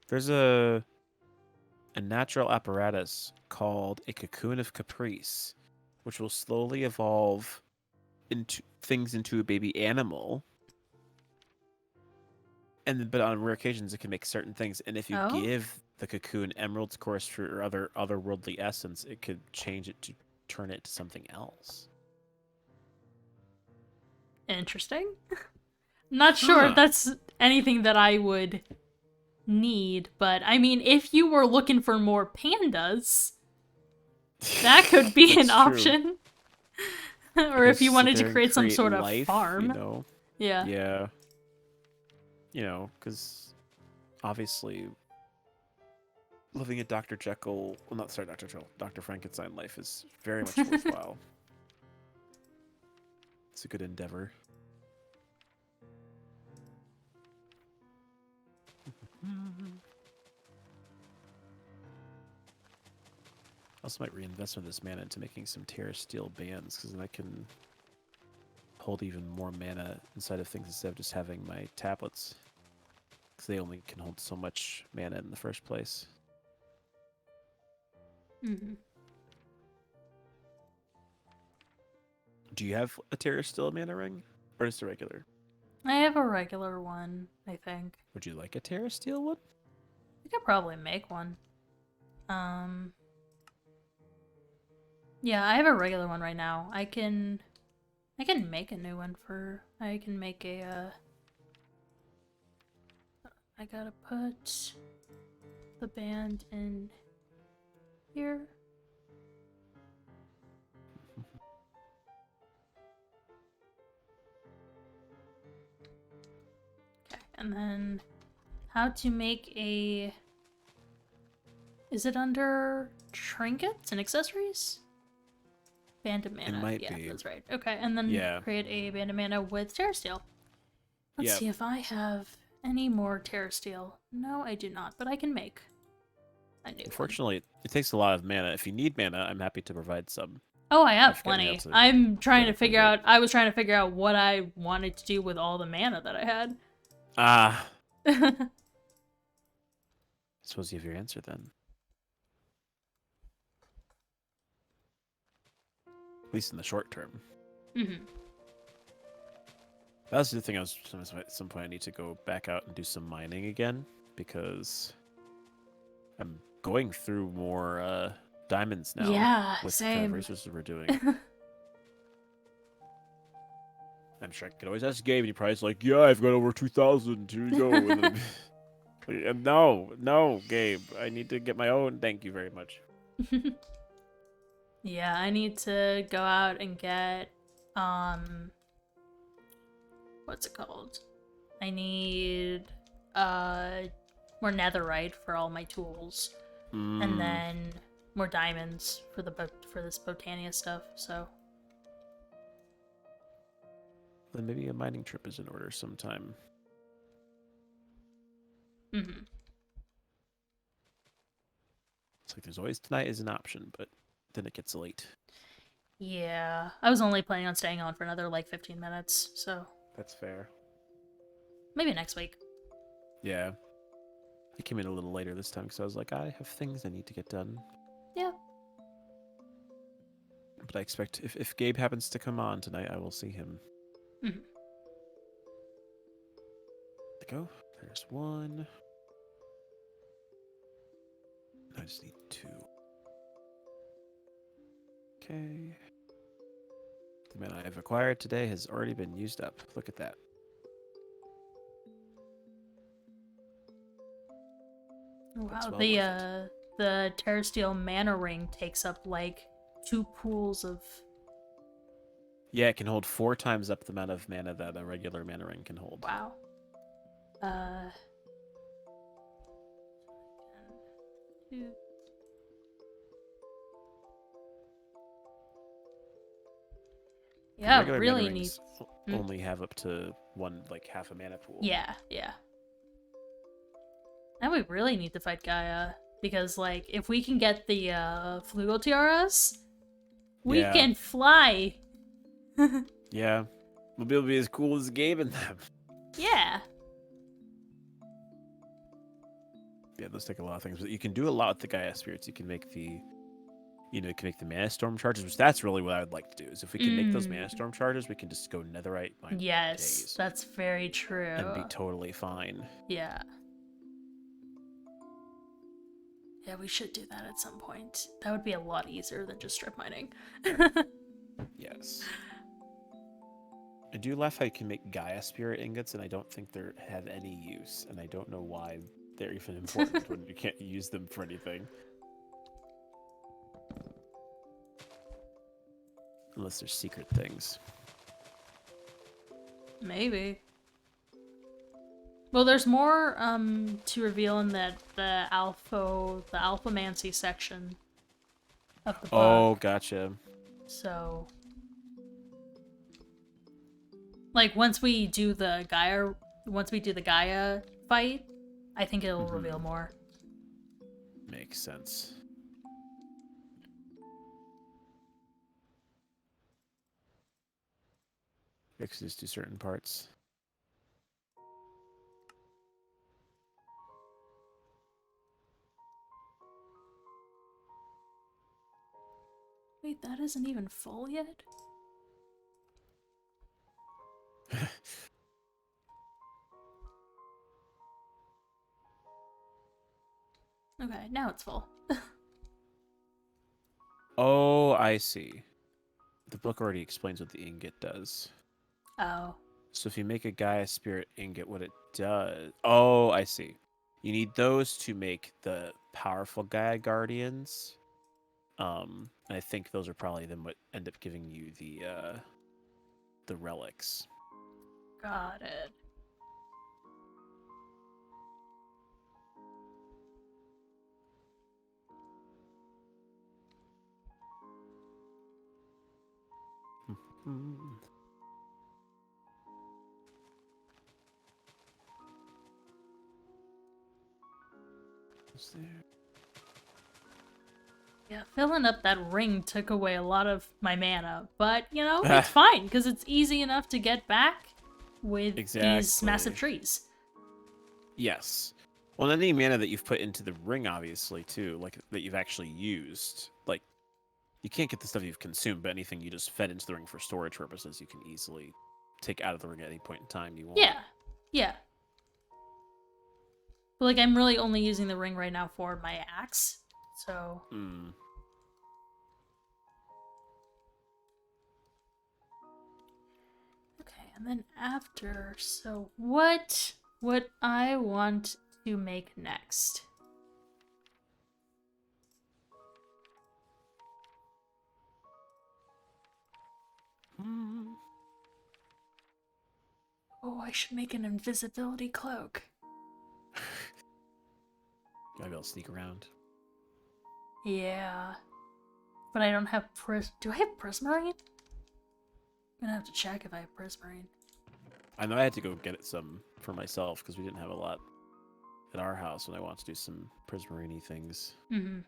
There's a natural apparatus called a cocoon of caprice, which will slowly evolve into a baby animal. But on rare occasions it can make certain things, and if you Oh. give the cocoon emerald's course or otherworldly essence, it could change it to turn it to something else. Interesting. Not sure if Huh. that's anything that I would need, but I mean, if you were looking for more pandas, that could be an That's true. option. Or if Just you sit wanted to there and create some sort of life, farm. you know? Yeah. Yeah. You know, because obviously living a Dr. Jekyll, well, not sorry, Dr. Jekyll, Dr. Frankenstein life is very much worthwhile. It's a good endeavor. Also might reinvest some of this mana into making some Terra Steel bands, because then I can hold even more mana inside of things instead of just having my tablets. Because they only can hold so much mana in the first place. Mm-hmm. Do you have a Terra Steel mana ring? Or just a regular? I have a regular one, I think. Would you like a Terra Steel one? I could probably make one. Yeah, I have a regular one right now. I can make a new one for... I can make a, I gotta put the band in here. Okay, and then how to make a... Is it under trinkets and accessories? Band of mana. might Yeah, be. that's right. Okay, and then Yeah. create a band of mana with Terra Steel. Let's Yep. see if I have any more Terra Steel. No, I do not, but I can make a new one. Unfortunately, it takes a lot of mana. If you need mana, I'm happy to provide some. Oh, I have I've gotten plenty. able to I'm trying to get quite a figure bit. out... I was trying to figure out what I wanted to do with all the mana that I had. Ah. Suppose you have your answer then. At least in the short term. Mm-hmm. That's the thing. At some point I need to go back out and do some mining again, because I'm going through more diamonds now. Yeah, with the kind same. of resources we're doing. I'm sure I could always ask Gabe, and he probably's like, "Yeah, I've got over 2,000. Here you go." And then no, Gabe. I need to get my own. Thank you very much. Yeah, I need to go out and get, what's it called? I need, more netherite for all my tools. And then more diamonds for this Botania stuff, so. Then maybe a mining trip is in order sometime. Mm-hmm. It's like there's always tonight is an option, but then it gets late. Yeah, I was only planning on staying on for another, like, 15 minutes, so. That's fair. Maybe next week. Yeah. I came in a little later this time because I was like, I have things I need to get done. Yeah. But I expect if Gabe happens to come on tonight, I will see him. Mm-hmm. Like, oh, There's one. I just need 2. Okay. The mana I've acquired today has already been used up. Look at that. Wow, That's well worth the Terrasteel mana ring takes up like 2 pools of. Yeah, it can hold 4 times up the amount of mana that a regular mana ring can hold. Wow. Two. Yeah, Regular really mana need. rings only have up to one, like half a mana pool. Yeah, yeah. Now we really need to fight Gaia because, like, if we can get the Flugel Tiaras, we Yeah. can fly. Yeah. We'll be able to be as cool as the game in them. Yeah. Yeah, those take a lot of things. But you can do a lot with the Gaia spirits. You can make the Mana Storm charges, which that's really what I would like to do. Is if we can make those Mana Storm charges, we can just go Netherite mine Yes, days that's very true. and be totally fine. Yeah. Yeah, we should do that at some point. That would be a lot easier than just strip mining. Yes. I do love how you can make Gaia spirit ingots, and I don't think they have any use, and I don't know why they're even important when you can't use them for anything. Unless they're secret things. Maybe. Well, there's more to reveal in the Alphamancy section of the book. Oh, gotcha. So, like, once we do the Gaia fight, I think it'll reveal more. Makes sense. Fixes to certain parts. Wait, that isn't even full yet? Okay, now it's full. Oh, I see. The book already explains what the ingot does. Oh. So if you make a Gaia Spirit ingot, what it does... Oh, I see. You need those to make the powerful Gaia Guardians. And I think those are probably then what end up giving you the relics. Got it. Is there... Yeah, filling up that ring took away a lot of my mana, but, you know, it's fine, because it's easy enough to get back with these massive trees. Yes. Well, any mana that you've put into the ring, obviously, too, like, that you've actually used, like, you can't get the stuff you've consumed, but anything you just fed into the ring for storage purposes, you can easily take out of the ring at any point in time you want. Yeah, yeah. But, like, I'm really only using the ring right now for my axe, so... Okay, and then after, so what I want to make next? Oh, I should make an invisibility cloak. Gotta be able to sneak around. Yeah. But I don't have do I have Prismarine? I'm gonna have to check if I have Prismarine. I know I had to go get it some for myself because we didn't have a lot at our house when I wanted to do some Prismarine things. Mm-hmm.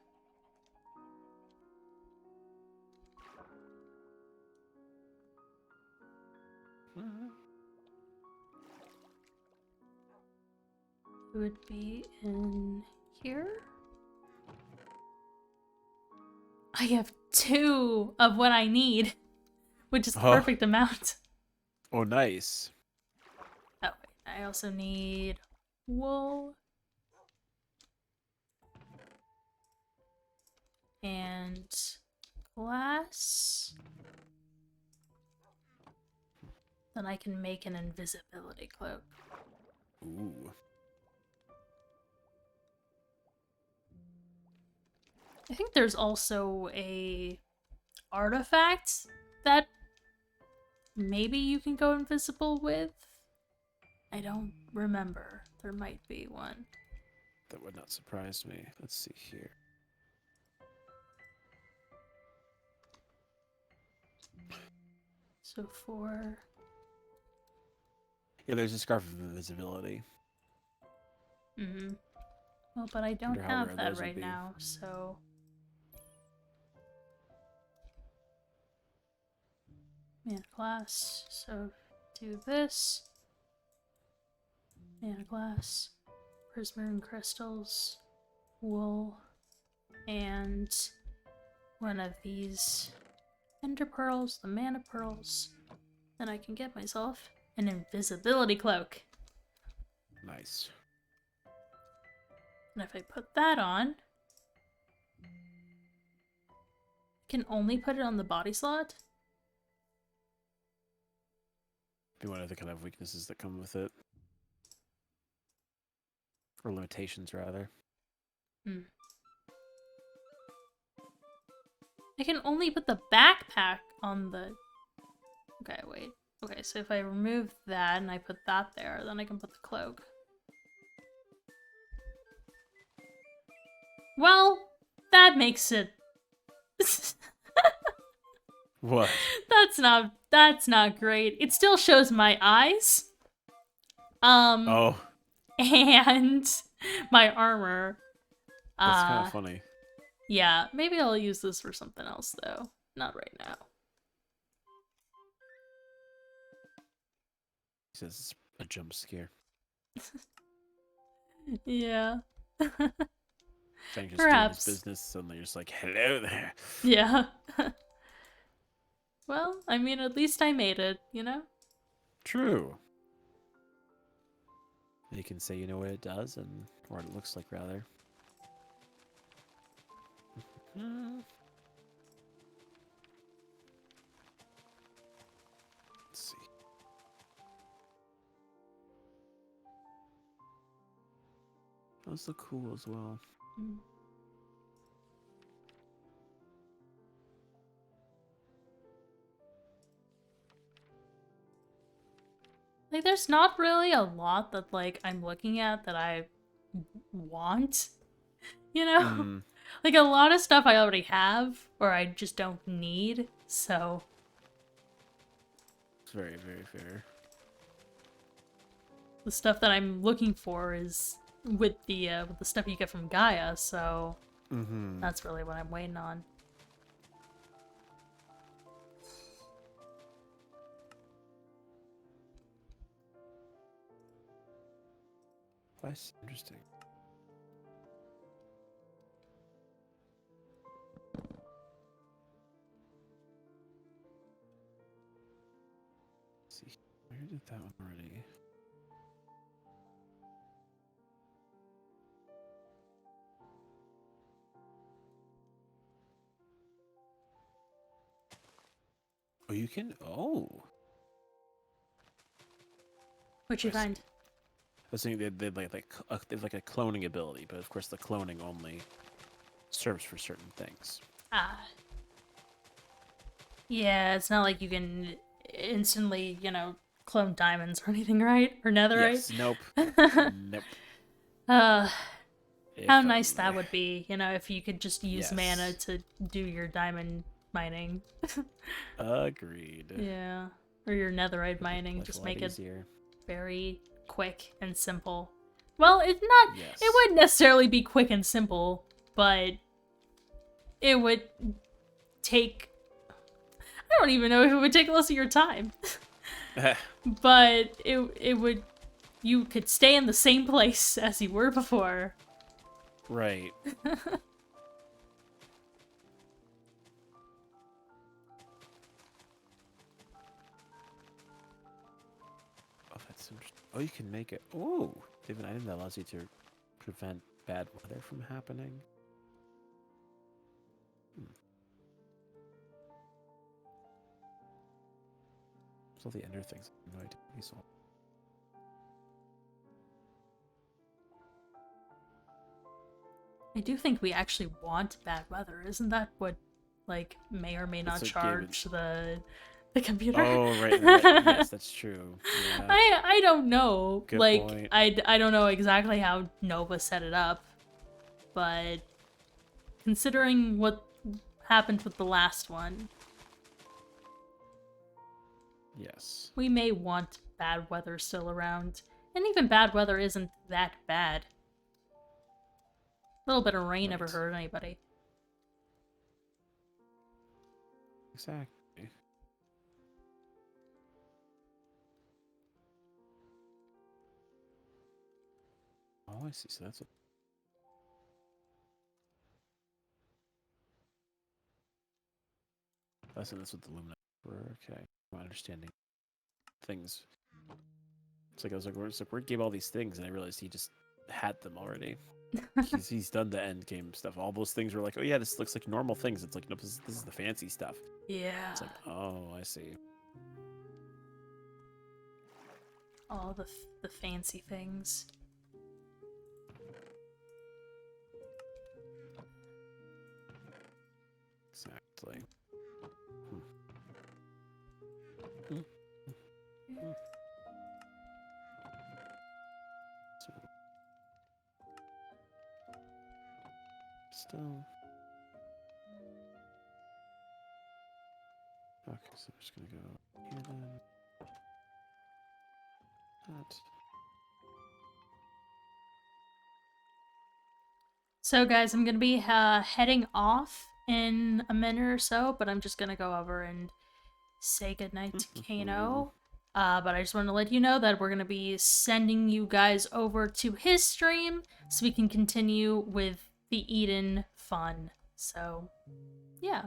It would be in here? I have 2 of what I need, which is the perfect amount. Oh, nice. Oh, wait, I also need wool. And glass. Then I can make an invisibility cloak. Ooh. I think there's also a artifact that maybe you can go invisible with. I don't remember. There might be one. That would not surprise me. Let's see here. So for... Yeah, there's a scarf of invisibility. Mm-hmm. Well, but I don't Wonder how have rare that those would right be. now, so... Mana glass. So do this. Mana glass. Prismarine crystals. Wool. And one of these ender pearls, the mana pearls. Then I can get myself an invisibility cloak. Nice. And if I put that on, I can only put it on the body slot. Be one of the kind of weaknesses that come with it. Or limitations, rather. I can only put the backpack on the... Okay, wait. Okay, so if I remove that and I put that there, then I can put the cloak. Well, that makes it... What? That's not great. It still shows my eyes. Oh, And my armor. that's kind of funny. Yeah, maybe I'll use this for something else though. Not right now. He says it's a jump scare. Yeah. Saying just doing his Perhaps. business, suddenly you're just like, hello there. Yeah. Well, I mean, at least I made it, you know? True. You can say you know what it does, and or what it looks like, rather. Let's see. Those look cool as well. Mm. Like, there's not really a lot that, like, I'm looking at that I want, you know? Mm, Like, a lot of stuff I already have, or I just don't need, so... it's very, very fair. The stuff that I'm looking for is with the stuff you get from Gaia, so... Mm-hmm. That's really what I'm waiting on. That's interesting. Let's see, where did that one already? Oh, you can. Oh, What'd you I see. find? I was thinking they like a cloning ability, but of course the cloning only serves for certain things. Ah. Yeah, it's not like you can instantly, you know, clone diamonds or anything, right? Or netherite? Yes. Nope. Nope. Uh, If how nice that only. would be, you know, if you could just use mana Yes. to do your diamond mining. Agreed. Yeah. Or your netherite mining. Life a Just lot make it easier. very quick and simple. Well, it's not... Yes. It wouldn't necessarily be quick and simple, but it would take... I don't even know if it would take less of your time. But it would... You could stay in the same place as you were before. Right. Oh, that's interesting. Oh, you can make it. Oh, they have an item that allows you to prevent bad weather from happening? What's all the ender things? I have no idea. These all- I do think we actually want bad weather. Isn't that what, like, may or may not That's what gave it- charge the computer? Oh, right. Yes, that's true. Yeah. I don't know. Good like, point. I don't know exactly how Nova set it up, but considering what happened with the last one, Yes. we may want bad weather still around. And even bad weather isn't that bad. A little bit of rain never Right. hurt anybody. Exactly. Oh, I see. So that's what. That's what the Lumina were. Okay, I'm understanding things. It's like I was like, where gave all these things, and I realized he just had them already. he's done the end game stuff. All those things were like, oh yeah, this looks like normal things. It's like, no, this is the fancy stuff. Yeah. It's like, oh, I see. All the fancy things. Exactly. So, still. Okay, so I'm just gonna go here then. That. So guys, I'm gonna be heading off in a minute or so, but I'm just gonna go over and say goodnight to Kano. But I just want to let you know that we're gonna be sending you guys over to his stream so we can continue with the Eden fun. So, yeah.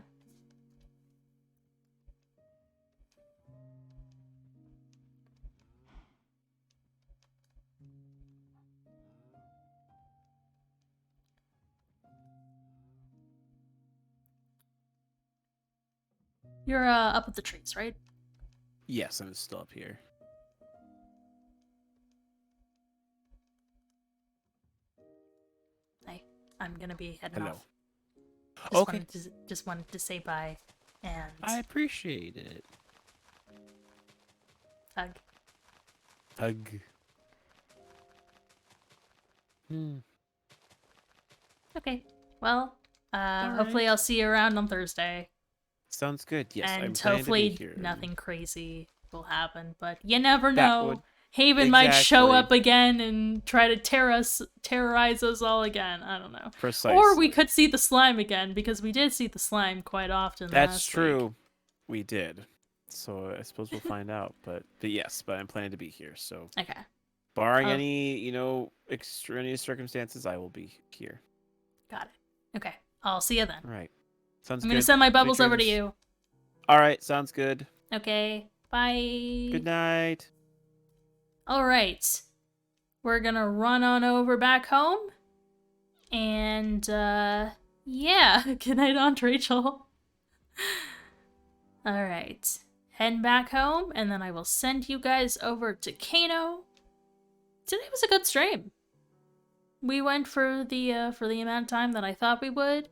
You're up with the trees, right? Yes, I'm still up here. Hey, I'm gonna be heading Hello. off. Okay. Just wanted to say bye and I appreciate it. hug. Hug. Okay. Well, All hopefully right. I'll see you around on Thursday. Sounds good. Yes, I'm And planning to be hopefully here. nothing crazy will happen, but you never That know. would- Haven might show Exactly. up again and try to terrorize us all again. I don't know. Precisely. Or we could see the slime again, because we did see the slime quite often That's last true. week. We did. So I suppose we'll find out. But yes, I'm planning to be here. So Okay. barring Oh. any, extraneous circumstances, I will be here. Got it. Okay. I'll see you then. All right. Sounds I'm good. gonna send my Sweet bubbles over to dreams. you. All right. Sounds good. Okay. Bye. Good night. Alright. We're gonna run on over back home. And, yeah. Good night, Aunt Rachel. Alright. Heading back home, and then I will send you guys over to Kano. Today was a good stream. We went for the amount of time that I thought we would.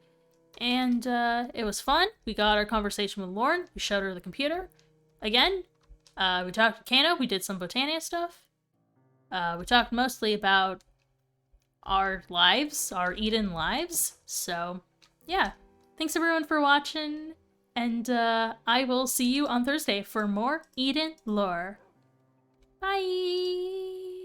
And, it was fun. We got our conversation with Lauren. We showed her the computer. Again. We talked to Kano. We did some Botania stuff. We talked mostly about our lives, our Eden lives. So, yeah. Thanks everyone for watching, and I will see you on Thursday for more Eden lore. Bye!